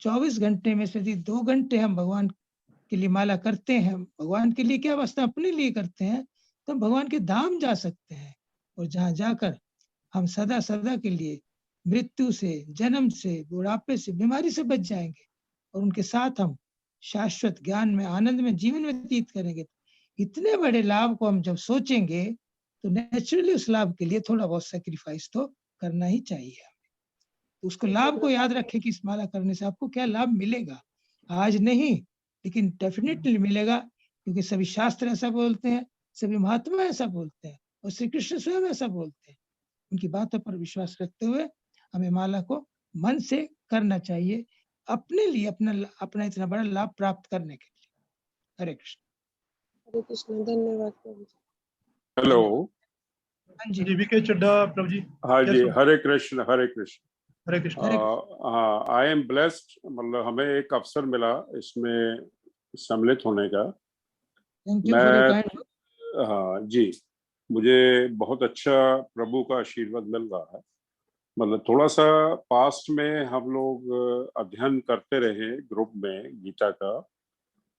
24 घंटे में से यदि 2 घंटे हम भगवान के लिए माला करते हैं, भगवान के लिए क्या वास्ता अपने लिए करते हैं, तो हम भगवान के धाम जा सकते हैं और जहाँ जाकर हम सदा के लिए मृत्यु से, जन्म से, बुढ़ापे से, बीमारी से बच जाएंगे और उनके साथ हम शाश्वत ज्ञान में, आनंद में जीवन व्यतीत करेंगे। इतने बड़े लाभ को हम जब सोचेंगे तो नेचुरली उस लाभ के लिए थोड़ा बहुत सैक्रिफाइस तो करना ही चाहिए। तो उसको लाभ को याद रखें कि इस माला करने से आपको क्या लाभ मिलेगा। आज नहीं लेकिन डेफिनेटली मिलेगा, क्योंकि सभी शास्त्र ऐसा बोलते हैं, सभी महात्मा ऐसा बोलते हैं और श्री कृष्ण स्वयं ऐसा बोलते हैं। उनकी बातों पर विश्वास रखते हुए हमें माला को मन से करना चाहिए, अपने लिए अपना इतना बड़ा लाभ प्राप्त करने के लिए। हरे कृष्ण। हरे कृष्ण। धन्यवाद प्रभु जी। हेलो। हाँ जी, जी वीके चड्डा प्रभु जी। हाँ जी, कैसे हो? हरे कृष्ण हरे कृष्ण। हरे कृष्ण। हरे कृष्ण। हाँ, आई एम ब्लेस्ड, मतलब हमें एक अवसर मिला इसमें सम्मिलित होने का। थैंक यू फॉर योर मैं काइंड। हाँ जी, मुझे बहुत अच्छा प्रभु का आशीर्वाद मिल रहा है। मतलब थोड़ा सा पास्ट में हम लोग अध्ययन करते रहे ग्रुप में गीता का,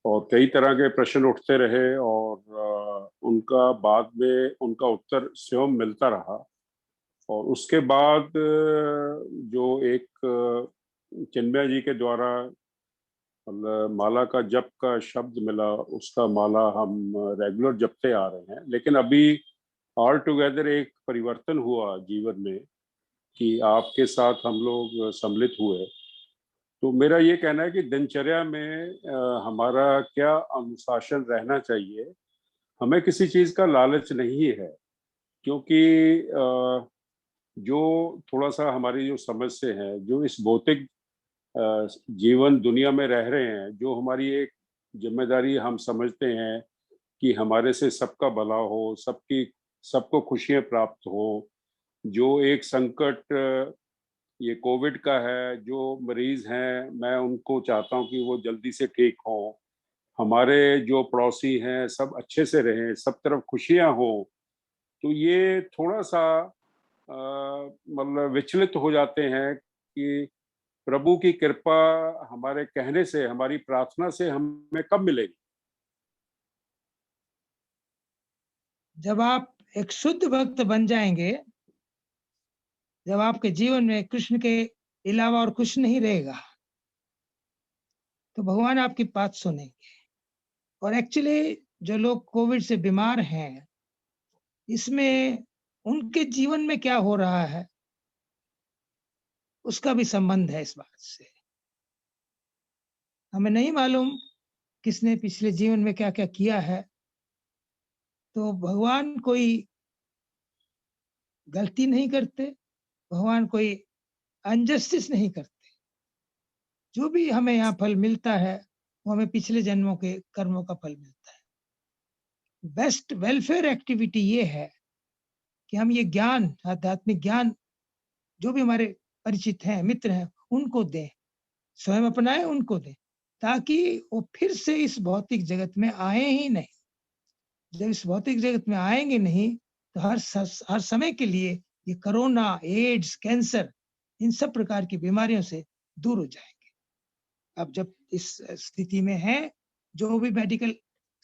और कई तरह के प्रश्न उठते रहे और उनका बाद में उनका उत्तर स्वयं मिलता रहा। और उसके बाद जो एक चिन्मय जी के द्वारा मतलब माला का जप का शब्द मिला, उसका माला हम रेगुलर जपते आ रहे हैं। लेकिन अभी ऑल टुगेदर एक परिवर्तन हुआ जीवन में कि आपके साथ हम लोग सम्मिलित हुए। तो मेरा ये कहना है कि दिनचर्या में हमारा क्या अनुशासन रहना चाहिए। हमें किसी चीज का लालच नहीं है, क्योंकि जो थोड़ा सा हमारी जो समझ से है, जो इस भौतिक जीवन दुनिया में रह रहे हैं, जो हमारी एक जिम्मेदारी हम समझते हैं कि हमारे से सबका भला हो, सबको खुशियां प्राप्त हो। जो एक संकट ये कोविड का है, जो मरीज हैं मैं उनको चाहता हूं कि वो जल्दी से ठीक हों। हमारे जो पड़ोसी हैं सब अच्छे से रहें, सब तरफ खुशियां हो। तो ये थोड़ा सा मतलब विचलित हो जाते हैं कि प्रभु की कृपा हमारे कहने से, हमारी प्रार्थना से हमें कब मिलेगी। जब आप एक शुद्ध भक्त बन जाएंगे, जब आपके जीवन में कृष्ण के अलावा और कुछ नहीं रहेगा, तो भगवान आपकी बात सुनेंगे। और एक्चुअली जो लोग कोविड से बीमार हैं, इसमें उनके जीवन में क्या हो रहा है उसका भी संबंध है इस बात से। हमें नहीं मालूम किसने पिछले जीवन में क्या क्या किया है, तो भगवान कोई गलती नहीं करते, भगवान कोई अनजस्टिस नहीं करते। जो भी हमें यहाँ फल मिलता है वो हमें पिछले जन्मों के कर्मों का फल मिलता है। बेस्ट वेलफेयर एक्टिविटी ये है कि हम ये ज्ञान, आध्यात्मिक ज्ञान जो भी हमारे परिचित हैं, मित्र हैं, उनको दें। स्वयं अपनाएं, उनको दें, ताकि वो फिर से इस भौतिक जगत में आए ही नहीं। जब इस भौतिक जगत में आएंगे नहीं तो हर समय के लिए ये कोरोना, एड्स, कैंसर, इन सब प्रकार की बीमारियों से दूर हो जाएंगे। अब जब इस स्थिति में है, जो भी मेडिकल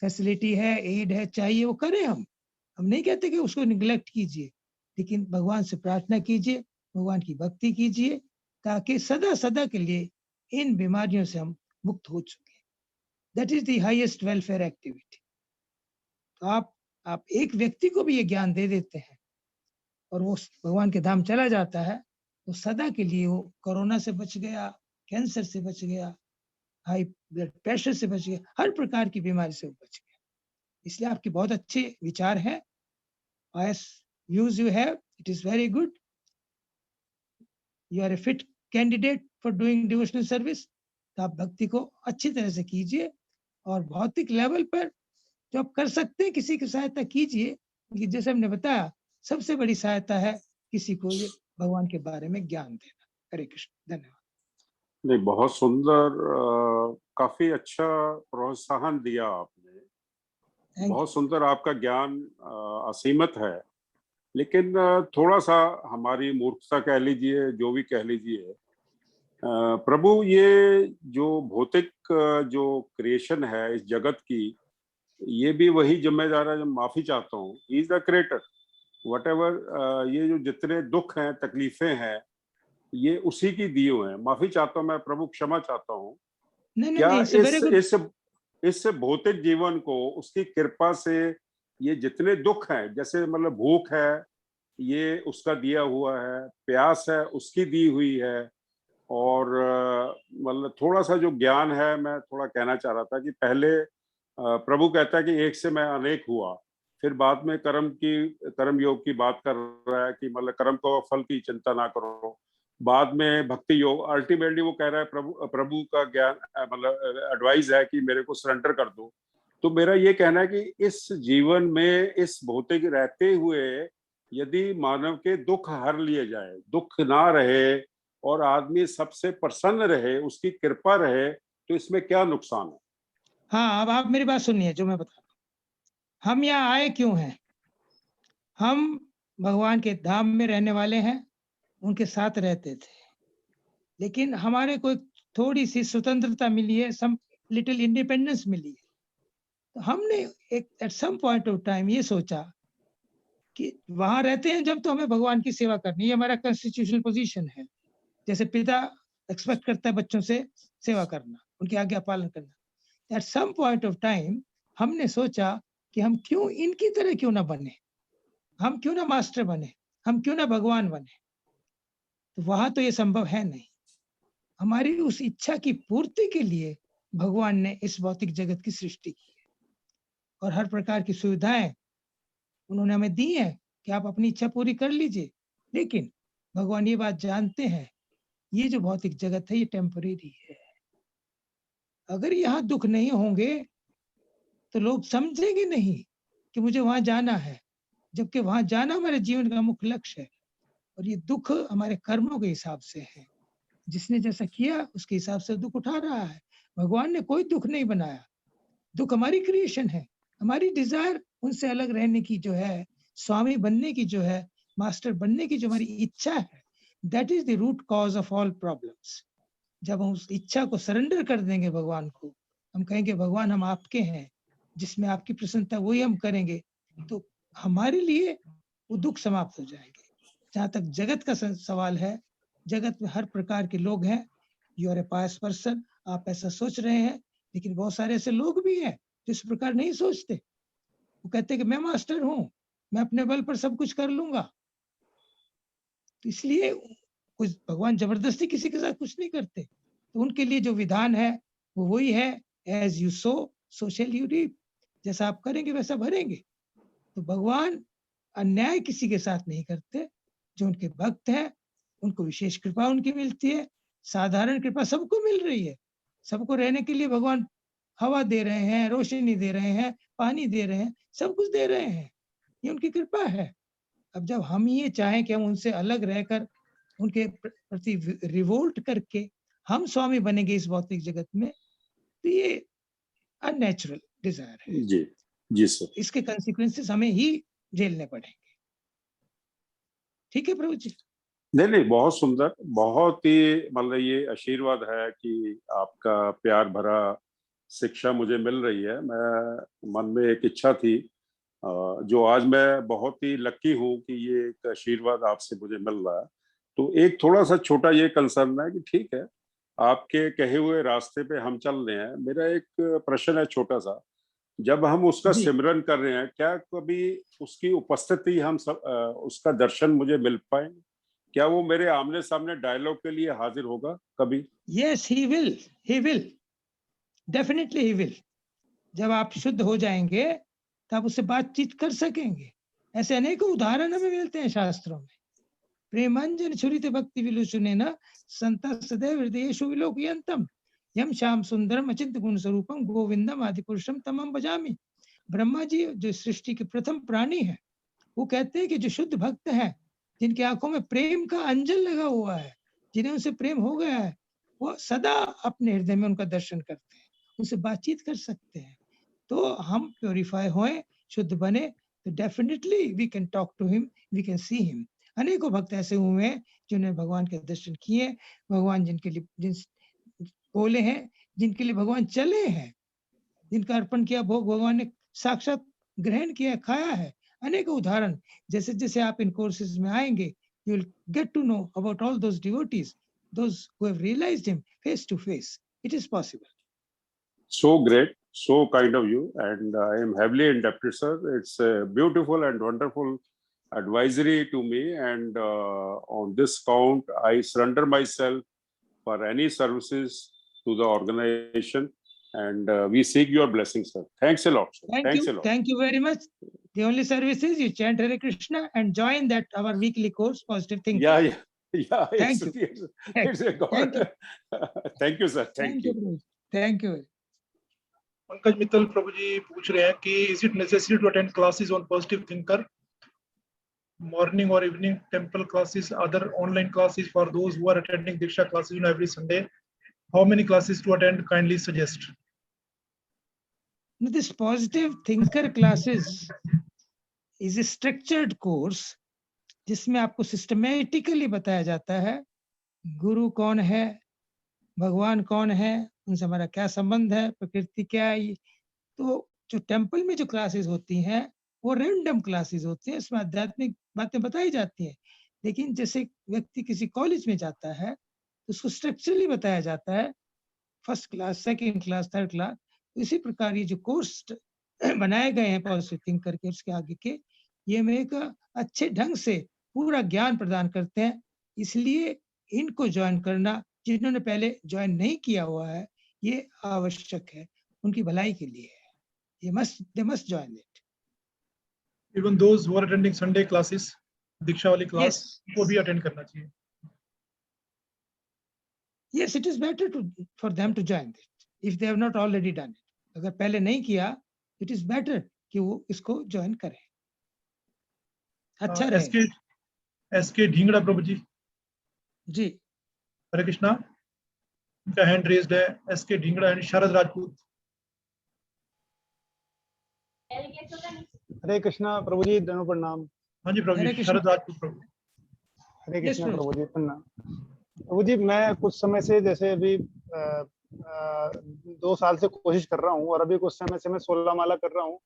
फैसिलिटी है, एड है, चाहिए वो करें। हम नहीं कहते कि उसको निग्लेक्ट कीजिए, लेकिन भगवान से प्रार्थना कीजिए, भगवान की भक्ति कीजिए, ताकि सदा सदा के लिए इन बीमारियों से हम मुक्त हो चुके। That is the highest welfare activity. तो आप एक व्यक्ति को भी ये ज्ञान दे देते हैं और वो भगवान के धाम चला जाता है, तो सदा के लिए वो कोरोना से बच गया, कैंसर से बच गया, हाई ब्लड प्रेशर से बच गया, हर प्रकार की बीमारी से वो बच गया। इसलिए आपके बहुत अच्छे विचार हैं, pious views you have, it is very good. You are a fit candidate for doing devotional service. तो आप भक्ति को अच्छी तरह से कीजिए और भौतिक लेवल पर जो आप कर सकते हैं किसी की सहायता कीजिए, क्योंकि जैसे हमने बताया सबसे बड़ी सहायता है किसी को ये भगवान के बारे में ज्ञान देना। हरे कृष्ण, धन्यवाद। नहीं, बहुत सुंदर, काफी अच्छा प्रोत्साहन दिया आपने। Thank बहुत सुंदर, आपका ज्ञान असीमित है, लेकिन थोड़ा सा हमारी मूर्खता कह लीजिए, जो भी कह लीजिए, प्रभु ये जो भौतिक जो क्रिएशन है इस जगत की, ये भी वही जिम्मेदार है। जो माफी चाहता हूँ, he is the creator. Whatever ये जो जितने दुख हैं, तकलीफें हैं, ये उसी की दी हुए हैं। माफी चाहता हूँ मैं प्रभु, क्षमा चाहता हूँ। नहीं, क्या नहीं, इस भौतिक जीवन को उसकी कृपा से ये जितने दुख हैं, जैसे मतलब भूख है ये उसका दिया हुआ है, प्यास है उसकी दी हुई है, और मतलब थोड़ा सा जो ज्ञान है, मैं थोड़ा कहना चाह रहा था कि पहले प्रभु कहता है कि एक से मैं अनेक हुआ, फिर बाद में कर्म योग की बात कर रहा है कि मतलब कर्म को फल की चिंता ना करो, बाद में भक्ति योग। अल्टीमेटली वो कह रहा है प्रभु का ज्ञान मतलब एडवाइस है कि मेरे को सरेंडर कर दो। तो मेरा ये कहना है कि इस जीवन में, इस भौतिक रहते हुए, यदि मानव के दुख हर लिए जाए, दुख ना रहे और आदमी सबसे प्रसन्न रहे, उसकी कृपा रहे, तो इसमें क्या नुकसान है? हाँ, अब आप मेरी बात सुनिए जो मैं बता रहा हूँ। हम यहाँ आए क्यों हैं? हम भगवान के धाम में रहने वाले हैं, उनके साथ रहते थे, लेकिन हमारे को थोड़ी सी स्वतंत्रता मिली है, सम लिटिल इंडिपेंडेंस मिली है। तो हमने एक at some point of time ये सोचा कि वहां रहते हैं जब, तो हमें भगवान की सेवा करनी है, हमारा कॉन्स्टिट्यूशनल पोजीशन है। जैसे पिता एक्सपेक्ट करता है बच्चों से सेवा करना, उनकी आज्ञा पालन करना। At some point of time हमने सोचा कि हम क्यों इनकी तरह क्यों ना बने, हम क्यों ना मास्टर बने, हम क्यों ना भगवान बने। तो वहां तो ये संभव है नहीं। हमारी उस इच्छा की पूर्ति के लिए भगवान ने इस भौतिक जगत की सृष्टि की है और हर प्रकार की सुविधाएं उन्होंने हमें दी है कि आप अपनी इच्छा पूरी कर लीजिए। लेकिन भगवान ये बात जानते हैं, ये जो भौतिक जगत है ये टेम्परेरी है। अगर यहाँ दुख नहीं होंगे तो लोग समझेंगे नहीं कि मुझे वहां जाना है, जबकि वहां जाना हमारे जीवन का मुख्य लक्ष्य है। और ये दुख हमारे कर्मों के हिसाब से है, जिसने जैसा किया उसके हिसाब से दुख उठा रहा है। भगवान ने कोई दुख नहीं बनाया, दुख हमारी क्रिएशन है, हमारी डिजायर उनसे अलग रहने की जो है, स्वामी बनने की जो है, मास्टर बनने की जो हमारी इच्छा है, that is the root cause of all problems. जब हम उस इच्छा को सरेंडर कर देंगे भगवान को, हम कहेंगे भगवान हम आपके हैं, जिसमें आपकी प्रसन्नता वही हम करेंगे, तो हमारे लिए वो दुख समाप्त हो जाएंगे। जहां तक जगत का सवाल है, जगत में हर प्रकार के लोग हैं। You are a pious person, आप ऐसा सोच रहे हैं, लेकिन बहुत सारे ऐसे लोग भी हैं जो इस प्रकार नहीं सोचते। वो कहते हैं कि मैं मास्टर हूं, मैं अपने बल पर सब कुछ कर लूंगा। तो इसलिए कुछ भगवान जबरदस्ती किसी के साथ कुछ नहीं करते। तो उनके लिए जो विधान है वो वही है, as you sow so shall you reap. जैसा आप करेंगे वैसा भरेंगे। तो भगवान अन्याय किसी के साथ नहीं करते। जो उनके भक्त हैं उनको विशेष कृपा उनकी मिलती है, साधारण कृपा सबको मिल रही है। सबको रहने के लिए भगवान हवा दे रहे हैं, रोशनी दे रहे हैं, पानी दे रहे हैं, सब कुछ दे रहे हैं, ये उनकी कृपा है। अब जब हम ये चाहें कि हम उनसे अलग रहकर उनके प्रति रिवोल्ट करके हम स्वामी बनेंगे इस भौतिक जगत में, तो ये अननेचुरल डिजायर है। जी जी सर। इसके कंसिक्वेंसेस हमें ही झेलने पड़ेंगे। ठीक है प्रभु जी। नहीं नहीं, बहुत सुंदर, बहुत ही मतलब ये आशीर्वाद है कि आपका प्यार भरा शिक्षा मुझे मिल रही है। मैं मन में एक इच्छा थी, जो आज मैं बहुत ही लकी हूँ कि ये एक आशीर्वाद आपसे मुझे मिल रहा है। तो एक थोड़ा सा छोटा ये कंसर्न है कि ठीक है, आपके कहे हुए रास्ते पे हम चल रहे हैं। मेरा एक प्रश्न है छोटा सा, जब हम उसका जी। सिमरन कर रहे हैं, क्या कभी उसकी उपस्थिति हम सब उसका दर्शन मुझे मिल पाएंगे? क्या वो मेरे आमने सामने डायलॉग के लिए हाजिर होगा कभी? Yes, he will definitely he will. जब आप शुद्ध हो जाएंगे तो आप उससे बातचीत कर सकेंगे। ऐसे अनेकों उदाहरण हमें मिलते हैं शास्त्रों में। प्रेमांजन छुरित भक्ति विलोचनेन संता सदैव हृदयेषु विलोकयन्तम यम श्याम सुंदरम अचिंत गुण स्वरूपम गोविंदम आदि पुरुषम तमम भजामि। ब्रह्मा जी जो सृष्टि के प्रथम प्राणी है, वो कहते हैं कि जो शुद्ध भक्त है, जिनकी आंखों में प्रेम का अंजन लगा हुआ है, जिन्हें उनसे प्रेम हो गया है, वो सदा अपने हृदय में उनका दर्शन करते हैं, उनसे बातचीत कर सकते हैं। तो हम प्योरीफाई होए, शुद्ध बने, तो definitely we can talk to him, we can see him. अनेकों भक्त ऐसे हुए हैं जिन्होंने भगवान के दर्शन किए, भगवान जिनके लिए जिन बोले हैं, जिनके लिए भगवान चले हैं, जिनका अर्पण किया भोग भगवान ने साक्षात ग्रहण किया, खाया है। अनेक उदाहरण, जैसे जैसे आप इन कोर्सेज में आएंगे, you will get to know about all those devotees, those who have realized him face to face. It is possible. So great, so kind of you, and I am heavily indebted, sir. It's a beautiful and wonderful advisory to me, and on this count, I surrender myself for any services to the organization, and we seek your blessings, sir. Thanks a lot, sir. Thanks a lot. Thank you very much. The only service is you chant Hare Krishna and join that our weekly course, Positive Thinking. Yeah. Thank you. It's a God. Thank you. Thank you, sir. Thank you. Prabhu. Thank you. Pankaj Mittal प्रभु जी पूछ रहे हैं कि is it necessary to attend classes on positive thinker, morning और evening temple classes, other online classes for those who are attending दीक्षा classes on every Sunday? How many classes to attend? Kindly suggest. This Positive Thinker classes is a structured course जिसमें आपको सिस्टमेटिकली बताया जाता है गुरु कौन है, भगवान कौन है, उनसे हमारा क्या संबंध है, प्रकृति क्या है। तो जो टेंपल में जो क्लासेस होती हैं वो रैंडम क्लासेस होती हैं, इसमें आध्यात्मिक बातें बताई जाती हैं। लेकिन जैसे व्यक्ति किसी कॉलेज में जाता है तो उसको स्ट्रक्चरली बताया जाता है, first class, second class, third class. इसी प्रकार ये जो कोर्स बनाए गए हैं पॉजिटिव थिंकर के, उसके आगे के, ये हमें एक अच्छे ढंग से पूरा ज्ञान प्रदान करते हैं। इसलिए इनको ज्वाइन करना, जिन्होंने पहले ज्वाइन नहीं किया हुआ है, ये आवश्यक है, उनकी भलाई के लिए है। they must join it. Even those who are attending Sunday classes, दीक्षा वाली क्लास, Yes. को भी अटेंड करना चाहिए। Yes, it is better for them to join it if they have not already done it. अगर पहले नहीं किया, it is better कि वो इसको ज्वाइन करें, अच्छा रहेगा। एसके ढींगड़ा प्रभु जी जी, हरे कृष्णा, उनका हैंड रेज्ड है। एसके ढींगड़ा एंड शरद राजपूत। हरे कृष्णा प्रभु जी, दोनों प्रणाम। हाँ जी प्रभु हरे जी, कृष्णा। शरद राजपूत प्रभु। हरे Yes, कृष्णा प्रभु। प्रभु जी, प्रणाम। प्रभु जी, मैं कुछ समय से, जैसे अभी 2 साल से कोशिश कर रहा हूँ, और अभी कुछ समय से मैं 16 माला कर रहा हूँ,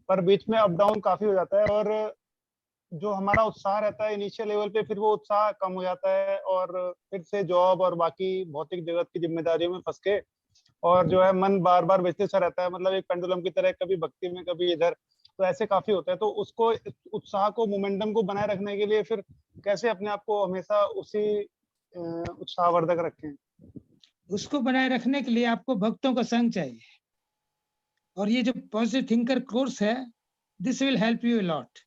पर बीच में अप डाउन काफी हो जाता है, और जो हमारा उत्साह रहता है इनिशियल लेवल पे, फिर वो उत्साह कम हो जाता है, और फिर से जॉब और बाकी भौतिक जगत की जिम्मेदारियों में फंस के, और जो है मन बार बार व्यस्त सा रहता है, मतलब एक पेंडुलम की तरह, कभी भक्ति में कभी इधर, तो ऐसे काफी होता है। तो उसको, उत्साह को, मोमेंटम को बनाए रखने के लिए फिर कैसे अपने आप को हमेशा उसी उत्साहवर्धक रखें? उसको बनाए रखने के लिए आपको भक्तों का संग चाहिए, और ये जो पॉजिटिव थिंकर कोर्स है, this will help you a lot.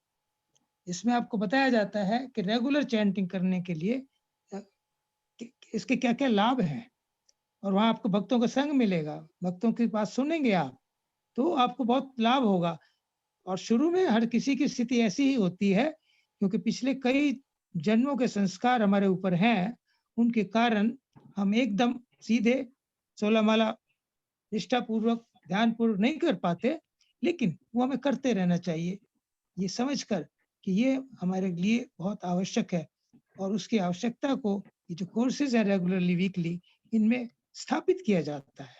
इसमें आपको बताया जाता है कि रेगुलर चैंटिंग करने के लिए इसके क्या क्या लाभ हैं, और वहां आपको भक्तों का संग मिलेगा, भक्तों की बात सुनेंगे आप, तो आपको बहुत लाभ होगा। और शुरू में हर किसी की स्थिति ऐसी ही होती है, क्योंकि पिछले कई जन्मों के संस्कार हमारे ऊपर हैं, उनके कारण हम एकदम सीधे 16 माला निष्ठापूर्वक ध्यानपूर्वक नहीं कर पाते, लेकिन वो हमें करते रहना चाहिए, ये समझकर कि ये हमारे लिए बहुत आवश्यक है और उसकी आवश्यकता को ये जो कोर्सेज है रेगुलरली वीकली, इनमें स्थापित किया जाता है।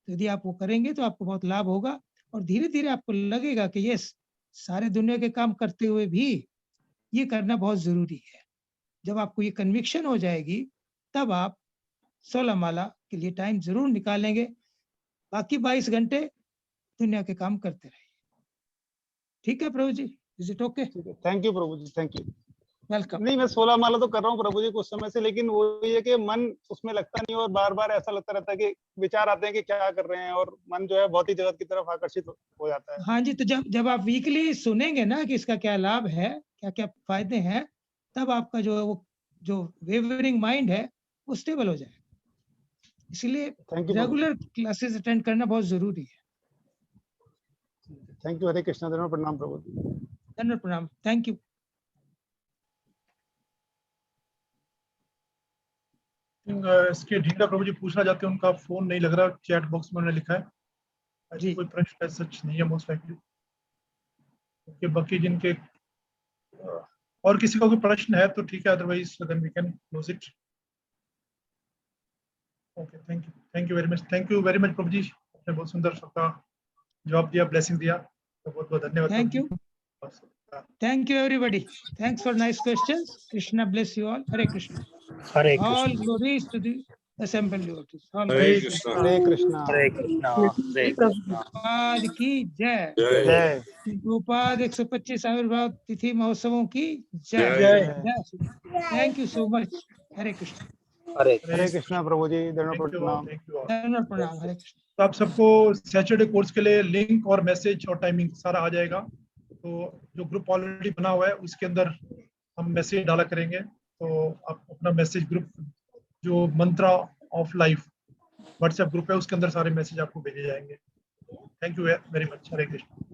तो यदि आप वो करेंगे तो आपको बहुत लाभ होगा और धीरे धीरे आपको लगेगा कि यस, सारे दुनिया के काम करते हुए भी ये करना बहुत जरूरी है। जब आपको ये कन्विक्शन हो जाएगी तब आप 16 माला के लिए टाइम जरूर निकालेंगे, बाकी 22 घंटे दुनिया के काम करते रहिए। ठीक है प्रभु जी, इज इट ओके? ठीक है, थैंक यू प्रभु जी, थैंक यू। वेलकम। नहीं, मैं 16 माला तो कर रहा हूँ प्रभु जी कुछ समय से, लेकिन वो ये कि मन उसमें लगता नहीं और बार बार ऐसा लगता रहता है कि विचार आते हैं कि क्या कर रहे हैं और मन जो है बहुत ही जगत की तरफ आकर्षित हो जाता है। हाँ जी, तो जब आप वीकली सुनेंगे ना कि इसका क्या लाभ है, क्या क्या फायदे हैं, तब आपका जो है वो जो वेवरिंग माइंड है वो स्टेबल हो जाएगा। इसलिए thank you regular classes attend करना बहुत जरूरी है। Thank you. हरे कृष्णा, धन्यवाद, प्रणाम प्रभु जी। धन्यवाद, प्रणाम, थैंक यू। इसके ढींगरा प्रभु जी पूछना चाहते हैं, उनका फोन नहीं लग रहा, चैट बॉक्स में उन्होंने लिखा है। जी। कोई प्रश्न सच नहीं है मोस्ट लाइकली। बाकी जिनके और किसी का कोई प्रश्न है तो ठीक है, otherwise then we can close it. Okay, thank you very much, thank you very much प्रभु जी, आपने बहुत सुंदर सबका जवाब दिया, ब्लेसिंग दिया, तो बहुत बहुत धन्यवाद। Thank you, thank you everybody, thanks for nice questions. Krishna bless you all. Hare Krishna. Hare all Krishna glories to the assembled devotees. All Hare glories Krishna. Hare Krishna. Hare Krishna Hare Krishna. Gopal की जय। जय जय गोपाल 125 आविर्भाव तिथि महोत्सवों की जय। जय। जय। Thank you so much. Hare Krishna. Hare Hare Krishna प्रभु जी, धन्यवाद, प्रणाम। Thank you. धन्यवाद, प्रणाम। हरे कृष्ण। तो आप सबको सैटरडे कोर्स के लिए लिंक और मैसेज और टाइमिंग सारा आ जाएगा। तो जो ग्रुप ऑलरेडी बना हुआ है उसके अंदर हम मैसेज डाला करेंगे, तो आप अपना मैसेज ग्रुप जो मंत्रा ऑफ लाइफ व्हाट्सएप ग्रुप है उसके अंदर सारे मैसेज आपको भेजे जाएंगे। Thank you very much. Hare Krishna.